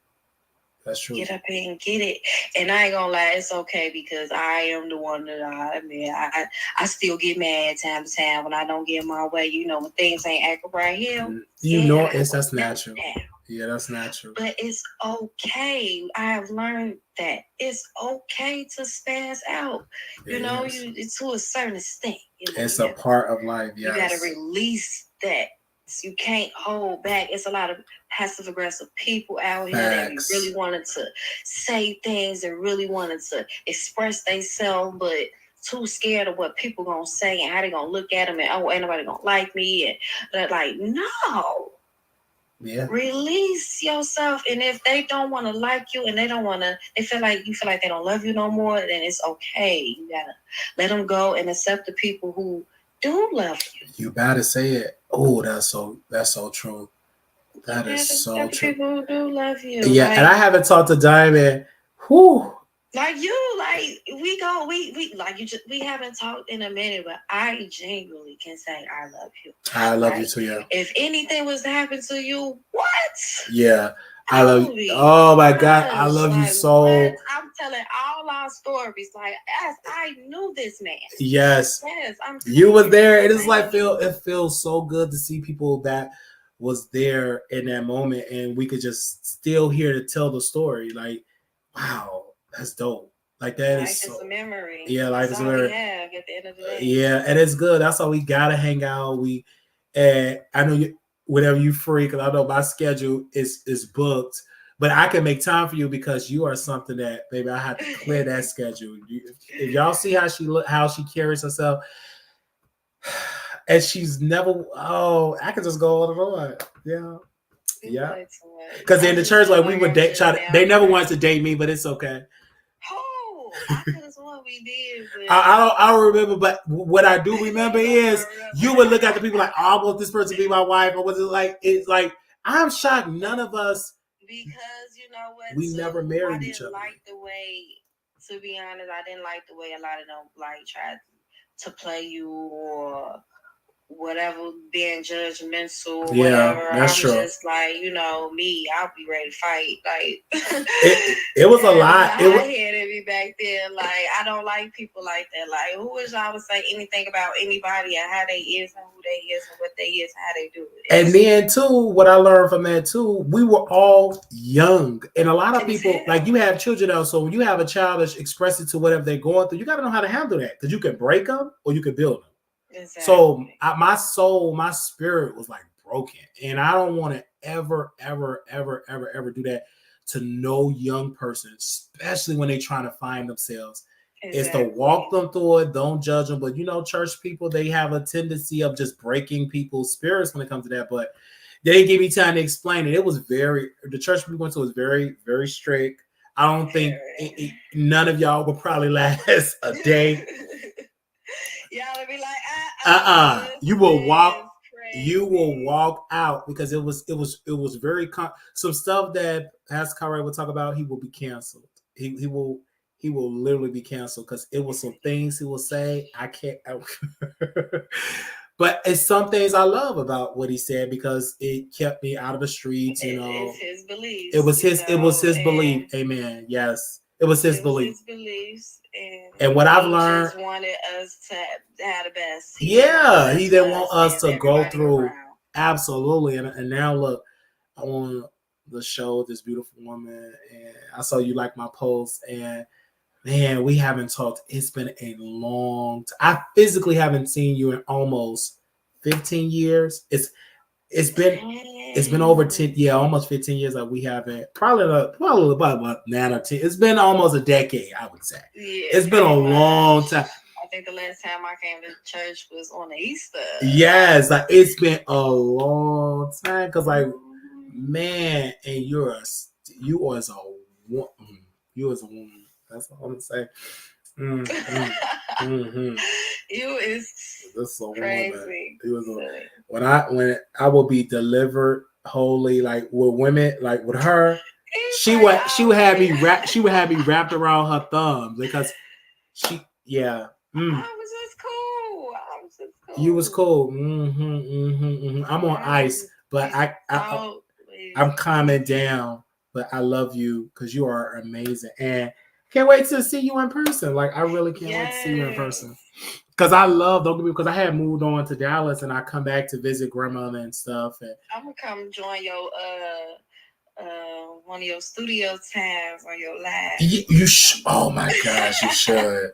That's true. Get up here and get it. And I ain't gonna lie, it's okay because I am the one that I still get mad time to time when I don't get my way. You know, when things ain't acting right here. That's natural. Yeah, that's natural. But it's okay. I have learned that it's okay to spaz out. You know, to a certain extent. You know, it's a part of life. Yes. You gotta release that. You can't hold back. It's a lot of passive aggressive people out here that really wanted to say things and really wanted to express themselves, but too scared of what people gonna say and how they gonna look at them and ain't nobody gonna like me. And but like, no. Yeah. Release yourself. And if they don't want to like you and they feel like they don't love you no more, then it's okay. You gotta let them go and accept the people who do love you. You better say it. Oh, that's so true. That is so true. People who do love you. Yeah, and I haven't talked to Diamond. Whew. Like you, we haven't talked in a minute, but I genuinely can say I love you. I love you too, yeah. If anything was to happen to you, what? Yeah. I love you. Oh my God, I love you so. What? I'm telling all our stories. Like, I knew this man. Yes. You was there. It is like it feels so good to see people that was there in that moment, and we could just still here to tell the story. Like, wow, that's dope. Like that life is so. Is a memory. Yeah, life is a memory. We have at the end of the day. Yeah, and it's good. That's why we gotta hang out. And I know you. Whenever you free, because I know my schedule is booked, but I can make time for you because you are something that, baby, I have to clear that schedule. If y'all see how she carries herself, and she's never. Oh, I can just go on and on. Yeah. Because in the church, like we would date. They never wanted to date me, but it's okay. Oh, I could have sworn we did. But I don't remember, but what I do remember is you would look at the people like, oh, I want this person to be my wife, or was it like? It's like I'm shocked. None of us, because you know what, we never married each other. Like the way, to be honest, I didn't like the way a lot of them like tried to play you or whatever, being judgmental or Yeah, whatever. that's I'm true. just like, me, I'll be ready to fight. Like it was a lot. It was hit me back then. Like, I don't like people like that. Like, who wish I would say anything about anybody and how they is and who they is and what they is and how they do it. And then too, what I learned from that too, we were all young, and a lot of people, like, you have children now, so when you have a child that's expressing to whatever they're going through, you got to know how to handle that, because you can break them or you can build them. Exactly. So my soul, my spirit was like broken, and I don't want to ever do that to no young person, especially when they're trying to find themselves. Exactly. Is to walk them through it. Don't judge them. But church people, they have a tendency of just breaking people's spirits when it comes to that. But they didn't give me time to explain it. It was the church we went to was very, very strict. I don't think none of y'all would probably last a day. Y'all would be like, you will walk. You will walk out, because it was very some stuff that Pastor Conrad will talk about. He will be canceled. He will literally be canceled, because it was some things he will say. I can't. But it's some things I love about what he said, because it kept me out of the streets. It's his beliefs. It was his belief. Amen. Yes, it was his belief. His beliefs. And what I've learned, just wanted us to have the best. He didn't want us to go through. Around. Absolutely. And now look, I on the show with this beautiful woman, and I saw you like my post, and man, we haven't talked. It's been a long time. I physically haven't seen you in almost 15 years. It's been over 10, almost 15 years that we haven't. Probably about 9 or 10. It's been almost a decade, I would say. Yeah, it's been a long time. I think the last time I came to church was on Easter. Yes, like it's been a long time, because like, man, and you as a woman. That's all I'm gonna say. Mm-hmm. You is crazy. When I will be delivered wholly, like with women, like with her, she would have me wrapped around her thumbs, because I was just cool. You was cool. I'm on ice, but I'm calming down. But I love you, because you are amazing, and can't wait to see you in person. Like, I really can't wait to see you in person. Because because I had moved on to Dallas, and I come back to visit grandmother and stuff. And I'm gonna come join your one of your studio times on your live. Oh my gosh, you should.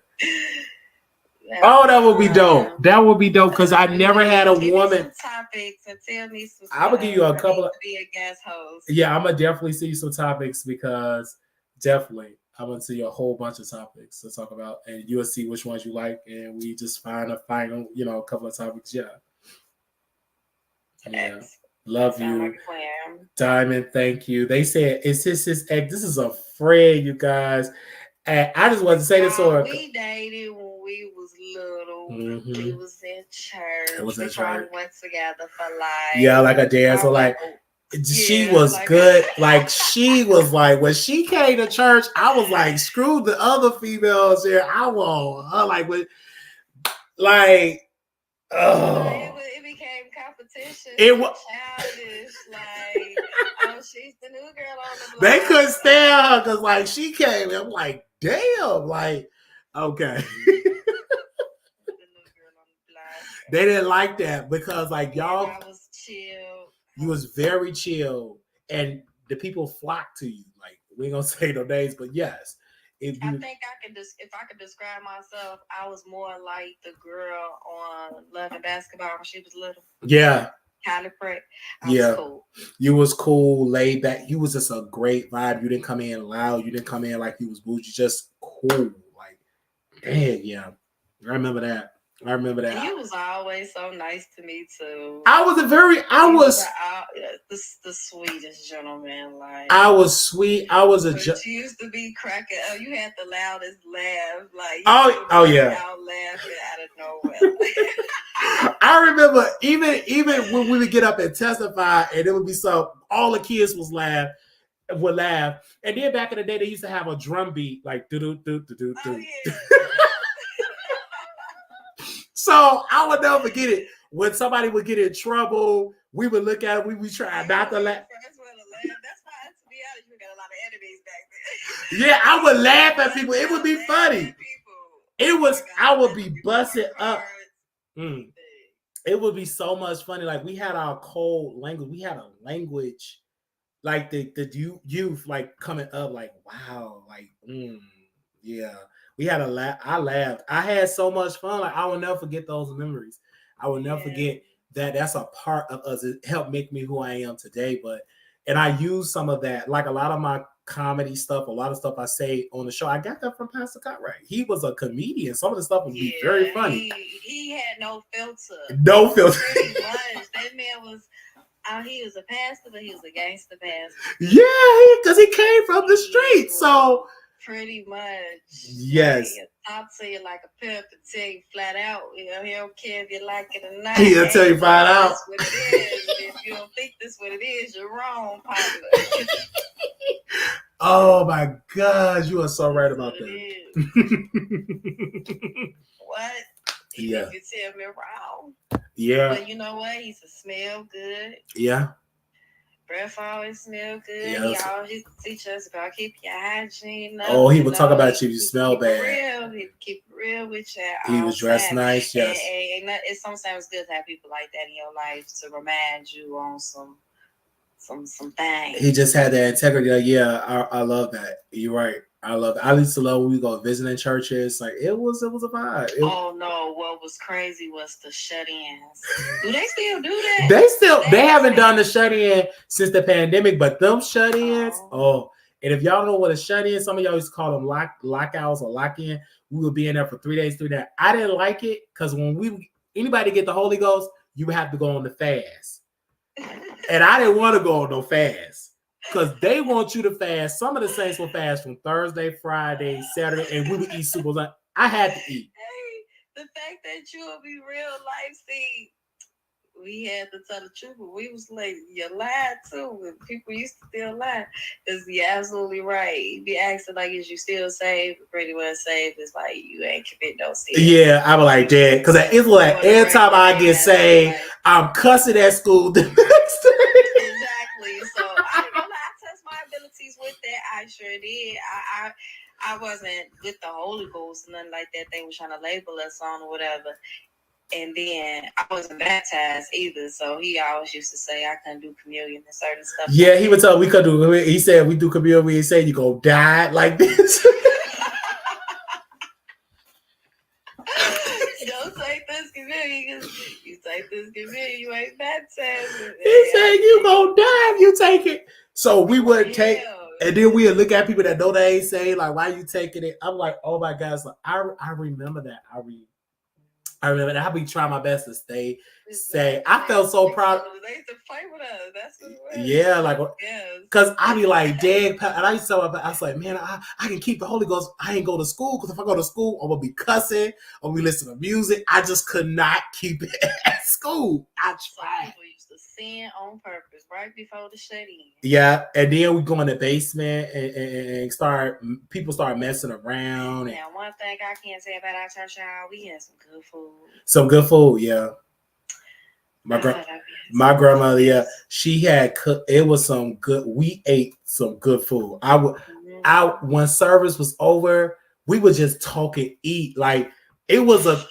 That would be dope. That would be dope, because I never had a woman. Some topics and tell me some. I would give you a couple of. Be a guest host. Yeah, I'm gonna definitely see you some topics, because definitely I'm gonna see a whole bunch of topics to talk about, and you'll see which ones you like, and we just find a final, a couple of topics. Yeah. Love you, Diamond. Thank you. They said it's his ex. This is a friend, you guys. And I just wanted to say this to her. We dated when we was little. Mm-hmm. We was in church. We went together for life. Like a dance. So like, she was like good. Like, she was like, when she came to church, I was like, screw the other females here. I want her. It became competition. It was childish. Like, she's the new girl on the block. They couldn't stand her, because like, she came. I'm like, damn. Like, okay. They didn't like that, because like, y'all. I was chill. You was very chill, and the people flocked to you. Like, we ain't gonna say no names, but yes. I think if I could describe myself, I was more like the girl on Love and Basketball when she was little. Yeah. Kind of prick. I was cool. You was cool, laid back. You was just a great vibe. You didn't come in loud. You didn't come in like you was bougie. Just cool. Like, man, yeah. I remember that. And you was always so nice to me too. The sweetest gentleman. Like, I was sweet. I was you used to be cracking up. You had the loudest laugh. Like, yeah. Out laughing out of nowhere. I remember even when we would get up and testify, and it would be all the kids would laugh. And then back in the day, they used to have a drum beat, like do do do do do do. So I would never forget it. when somebody would get in trouble, we would look at it, we would try not to laugh. That's why, to be honest, you got a lot of enemies back then. Yeah, I would laugh at people. It would be funny. It was, I would be busted up. It would be so much funny. Like we had our code language. We had a language, like the youth, like coming up, like wow, like yeah. We had a laugh. I laughed. I had so much fun. Like I will never forget those memories. I will never forget that. That's a part of us. It helped make me who I am today. And I use some of that, like a lot of my comedy stuff, a lot of stuff I say on the show. I got that from Pastor Cartwright. He was a comedian. Some of the stuff would be very funny. He had no filter. No filter. Pretty much. That man was. He was a pastor, but he was a gangster pastor. Yeah, because he came from the streets. So pretty much. Yes. He'll talk to you like a pimp and tell you flat out. You know, he don't care if you like it or not. He'll tell you flat out. That's what it is. If you don't think this what it is, you're wrong, partner. Oh my gosh, you are so right about that. What? Yeah. You tell me wrong. Yeah. But you know what? He's a smell good. Yeah. Breath always smell good. Yes. He always used to teach us about keep your hygiene up. Oh, he would talk about you if you smell bad. He'd keep it real with you. He was dressed nice, yes. And it's sometimes good to have people like that in your life to remind you on some things. He just had that integrity. Like, yeah, I love that. You're right. I love it. I used to love when we go visiting churches. Like it was a vibe. Oh no, what was crazy was the shut-ins. Do they still do that? They haven't done the shut-in since the pandemic, but them shut-ins, and if y'all know what a shut-in, some of y'all used to call them lockouts or lock-in. We would be in there for 3 days, 3 days. I didn't like it because when anybody get the Holy Ghost, you would have to go on the fast. And I didn't want to go on no fast. Because they want you to fast. Some of the saints will fast from Thursday, Friday, Saturday, and we would eat super lunch. I had to eat. Hey, the fact that you will be real life, see, we had to tell the truth, but we was like, you lied too. And people used to still lie. Because you're absolutely right. You be asking, like, is you still saved? Pretty much saved. It's like, you ain't commit no sin. Yeah, I was like, Dad. Because it's like, every time I get saved, I'm cussing at school the next day. Exactly. So, I don't know. I test my abilities with that. I sure did. I wasn't with the Holy Ghost, nothing like that. They were trying to label us on or whatever. And then I wasn't baptized either. So he always used to say I couldn't do communion and certain stuff. Yeah, he would tell we could do. He said we do communion. We say you go die like this. Don't take this communion because you take this communion, you ain't baptized. He said you gonna die if you take it. So we would take, and then we would look at people that know they ain't saved, like, why you taking it? I'm like, oh my God. So I remember that. I remember that. I be trying my best to stay. I felt so proud. They used to play with us. That's what it was. Yeah, like, because I be like, dang, and I used to tell I was like, man, I can keep the Holy Ghost. I ain't go to school because if I go to school, I'm gonna be cussing or we listen to music. I just could not keep it at school. I tried. People used to sin on purpose right before the shut in. Yeah, and then we go in the basement and people start messing around. Now, one thing I can't say about our church, y'all, we had some good food. Some good food, yeah. My grandmother, yeah, she had cooked. It was some good. We ate some good food. When service was over, we would just talk and eat. Like it was a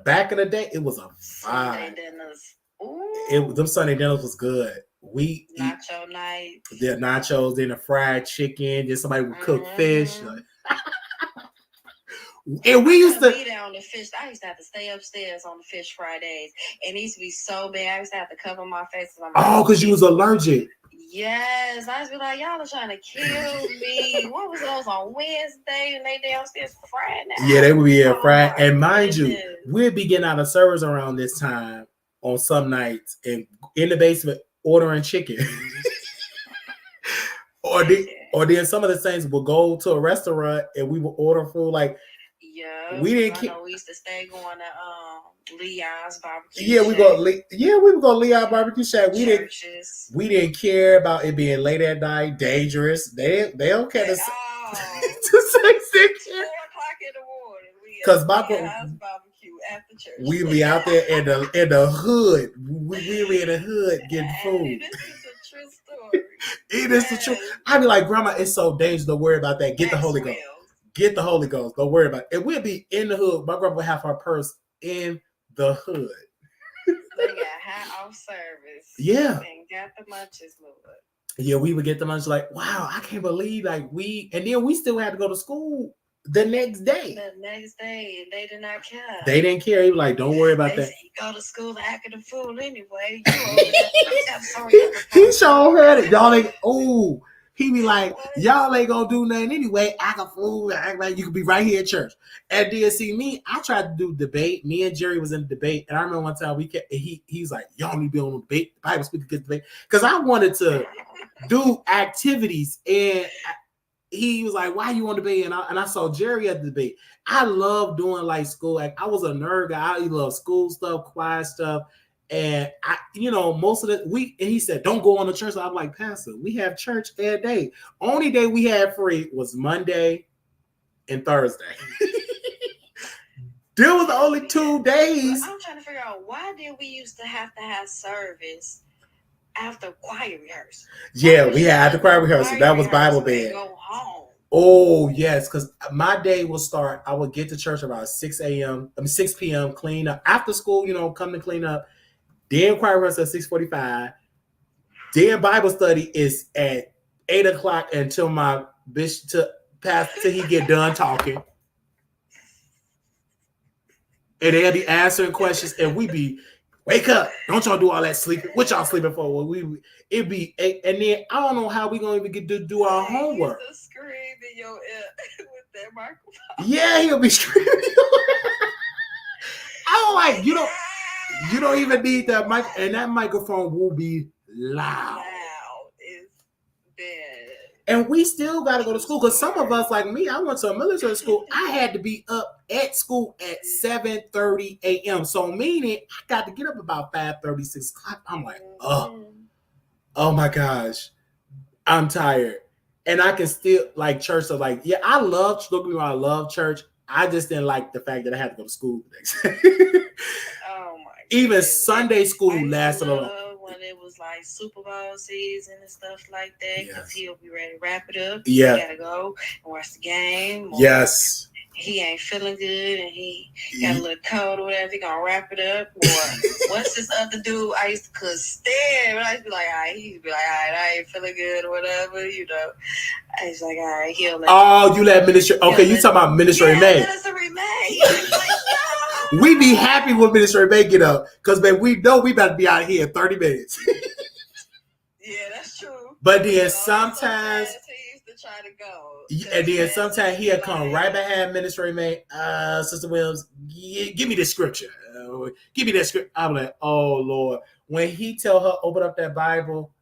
back in the day. It was a vibe. Sunday dinners. Them Sunday dinners was good. We nacho night. The nachos, then the fried chicken. Then somebody would cook fish. Like, and we used to be there on the fish. I used to have to stay upstairs on the fish Fridays, and it used to be so bad. I used to have to cover my face. Because you was allergic. Yes, I used to be like, y'all are trying to kill me. What was those on Wednesday? And they downstairs for Friday. Yeah, they would be Friday. And mind you, we'd be getting out of service around this time on some nights, and in the basement ordering chicken. Or then some of the saints would go to a restaurant and we would order food like. Yeah, we didn't. We used to stay going to Leon's barbecue. Yeah, we would go Leon's barbecue shack. We didn't care about it being late at night, dangerous. They don't care to say 6 4 o'clock in the morning. Because Leon's barbecue after church. We be out there in the hood. We be in the hood getting food. This is a true story. It is the truth. I be like, Grandma, it's so dangerous. Don't worry about that. Get the Holy Ghost. Get the Holy Ghost. Don't worry about it. And we'll be in the hood. My grandma would have her purse in the hood. They got high off service. Yeah. And got the munchies, Lord. Yeah, we would get the munchies like, wow, I can't believe and then we still had to go to school the next day. The next day, and they did not care. They didn't care. He was like, don't worry about that. Said, you go to school acting a fool anyway. He sure heard it. Y'all ain't, he be like, y'all ain't gonna do nothing anyway. Act a fool, act like you could be right here at church. And then see me, I tried to do debate. Me and Jerry was in the debate, and I remember one time he's like, y'all need to be on the debate, Bible speaker good debate, because I wanted to do activities, and he was like, why you on debate? And I saw Jerry at the debate. I love doing like school. Like I was a nerd guy. I love school stuff, choir stuff. And most of the week, and he said, don't go on the church. So I'm like, Pastor, we have church every day. Only day we had free was Monday and Thursday. There was only 2 days. I'm trying to figure out, why did we used to have service after choir rehearsal? Yeah, we had the choir rehearsal. That was Bible band. Go home. Oh, yes, because my day will start. I would get to church about 6 p.m., clean up. After school, come to clean up. Then choir rehearsal at 6:45. Then Bible study is at 8 o'clock until my bishop till he get done talking. And they'll be answering questions, and we be, wake up. Don't y'all do all that sleeping. What y'all sleeping for? Well, it be 8, and then I don't know how we gonna even get to do our homework. He'll scream in your ear with that microphone. Yeah, he'll be screaming. I'm like, you don't even need that mic, and that microphone will be loud. It's bad. And we still got to go to school, because some of us, like me, I went to a military school. I had to be up at school at 7:30 a.m. So meaning I got to get up about 5:30, 6 o'clock. I'm like, oh my gosh, I'm tired. And I can still like church. So like, yeah, I love church. I just didn't like the fact that I had to go to school the next day. Oh my! Even Sunday school lasted a long. When it was like Super Bowl season and stuff like that, because he'll be ready to wrap it up. Yeah, you gotta go and watch the game. Yes. He ain't feeling good and he got a little cold or whatever. He gonna wrap it up. Or what's this other dude I used to stare, but I used to be like, all right, he'd be like, all right, I ain't feeling good or whatever, I was like, all right, he'll let you let ministry. Okay, you talking about Ministry May. Ministry May. Like, no. We be happy when Ministry May get up, because man, we know we about to be out here in 30 minutes. Yeah, that's true. But then sometimes he used to try to go. And then sometimes he'll come right behind Ministry May. Sister Williams, give me the scripture. Give me that scripture. I'm like, oh Lord. When he tell her open up that Bible,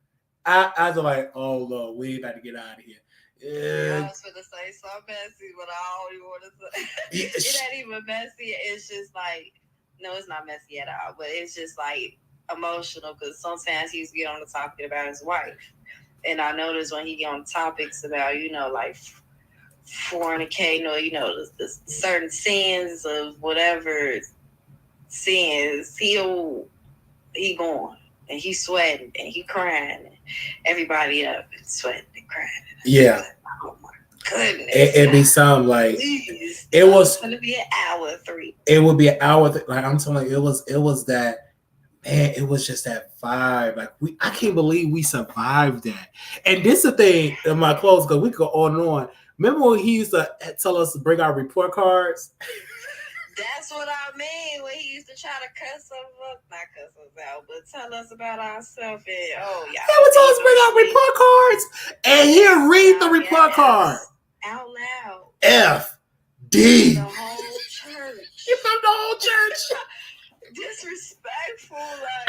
I was like, oh Lord, we about to get out of here. I was gonna say something messy, but I don't even want to say. It ain't even messy. It's just like, no, it's not messy at all. But it's just like emotional, because sometimes he's get on the topic about his wife, and I notice when he get on topics about like fornicating or the certain sins of whatever sins, he going and he's sweating and he crying, and everybody up and sweating and crying. Yeah. Like, oh my goodness. It'd be something like, please, it was going to be an hour 3. It would be an hour. Like I'm telling you, it was that, man, it was just that vibe. Like I can't believe we survived that. And this is the thing in my clothes, because we could go on and on. Remember when he used to tell us to bring our report cards? That's what I mean. When he used to try to not cuss us out, but tell us about ourselves. And he would tell us to bring our report cards, and he'll read the report card out loud. F D. The whole church. From the whole church. Disrespectful.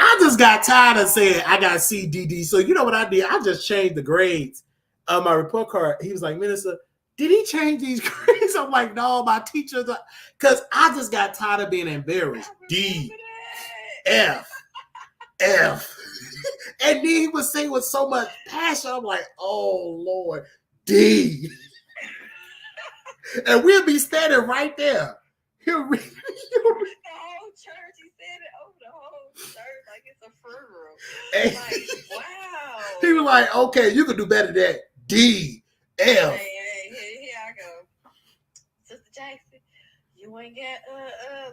I just got tired of saying I got CDD. So you know what I did? I just changed the grades of my report card. He was like, Minister, did he change these grades? I'm like, no, my teacher, because I just got tired of being embarrassed. D, F. And then he would say with so much passion, I'm like, oh Lord, D. And we'll be standing right there. He'll read. The whole church, he said it over the whole church like it's a funeral. Like, wow. He was like, okay, you can do better than that. D F. Hey, here I go. Sister Jackson, you ain't got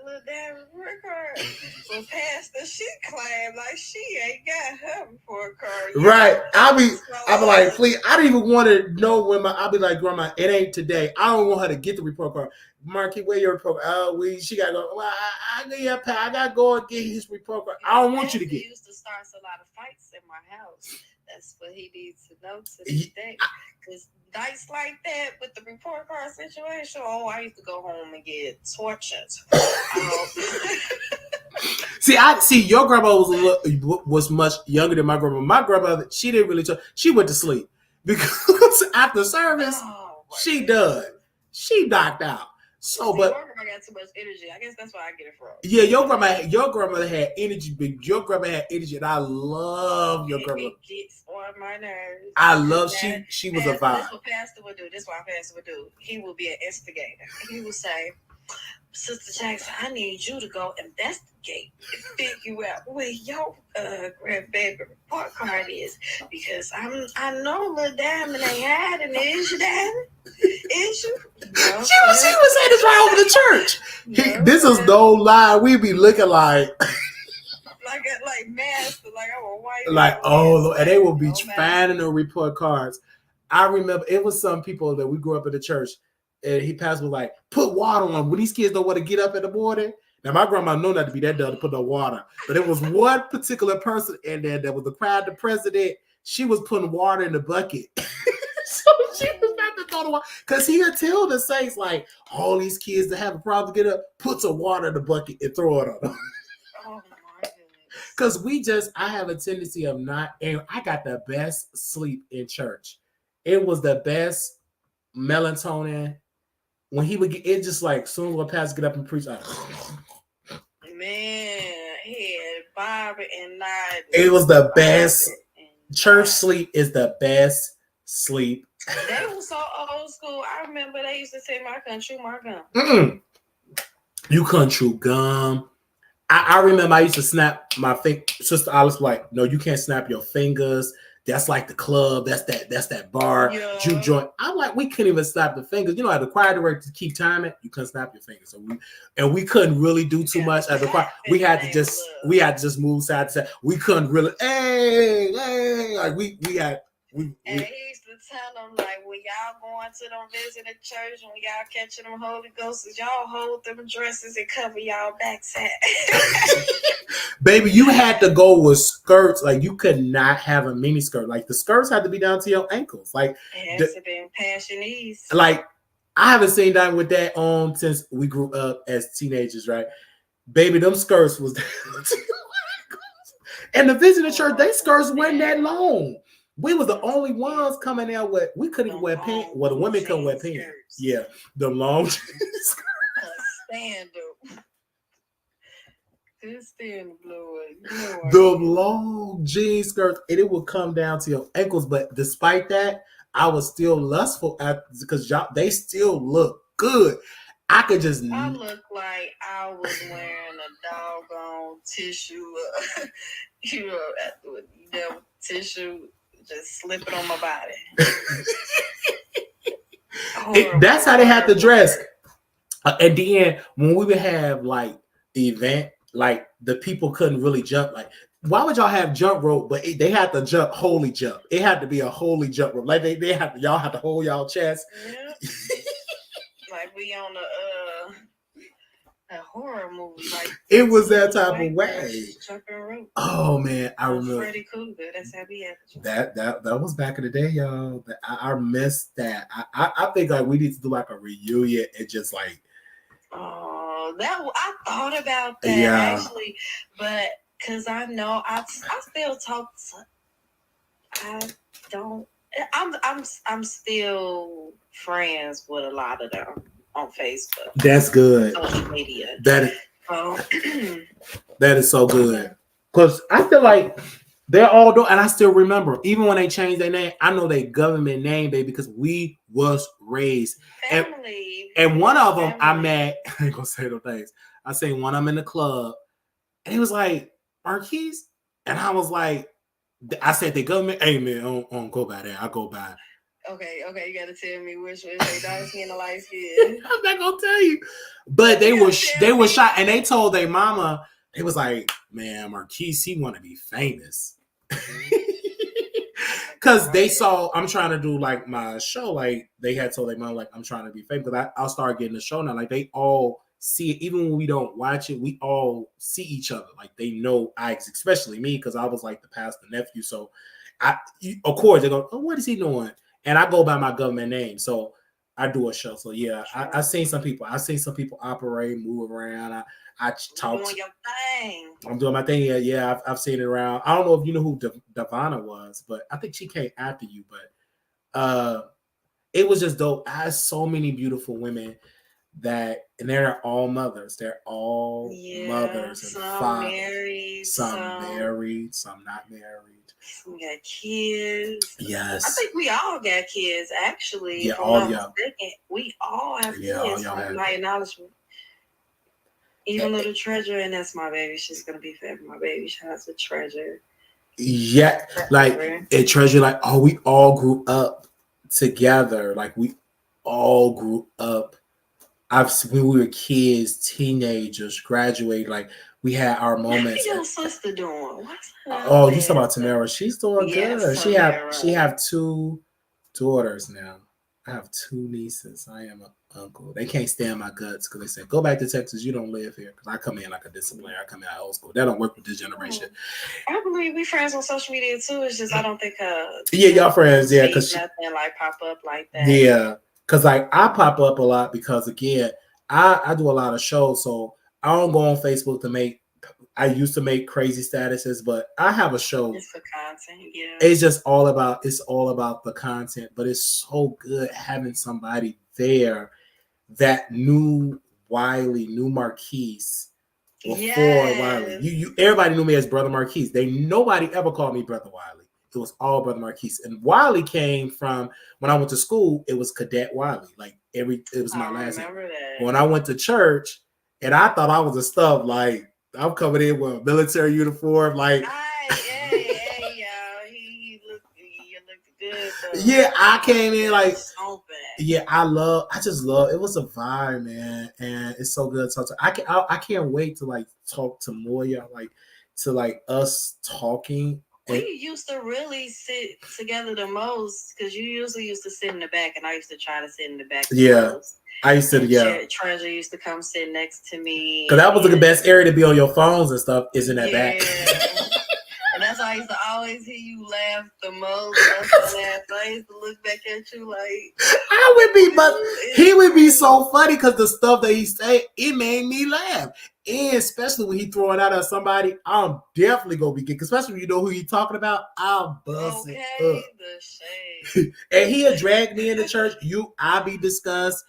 little damn report card. So Pastor, she claimed like she ain't got her report card. Right. I'll be like, please. I don't even want to know when I'll be like, Grandma, it ain't today. I don't want her to get the report card. Marky, where your report card? Oh, she gotta go. Well, I gotta go and get his report card. I don't want you to get. He used to start a lot of fights in my house. That's what he needs to know to this day. Because nights like that with the report card situation, I used to go home and get tortured. See, your grandma was much younger than my grandma. My grandmother, she didn't really talk. She went to sleep because after service, she done. She knocked out. So, see, but your grandma got too much energy. I guess that's where I get it from. Yeah, your grandmother had energy, but your grandma had energy, and I love your grandma. It gets on my nerves. I love she was a vibe. This is what Pastor would do. This is what Pastor would do. He would be an instigator. He would say, Sister Jackson, I need you to go investigate and figure out where your grandbaby report card is, because I know little Diamond ain't had an issue, Diamond. Issue. No, she was saying this right over the church. This is no lie. We be looking like master, like I'm a white. Like and they will be finding the report cards. I remember it was some people that we grew up in the church. And he passed was like, put water on when these kids don't want to get up in the morning. Now, my grandma knew not to be that dumb to put no water. But it was one particular person in there that was the crowd, the president. She was putting water in the bucket. So she was not to throw the water. Because he'll tell the saints, like, all these kids that have a problem get up, put some water in the bucket and throw it on them. Oh, my Because I have a tendency of and I got the best sleep in church. It was the best melatonin. When he would get it, just like soon as the pastor get up and preach, man, he had Bob and Nod. It was the best. Church sleep is the best sleep. They were so old school. I remember they used to say, "My country, my gum." You couldn't chew gum. I remember I used to snap my finger. Sister Alice was like, no, you can't snap your fingers. That's like the club. That's that bar, juke joint. I'm like, we couldn't even snap the fingers. You know, at the choir director to keep timing, you couldn't snap your fingers. So we couldn't really do too much at the choir. We had to just move side to side. We couldn't really, hey, like we had. And he used to tell them, like, when y'all going to them visiting church and when y'all catching them Holy Ghosts, y'all hold them dresses and cover y'all backside. Baby, you had to go with skirts. Like, you could not have a mini skirt. Like, the skirts had to be down to your ankles. Like, it has to be passionese. Like, I haven't seen that with that on since we grew up as teenagers, right? Baby, them skirts was down to your ankles. And the visiting church, they skirts weren't that long. We was the only ones coming out with, we couldn't even wear pants. Well, the women couldn't wear pants. Yeah, the long skirts. Stand up. Just stand up. The long jean skirts, and it would come down to your ankles. But despite that, I was still lustful because they still look good. I look like I was wearing a doggone tissue, tissue. Just slip it on my body. That's how they had to dress. At the end, when we would have like the event, like the people couldn't really jump. Like, why would y'all have jump rope? But they had to jump holy jump. It had to be a holy jump rope. Like y'all had to hold y'all chest. Yeah. Like we on a horror movie. Like it was that type of way. Jumping rope. Oh man, I remember. Freddy Krueger. That's how we had to jump. That was back in the day, y'all. I missed that. I think like we need to do like a reunion and just like. Oh, I thought about that actually, but because I know I still talk. I'm still friends with a lot of them on Facebook. That's good. Social media. That is so good. Because I feel like They're all doing, and I still remember, even when they changed their name, I know their government name, baby, because we was raised. Family. And one of them Family. I met, I ain't gonna say no things. I seen one of them in the club, and he was like, Marquise? And I was like, I said, the government, hey man, I don't go by that. I go by. Okay, you gotta tell me which one. They dark skin or light skin. I'm not gonna tell you. But they were shot, and they told their mama, they was like, man, Marquise, he wanna be famous. Because they saw I'm trying to do like my show, like they had told their mom, like, I'm trying to be famous. Because I'll start getting the show now. Like they all see it, even when we don't watch it, we all see each other. Like they know especially me, because I was like the pastor nephew. So of course they go, oh, what is he doing? And I go by my government name. So I do a show. So yeah, I've seen some people. I've seen some people operate, move around. I talk. Doing your thing. I'm doing my thing. Yeah. I've seen it around. I don't know if you know who Davana was, but I think she came after you. But it was just dope. I had so many beautiful women and they're all mothers. They're all mothers and fathers. Married, some married, some not married. Some got kids. Yes. I think we all got kids, actually. Yeah, all y'all. We all have kids. All y'all have. My acknowledgement. Even little Treasure, and that's my baby. She's gonna be forever my baby. Shout out to Treasure. Yeah, like it Treasure, like we all grew up together. Like we all grew up. When we were kids, teenagers, graduate, like we had our moments. What's your sister doing? What's her you talking about Tamara? She's doing good. Tamara. She have 2 daughters now. I have 2 nieces. I am an uncle. They can't stand my guts because they say, go back to Texas. You don't live here. Because I come in like a disciplinary. I come in old school. That don't work with this generation. I believe we friends on social media too. It's just I don't think yeah, y'all friends. Yeah, because nothing like pop up like that. Yeah, because like I pop up a lot because again, I do a lot of shows, so I don't go on Facebook to make. I used to make crazy statuses, but I have a show. It's for content, yeah. It's just all about the content, but it's so good having somebody there that knew Wiley, knew Marquise before Wiley. You everybody knew me as Brother Marquise. Nobody ever called me Brother Wiley. It was all Brother Marquise. And Wiley came from when I went to school, it was Cadet Wiley. Like it was my last name. When I went to church, and I thought I was a stuff, like I'm coming in with a military uniform, like you looked good. Though. Yeah, I came in like I just love it. Was a vibe, man, and it's so good to talk to. I can't wait to like talk to Moya, like to like us talking. We used to really sit together the most because you usually used to sit in the back, and I used to try to sit in the back. Yeah. I used to, Treasure used to come sit next to me. Because that was the best area to be on your phones and stuff, is in that back. And that's why I used to always hear you laugh the most. I used to look back at you like... he would be so funny because the stuff that he said, it made me laugh. And especially when he throw it out at somebody, I'm definitely going to be good. Especially when you know who he's talking about, I'll bust it up. The shade. And he'll drag me into church. I'll be discussed.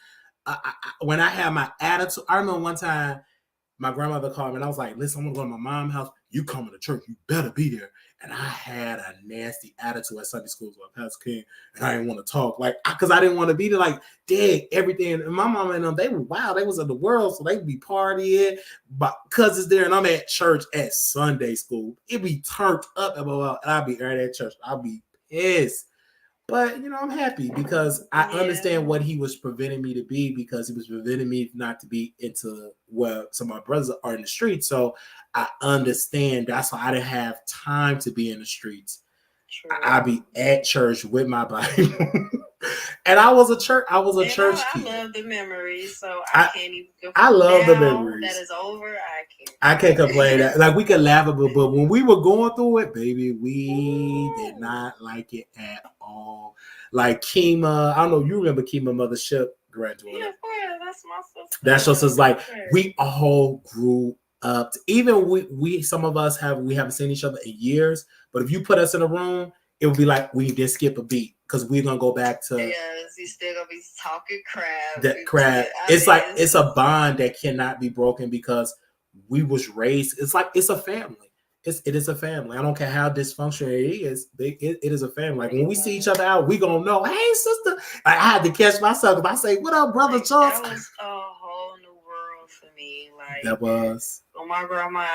When I had my attitude, I remember one time my grandmother called me and I was like, listen, I'm gonna go to my mom's house. You coming to church, you better be there. And I had a nasty attitude at Sunday school with Pastor King, and I didn't want to talk, like, because I didn't want to be there, like, dead, everything. And my mama and them, they were wild. They was in the world, so they would be partying. But cousins there, and I'm at church at Sunday school. It be turned up, and I'll be right at church. I'll be pissed. But, I'm happy because I understand what he was preventing me to be, because he was preventing me not to be into what some of my brothers are in the streets. So I understand. That's why I didn't have time to be in the streets. I'd be at church with my Bible. And I was a church kid. I love the memories, so I can't even complain. I love the memories. That is over. I can't complain. Like, we can laugh about it, but when we were going through it, baby, we did not like it at all. Like Kima, I don't know, you remember Kima Mothership granddaughter? Yeah, of course, that's my sister. That's just us. Like, we all grew up. Even we some of us we haven't seen each other in years, but if you put us in a room, it would be like we did skip a beat. Because we're gonna go back to he's still gonna be talking crap. It's a bond that cannot be broken because we was raised. It's like it's a family. it is a family. I don't care how dysfunctional it is. It is a family. Like when we see each other out, we gonna know. Hey, sister. Like, I had to catch myself. If I say, "What up, brother Charles?" That was a whole new world for me. Like that was. Well, my grandma,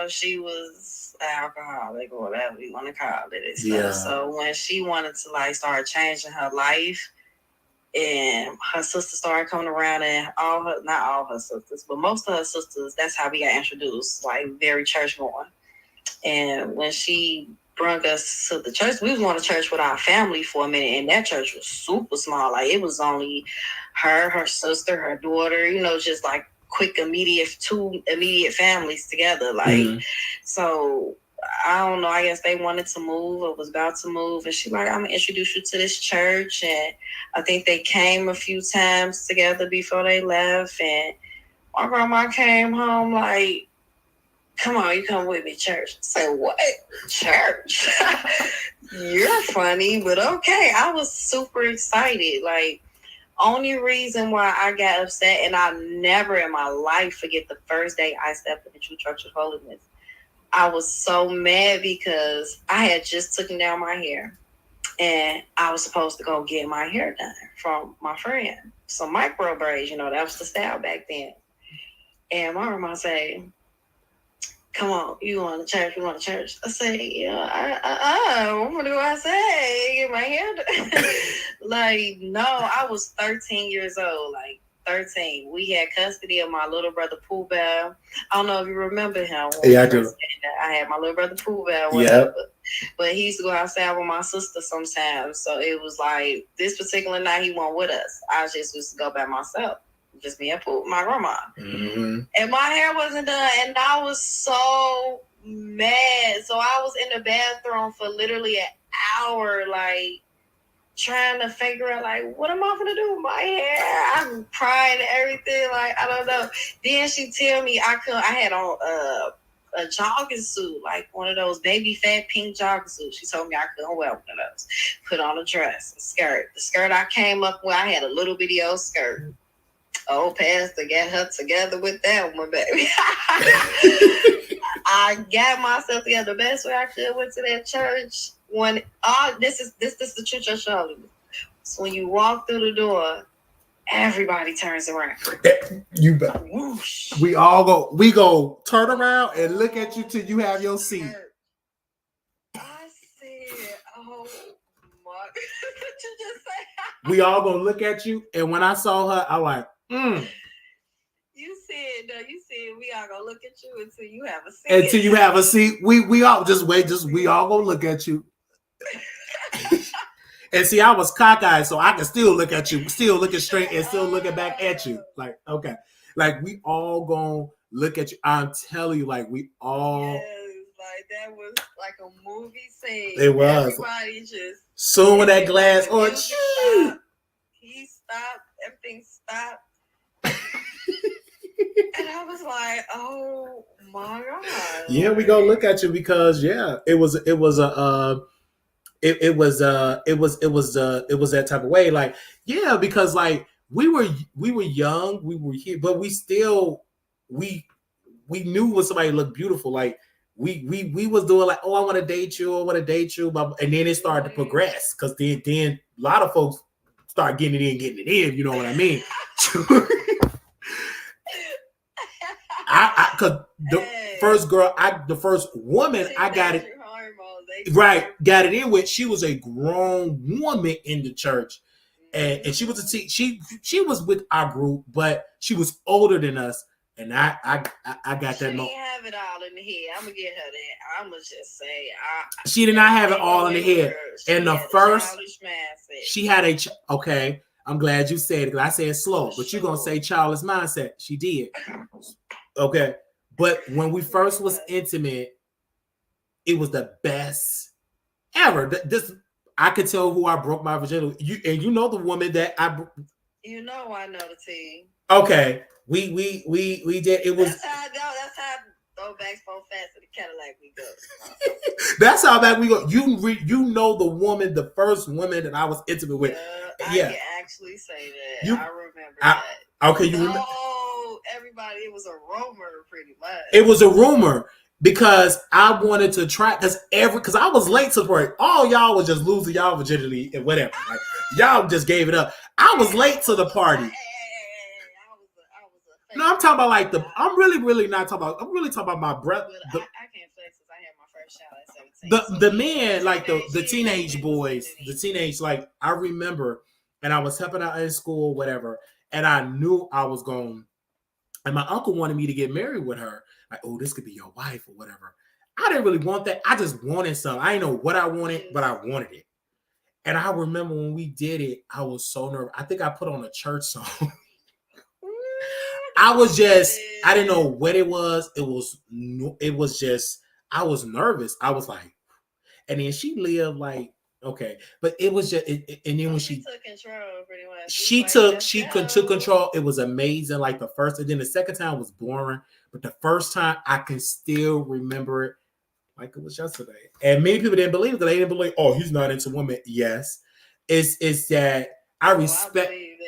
she was an alcoholic or whatever you want to call it. And stuff. Yeah. So when she wanted to like start changing her life, and her sister started coming around, and not all her sisters, but most of her sisters, that's how we got introduced, like very church going. And when she brought us to the church, we was going to church with our family for a minute, and that church was super small. Like it was only her sister, her daughter, just like quick, two immediate families together. Like, So I don't know, I guess they wanted to move or was about to move. And she like, I'm going to introduce you to this church. And I think they came a few times together before they left. And my grandma came home like, come on, you come with me, church. I said, what? Church? You're funny, but okay. I was super excited. Like, only reason why I got upset, and I'll never in my life forget the first day I stepped in the true church of holiness. I was so mad because I had just taken down my hair, and I was supposed to go get my hair done from my friend. So micro braids, that was the style back then. And my grandma said, come on, you want to church? You want to church? I say, yeah, I'm going to do what I say, get my hair done. Like, no, I was 13 years old, like 13. We had custody of my little brother, Pooh Bear. I don't know if you remember him. Yeah, I do. I had my little brother, Pooh Bear, whatever. Yep. But he used to go outside with my sister sometimes. So it was like, this particular night, he wasn't with us. I just used to go by myself. Just me and my grandma. Mm-hmm. And my hair wasn't done, and I was so mad. So I was in the bathroom for literally an hour, like trying to figure out, like, what am I gonna do with my hair? I'm crying and everything, like I don't know. Then she tell me I had on a jogging suit, like one of those baby fat pink jogging suits. She told me I couldn't wear one of those. Put on a dress, a skirt. The skirt I came up with, I had a little bitty old skirt. Old pastor got her together with that one, baby. I got myself together the best way I could. Went to that church. This is the true church of holiness. So when you walk through the door, everybody turns around. You bet. Whoosh. We go turn around and look at you till you have your seat. I said, oh my, what you just say? We all gonna look at you, and when I saw her, I like, You said we all gonna look at you until you have a seat. Until you have a seat. We all just wait, we all gonna look at you. And see, I was cockeyed, so I can still look at you, still looking straight and still looking back at you. Like, okay. Like we all gonna look at you. I'm telling you, like we all like that was like a movie scene. It was. Everybody just soon with that glass on. He stopped, everything stopped. And I was like, oh my God. Yeah, we gonna look at you because it was that type of way. Like, yeah, because like we were young, we were here, but we still we knew when somebody looked beautiful. Like we was doing like, oh, I want to date you, and then it started to progress because then a lot of folks start getting it in, you know what I mean? Because the first woman I got it right, got it in with. She was a grown woman in the church, and she was she was with our group, but she was older than us, and I got she that. She didn't have it all in the head. I'm gonna get her that. I'm gonna just say she did not have it all in the head. And the first, she had a okay. I'm glad you said it because I said slow, but you're gonna say childish mindset. She did. Okay, but when we first was intimate, it was the best ever. This I could tell who I broke my virginity. You know the woman that I. You know I know the team. Okay, we did. It was. That's how throwbacks so fast to the Cadillac we go. That's how back we go. You know the woman, the first woman that I was intimate with. I can actually say that. I remember that. Okay, you remember? Everybody, it was a rumor, pretty much. It was a rumor, because I wanted to try because I was late to the party. All y'all was just losing y'all virginity and whatever. Like, y'all just gave it up. I was late to the party. No, I'm talking about like I'm really not talking about. I'm really talking about my brother. I can't flex because I had my first child at 17. The men, like the teenage boys, the teenage, like I remember, and I was helping out in school, whatever, and I knew I was going, and my uncle wanted me to get married with her. Like, oh, this could be your wife or whatever. I didn't really want that. I just wanted something. I didn't know what I wanted, but I wanted it. And I remember when we did it, I was so nervous. I think I put on a church song. I didn't know what it was. It was just, I was nervous. I was like, and then she lived like, okay, but it was just, and then when she took control pretty much. She took control. It was amazing. Like the first, and then the second time was boring, but the first time I can still remember it like it was yesterday. And many people didn't believe it. They didn't believe, oh, he's not into women. Yes, it's that I respect. We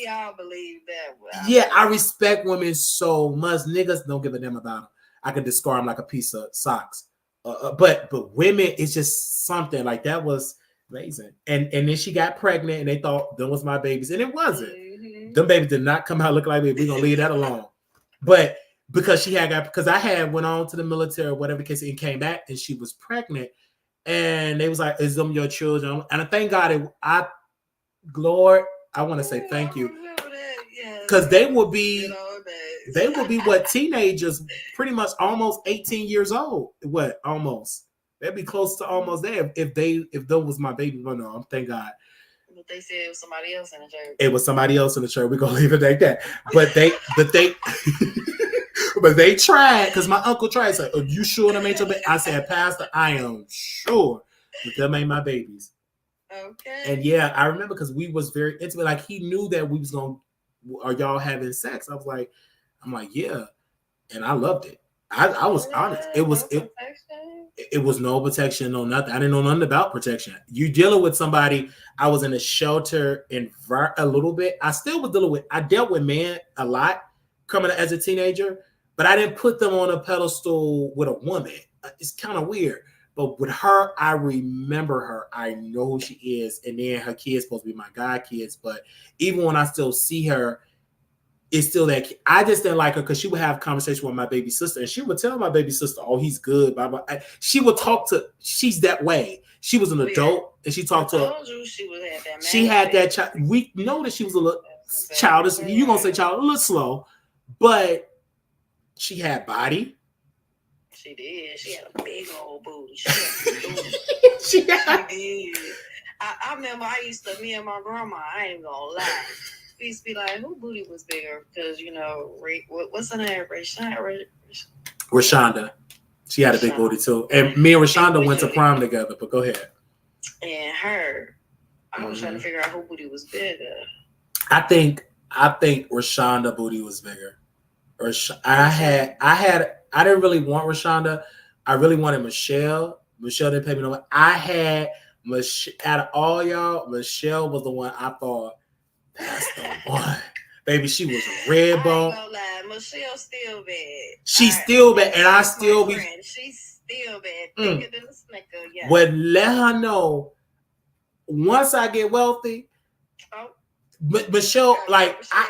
all believe that. Yeah, I respect women so much. Niggas don't give a damn about them. I can discard them like a piece of socks. But women, it's just something like that was amazing. And then she got pregnant, and they thought them was my babies, and it wasn't. Mm-hmm. Them babies did not come out looking like babies. We're gonna leave that alone. But because because I had went on to the military or whatever case, and came back, and she was pregnant, and they was like, "Is them your children?" And I thank God, Lord, I want to say thank you, because they would be what, teenagers, pretty much almost 18 years old. What, almost? They'd be close to almost there if those was my baby. But no, thank God. But they said it was somebody else in the church. It was somebody else in the church. We're gonna leave it like that. But they but they tried, because my uncle tried. Said, "Are you sure them ain't your baby?" I said, "Pastor, I am sure that them ain't my babies." Okay. And yeah, I remember because we was very intimate. Like, he knew that we was gonna, are y'all having sex? I'm like, yeah, and I loved it. I was honest. It was no protection, no nothing. I didn't know nothing about protection. You dealing with somebody. I was in a shelter a little bit. I still was I dealt with men a lot coming as a teenager, but I didn't put them on a pedestal with a woman. It's kind of weird. But with her, I remember her. I know who she is. And then her kids supposed to be my god kids. But even when I still see her, it's still that I just didn't like her because she would have conversation with my baby sister, and she would tell my baby sister, "Oh, he's good." Blah, blah. She would talk to. She's that way. She was an adult, and she talked to. She had that child. We know that she was a little childish. You gonna say child, a little slow, but she had body. She did. She had a big old booty. She did. I remember me and my grandma. I ain't gonna lie. We used to be like, who booty was bigger? Because, what's her name? Rashonda. She had a big booty too. And me and Rashonda went to prom together, but go ahead. And her, I was trying to figure out who booty was bigger. I think Rashonda booty was bigger. I didn't really want Rashonda. I really wanted Michelle. Michelle didn't pay me no money. I had out of all y'all, Michelle was the one I thought, that's the one. Baby, she was a red bone. I ain't gonna lie, Michelle's still bad. She's still bad, and I still be. She's still bad. Thicker than a snicker. Yeah. Well, let her know. Once I get wealthy, but Michelle, like Michelle.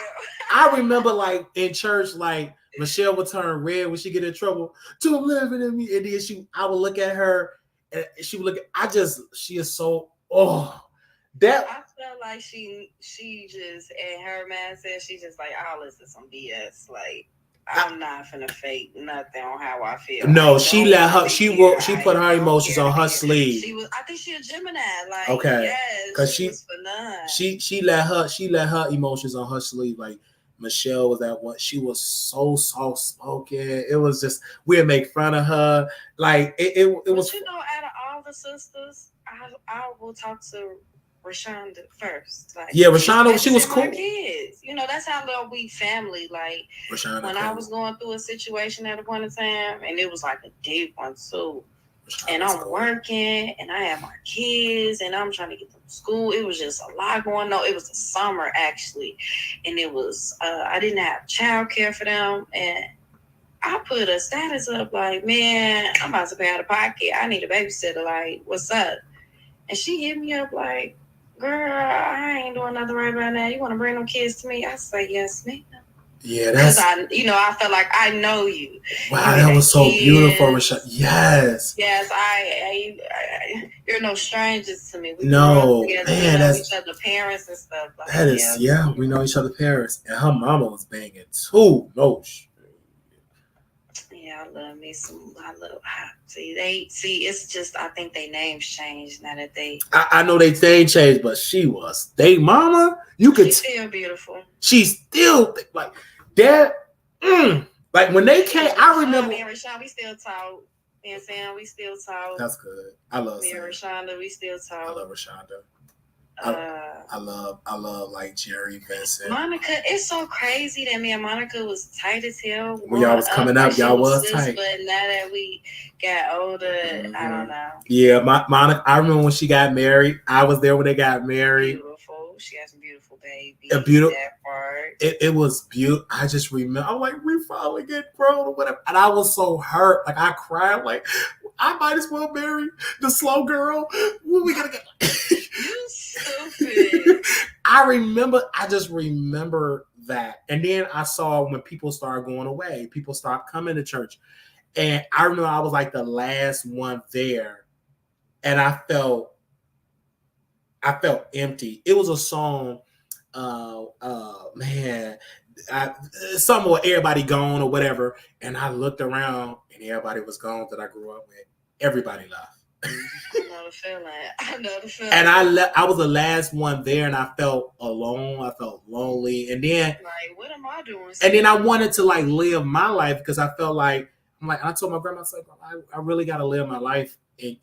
I remember, like in church, like Michelle would turn red when she get in trouble. Don't live in me, and then I would look at her, and she would look at. She is so that. I feel like she just in her mindset, she just like, I'll listen to some BS. Like, I'm not finna fake nothing on how I feel. No, like, she let her. She put her emotions on her sleeve. I think she a Gemini. Like, okay, yes, because she was for none. She let her emotions on her sleeve. Like Michelle was that one. She was so soft spoken. It was just we'd make fun of her. Like it was. But out of all the sisters, I will talk to Rashonda first. Like, yeah, Rashonda, she was cool. Kids. That's how little we family. Like Rashonda, when I was going through a situation at a point in time, and it was like a deep one too. And I'm working, and I have my kids, and I'm trying to get them to school. It was just a lot going on. It was the summer actually, and it was I didn't have childcare for them, and I put a status up like, man, I'm about to pay out of pocket. I need a babysitter. Like, what's up? And she hit me up like, girl, I ain't doing nothing right about now. You want to bring them kids to me? I say, yes, ma'am. Yeah, that's. I felt like I know you. Wow, that was so beautiful, Rashonda. Yes. Yes, you're no strangers to me. We No, grew up together, man, we know that's each other's parents and stuff. Like, that is, yeah, we know each other's parents, and her mama was banging too. No. Yeah, I love me some. I love. It's just I think they names changed now that they. I know they changed, but she was they mama. You could. She's still beautiful. She's still like that. Like when they came, I remember. Me and Rashawn, we still talk. Me and Sam, we still talk. That's good. I love me Sam. and Rashonda, we still talk. I love Rashonda. I love like Jerry, Vincent. Monica. It's so crazy that me and Monica was tight as hell. When y'all was coming up, y'all was tight. But now that we got older, I don't know. Yeah, Monica. I remember when she got married. I was there when they got married. Beautiful. She has some beautiful babies. A beautiful. That part. It was beautiful. I just remember. I'm like, we finally get grown or whatever, and I was so hurt. Like I cried. Like I might as well marry the slow girl. When we gonna get? You stupid. I just remember that. And then I saw when people started going away, people stopped coming to church. And I remember I was like the last one there. And I felt empty. It was a song, something where everybody gone or whatever. And I looked around and everybody was gone that I grew up with. Everybody left. I know the feeling. And I was the last one there, and I felt alone. I felt lonely, and then like, what am I doing? And then I wanted to like live my life because I felt like I told my grandma, I really got to live my life and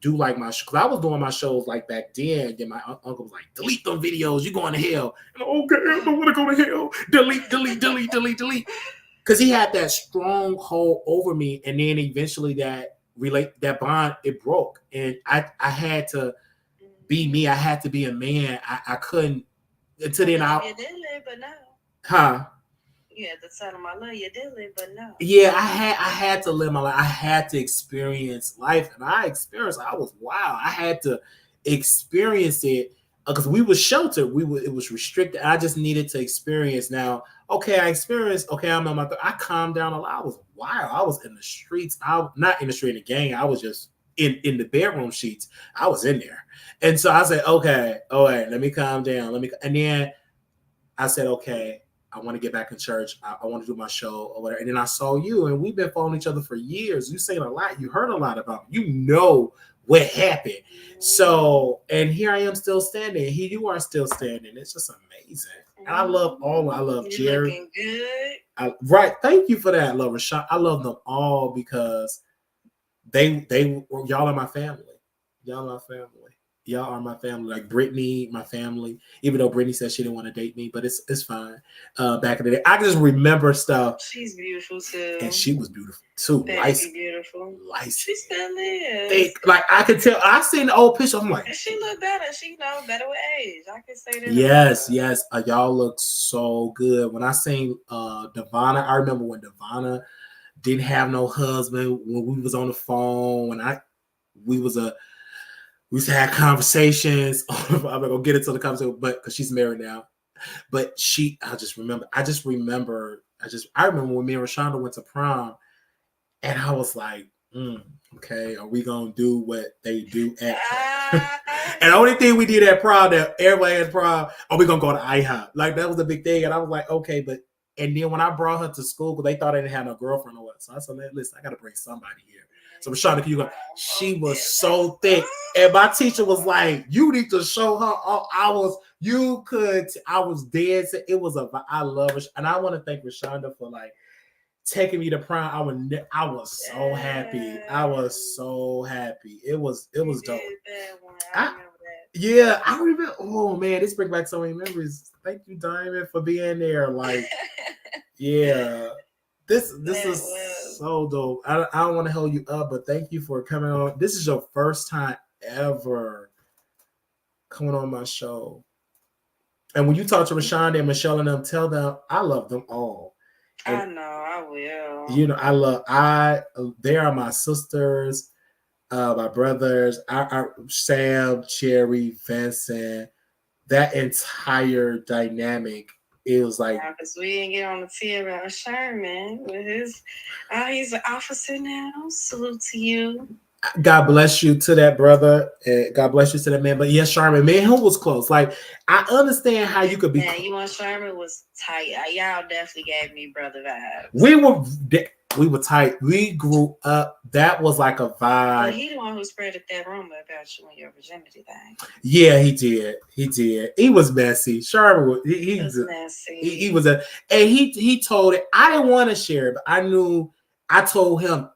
do like my because I was doing my shows like back then. And then my uncle was like, delete them videos. You're going to hell. And I'm, okay, I don't want to go to hell. Delete. Because he had that stronghold over me, and then eventually that bond, it broke, and I had to be me. I had to be a man. I couldn't until then. You did live, but no. Huh? You had to tell him I love you. Did live, but no. Yeah, I had to live my life. I had to experience life, and I experienced. I was wild. I had to experience it because we was sheltered. It was restricted. I just needed to experience. Now, okay, I experienced. Okay, I'm on my. I calmed down a lot. I was wild. I was in the streets. I not in the street in the gang. I was just in the bedroom sheets. I was in there, and so I said, okay, all right, let me calm down. And then I said, okay, I want to get back in church. I want to do my show or whatever. And then I saw you, and we've been following each other for years. You saying a lot. You heard a lot about me. You know what happened. So, and here I am still standing. Here you are still standing. It's just amazing. And I love Jerry. Looking good. Right. Thank you for that. I love Rashad. I love them all because y'all are my family. Y'all are my family. Y'all are my family. Like Brittany, my family. Even though Brittany said she didn't want to date me, but it's fine. Back in the day, I just remember stuff. She's beautiful too, and she was beautiful too. Beautiful. She still lives. Like I could tell. I seen the old picture. I'm like, and she look better. She better with age. I can say that. Yes. Y'all look so good. When I seen Devonna, I remember when Devonna didn't have no husband. When we was on the phone, we used to have conversations. I'm not gonna get into the conversation, but because she's married now. But I remember when me and Rashonda went to prom, and I was like, okay, are we gonna do what they do at prom? And the only thing we did at prom that everybody had prom, are we gonna go to IHOP? Like that was the big thing. And I was like, okay, and then when I brought her to school, because they thought I didn't have no girlfriend or what, so I said, listen, I gotta bring somebody here. So Rashonda, can you go? She was so thick. And my teacher was like, you need to show her. I was dead. I love her. And I want to thank Rashonda for like taking me to prom. I was so happy. I was so happy. It was dope. I remember. Oh man, this brings back so many memories. Thank you, Diamond, for being there. Like, yeah. This is so dope. I don't want to hold you up, but thank you for coming on. This is your first time ever coming on my show. And when you talk to Rashonda and Michelle and them, tell them I love them all. And, I know, I will. you know, they are my sisters, my brothers, our Sam, Cherry, Vincent. That entire dynamic is like, because we didn't get on the tea about Sherman with his. He's an officer now. Salute to you. God bless you to that brother. God bless you to that man. But yes, Sherman, man, who was close? Like, I understand how you could be. Yeah, you and Sherman was tight. Y'all definitely gave me brother vibes. We were tight. We grew up. That was like a vibe. But he the one who spread that rumor about you and your virginity thing. Yeah, he did. He did. He was messy. Sherman was. He was messy. He was and he told it. I didn't want to share it, but I knew. I told him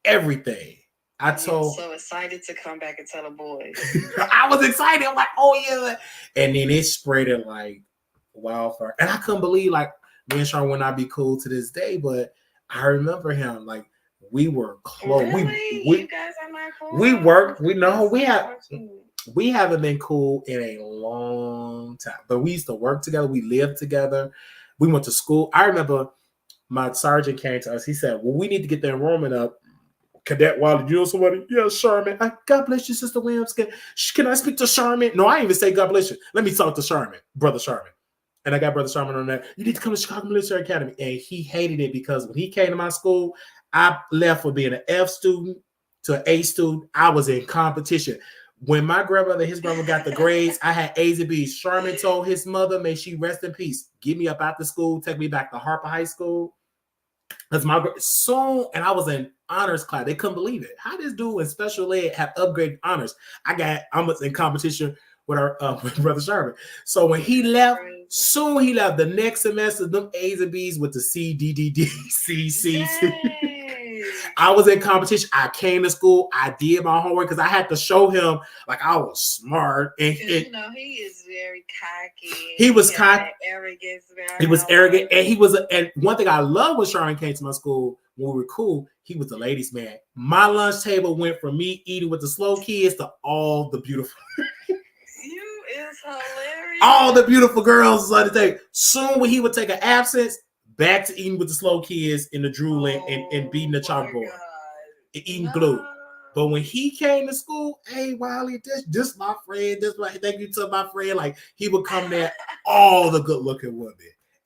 everything. I told. So excited to come back and tell the boys. I was excited. I'm like, oh yeah, and then it spread it like wildfire. And I couldn't believe like me and Sean would not be cool to this day, but I remember him like we were close. Really? You guys are not cool. We worked. We haven't been cool in a long time, but we used to work together. We lived together. We went to school. I remember my sergeant came to us. He said, "Well, we need to get the enrollment up." Cadet Wiley, you know somebody? Yeah, Sherman. God bless you, Sister Williams. Can I speak to Sherman? No, I didn't even say God bless you. Let me talk to Sherman, Brother Sherman. And I got Brother Sherman on that. You need to come to Chicago Military Academy. And he hated it because when he came to my school, I left from being an F student to an A student. I was in competition. When my grandmother, his grandma got the grades, I had A's and B's. Sherman told his mother, may she rest in peace, get me up out the school, take me back to Harper High School. Because and I was in honors class. They couldn't believe it. How this dude in special ed have upgraded honors? I was in competition with our with Brother Sherman. So when he left, soon he left. The next semester, them A's and B's with the C, D, D, D, C, C, C. I was in competition. I came to school. I did my homework because I had to show him like I was smart. And you know, he is very cocky. He was cocky. Arrogance. He was arrogant, and he was. And one thing I love when Sharon came to my school when we were cool, he was the ladies' man. My lunch table went from me eating with the slow kids to all the beautiful. You is hilarious. All the beautiful girls on the table. Soon when he would take an absence, back to eating with the slow kids in the drooling and beating the chalkboard and eating glue. But when he came to school, hey Wiley, this my friend, thank you to my friend. Like he would come there, all the good looking women,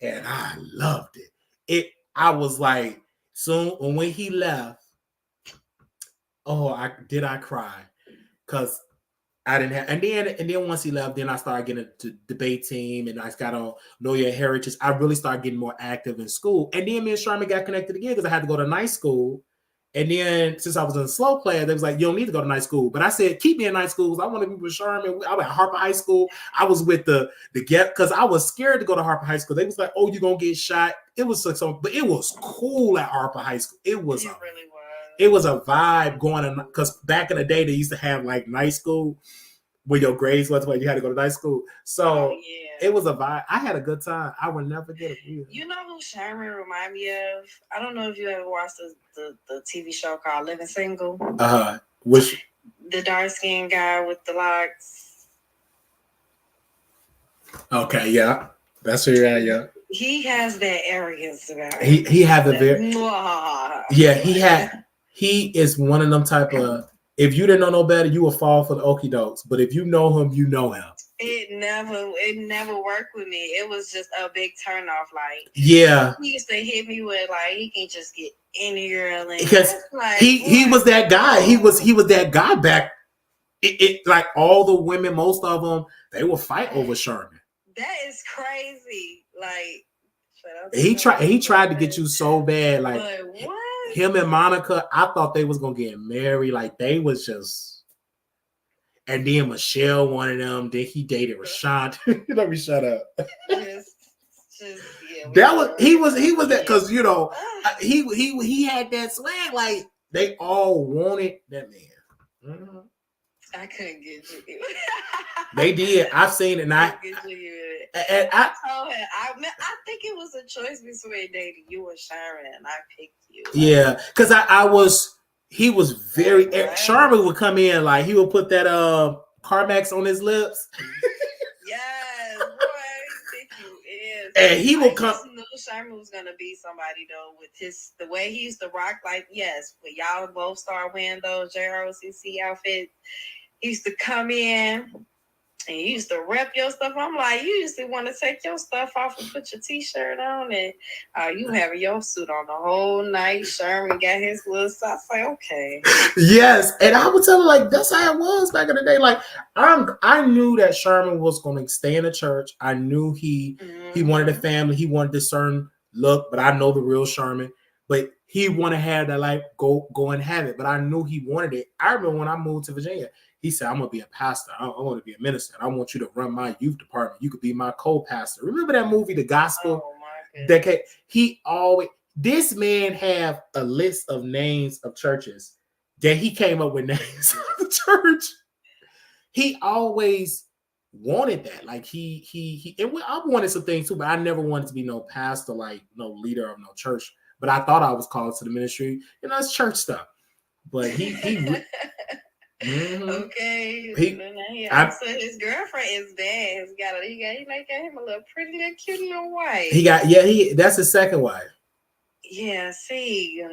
and I loved it. I was like, soon when he left, I cry because I didn't have, and then once he left, then I started getting to debate team, and I got on Know Your Heritage. I really started getting more active in school, and then me and Sherman got connected again because I had to go to night school. And then since I was in a slow class, they was like, you don't need to go to night school. But I said, keep me in night school because I want to be with Sherman. I was at Harper High School. I was with the because I was scared to go to Harper High School. They was like, oh, you're gonna get shot. It was but it was cool at Harper High School. It was a vibe going on because back in the day they used to have like night school where your grades was what you had to go to night school. So it was a vibe. I had a good time. I would never get it. You know who Sherman remind me of? I don't know if you ever watched the TV show called Living Single. Which the dark skinned guy with the locks. Okay, yeah. That's who you're at, yeah. He has that arrogance about him. He had the very he is one of them type of, if you didn't know no better, you will fall for the okie dokes. But if you know him, you know him. It never worked with me. It was just a big turnoff. Like he used to hit me with like he can just get any girl in. Because like, he was that guy. He was that guy back. It like all the women, most of them, they will fight over Sherman. That is crazy. Like he tried to get you so bad. Like what? Him and Monica, I thought they was gonna get married. Like they was just, and then Michelle wanted them. Then he dated Rashawn. Let me shut up. He was that because you know he had that swag. Like they all wanted that man. Mm-hmm. I couldn't get you. They did. I've seen it. And I told him. I think it was a choice between dating you and Sharon, and I picked you. Yeah, because he was very. Sherman would come in like he would put that Carmex on his lips. Yes, boy, I think you is. And he would come. Sherman was gonna be somebody though with the way he used to rock. Like, yes, when y'all both start wearing those JROTC outfits, he used to come in and you used to rep your stuff. I'm like, you used to want to take your stuff off and put your t-shirt on, and you having your suit on the whole night. Sherman got his little stuff. I say, okay. Yes, and I would tell her like that's how it was back in the day. Like I knew that Sherman was going to stay in the church. I knew he wanted a family. He wanted a certain look, but I know the real Sherman. But he wanted to have that life, go and have it. But I knew he wanted it. I remember when I moved to Virginia, he said, "I'm gonna be a pastor. I want to be a minister. I want you to run my youth department. You could be my co-pastor." Remember that movie, The Gospel? Oh my goodness. He always. This man have a list of names of churches that he came up with names of the church. He always wanted that. Like he and I wanted some things too, but I never wanted to be no pastor, like no leader of no church. But I thought I was called to the ministry. You know, it's church stuff. But he Okay. So his girlfriend is bad. He got him a little pretty little cute little wife. That's his second wife. Yeah, see,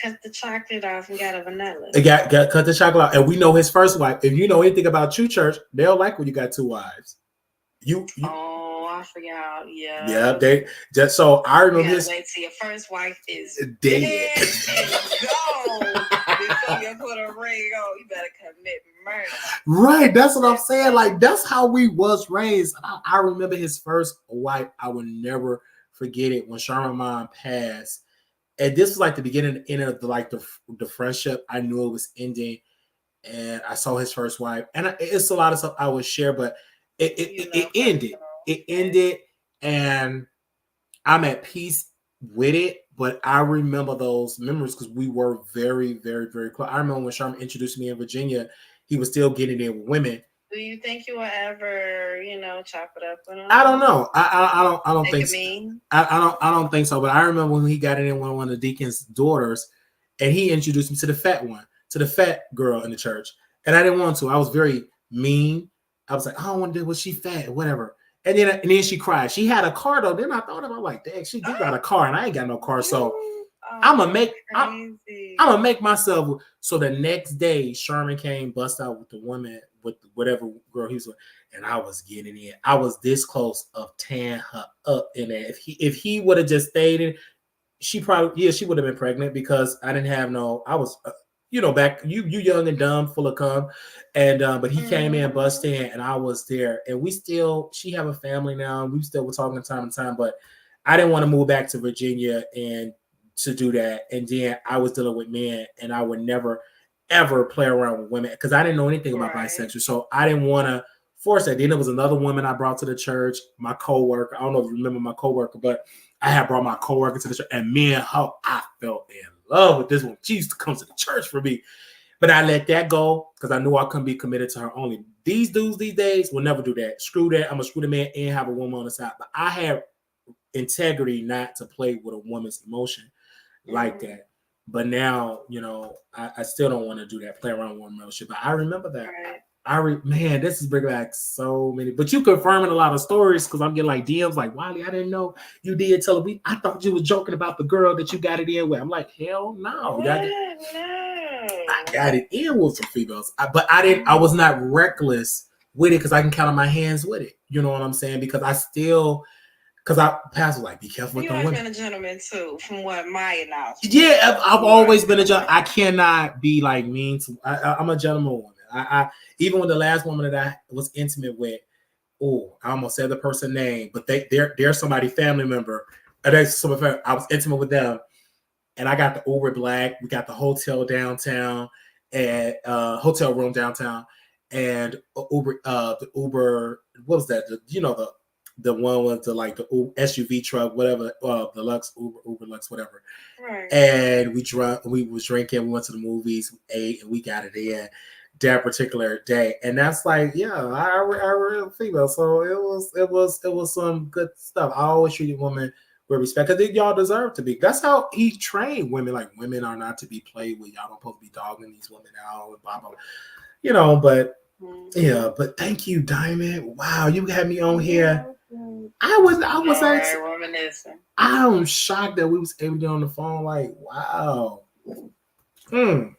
cut the chocolate off and got a vanilla. Got cut the chocolate off. And we know his first wife. If you know anything about true church, they'll like when you got two wives. Oh, I forgot. Yeah. Yeah, they just so I remember this. Wait till your first wife is dead and gone before you put a ring on. You better commit murder. Right, that's what I'm saying. Like that's how we was raised. I remember his first wife. I would never forget it when Sherman's mom passed. And this was like the beginning and end of the friendship. I knew it was ending, and I saw his first wife. And it's a lot of stuff I would share, but it ended. It ended, and I'm at peace with it. But I remember those memories because we were very, very, very close. I remember when Sherman introduced me in Virginia, he was still getting in with women. Do you think you will ever, chop it up with him? I don't know. I don't think so. I don't think so. But I remember when he got in with one of the deacon's daughters, and he introduced me to the fat girl in the church, and I didn't want to. I was very mean. I was like, I don't want to do. Was she fat? Whatever. And then she cried. She had a car though. Then I thought about like, dang, she do got a car, and I ain't got no car. So I'm gonna make myself. So the next day, Sherman came, bust out with the woman, with whatever girl he was with, and I was getting in. I was this close of tearing her up in there. If he would have just stayed in, she would have been pregnant because I didn't have no. I was, back you young and dumb, full of cum, and but he came in, bust in, and I was there, and she have a family now. We still were talking time to time, but I didn't want to move back to Virginia and to do that. And then I was dealing with men, and I would never ever play around with women because I didn't know anything about bisexual. So I didn't want to force that. Then there was another woman I brought to the church, my coworker. I don't know if you remember my coworker, but I had brought my coworker to the church, and me and her, I felt in love with this one. She used to come to the church for me. But I let that go because I knew I couldn't be committed to her only. These dudes these days will never do that. Screw that. I'm going to screw the man and have a woman on the side. But I have integrity not to play with a woman's emotion like that. But now, I still don't want to do that, play around with one relationship. But I remember that. Man, this is bringing back so many. But you confirming a lot of stories because I'm getting like DMs like, Wiley, I didn't know you did tell me. I thought you was joking about the girl that you got it in with. I'm like, hell no. I got it in with some females. But I was not reckless with it because I can count on my hands with it. You know what I'm saying? Because Pastor was like, be careful with the women. You've been a gentleman too, from what my knowledge. Yeah, I've always been a gentleman. I cannot be like mean to. I'm a gentleman woman. I even with the last woman that I was intimate with. Oh, I almost said the person's name, but they're somebody family member. I was intimate with them, and I got the Uber Black. We got the hotel downtown and hotel room downtown, and the Uber. What was that? The one with the SUV truck, whatever, the Lux, Uber Lux, whatever. Right. And we was drinking, we went to the movies, we ate, and we got it in that particular day. And that's like, yeah, I real female. So it was some good stuff. I always treated women with respect because y'all deserve to be. That's how he trained women. Like, women are not to be played with. Y'all don't supposed to be dogging these women out and blah, blah, blah. But yeah, but thank you, Diamond. Wow, you had me on here I was actually, reminiscing. I'm shocked that we was able to get on the phone. Like, wow. Anytime.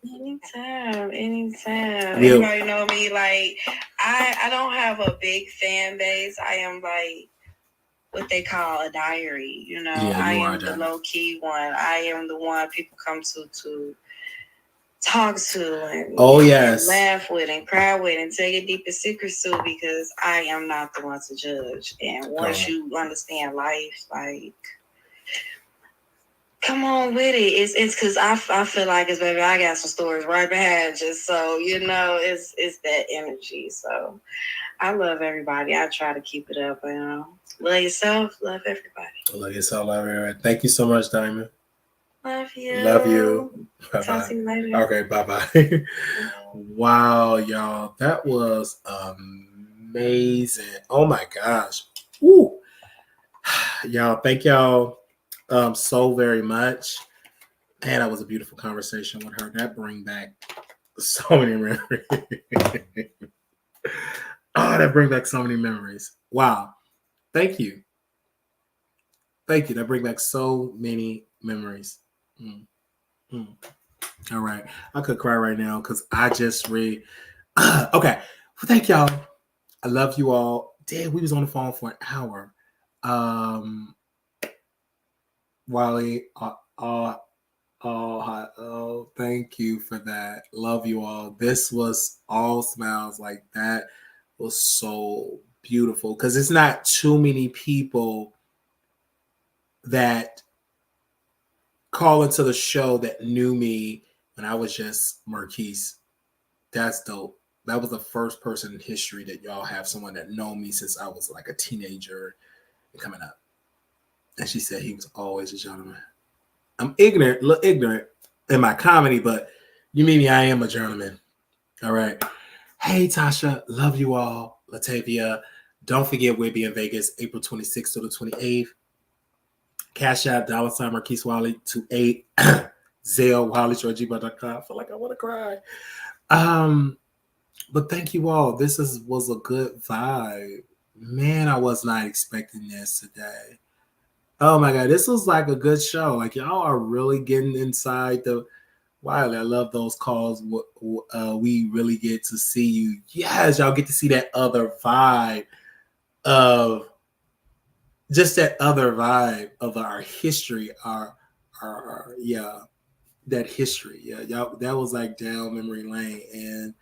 Yeah. Anybody know me? Like, I don't have a big fan base. I am like what they call a diary. You know, Yeah, I you are am the that. low key one. I am the one people come to talk to and, yes, and laugh with and cry with and tell your deepest secrets to, because I am not the one to judge. And once you understand life, like, come on with it. It's because I feel like it's, baby, I got some stories right behind you. So, it's that energy. So I love everybody. I try to keep it up. Love yourself, love everybody. Love yourself, love everybody. Thank you so much, Diamond. Love you. Love you. Bye-bye. Talk to you later. Okay, bye-bye. Wow, y'all. That was amazing. Oh my gosh. Woo. Y'all, thank y'all so very much. And that was a beautiful conversation with her. That bring back so many memories. That bring back so many memories. Wow. Thank you. Thank you. That bring back so many memories. All right. I could cry right now because I just read. Okay. Well, thank y'all. I love you all. Damn, we was on the phone for an hour. Wally, thank you for that. Love you all. This was all smiles. Like, that was so beautiful because it's not too many people that call into the show that knew me when I was just Marquise. That's dope. That was the first person in history that y'all have someone that known me since I was like a teenager coming up. And she said he was always a gentleman. I'm ignorant in my comedy, but you mean me, I am a gentleman. All right. Hey, Tasha. Love you all. Latavia. Don't forget, we'll be in Vegas April 26th to the 28th. Cash App, $ Marquise Wally 28. Zelle, WallyShortGmail.com. I feel like I want to cry. But thank you all. This was a good vibe. Man, I was not expecting this today. Oh my God, this was like a good show. Like, y'all are really getting inside the Wiley. I love those calls. We really get to see you. Yes, y'all get to see that other vibe of just that other vibe of our history, our that history. Yeah, y'all, that was like down memory lane. And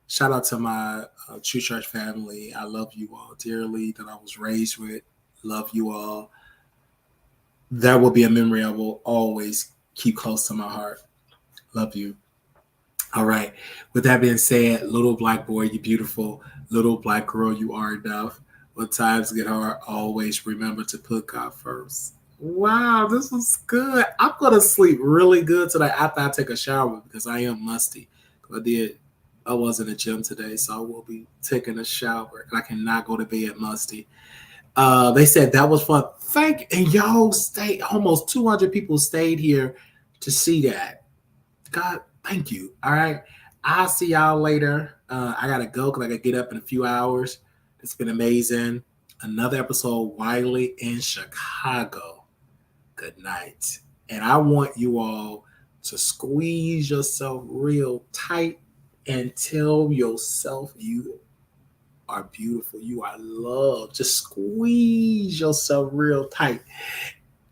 shout out to my True Church family. I love you all dearly that I was raised with. Love you all. That will be a memory I will always keep close to my heart. Love you. All right. With that being said, little black boy, you beautiful. Little black girl, you are enough. When times get hard, always remember to put God first. Wow, this was good. I'm going to sleep really good tonight after I take a shower because I am musty. I was in the gym today, so I will be taking a shower. I cannot go to bed musty. They said that was fun. And y'all stayed. Almost 200 people stayed here to see that. God, thank you. All right. I'll see y'all later. I got to go because I got to get up in a few hours. It's been amazing. Another episode, Wiley in Chicago. Good night. And I want you all to squeeze yourself real tight and tell yourself you are beautiful. You are loved. Just squeeze yourself real tight.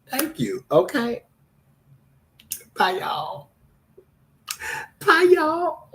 Thank you. Okay. Bye, y'all. Bye, y'all.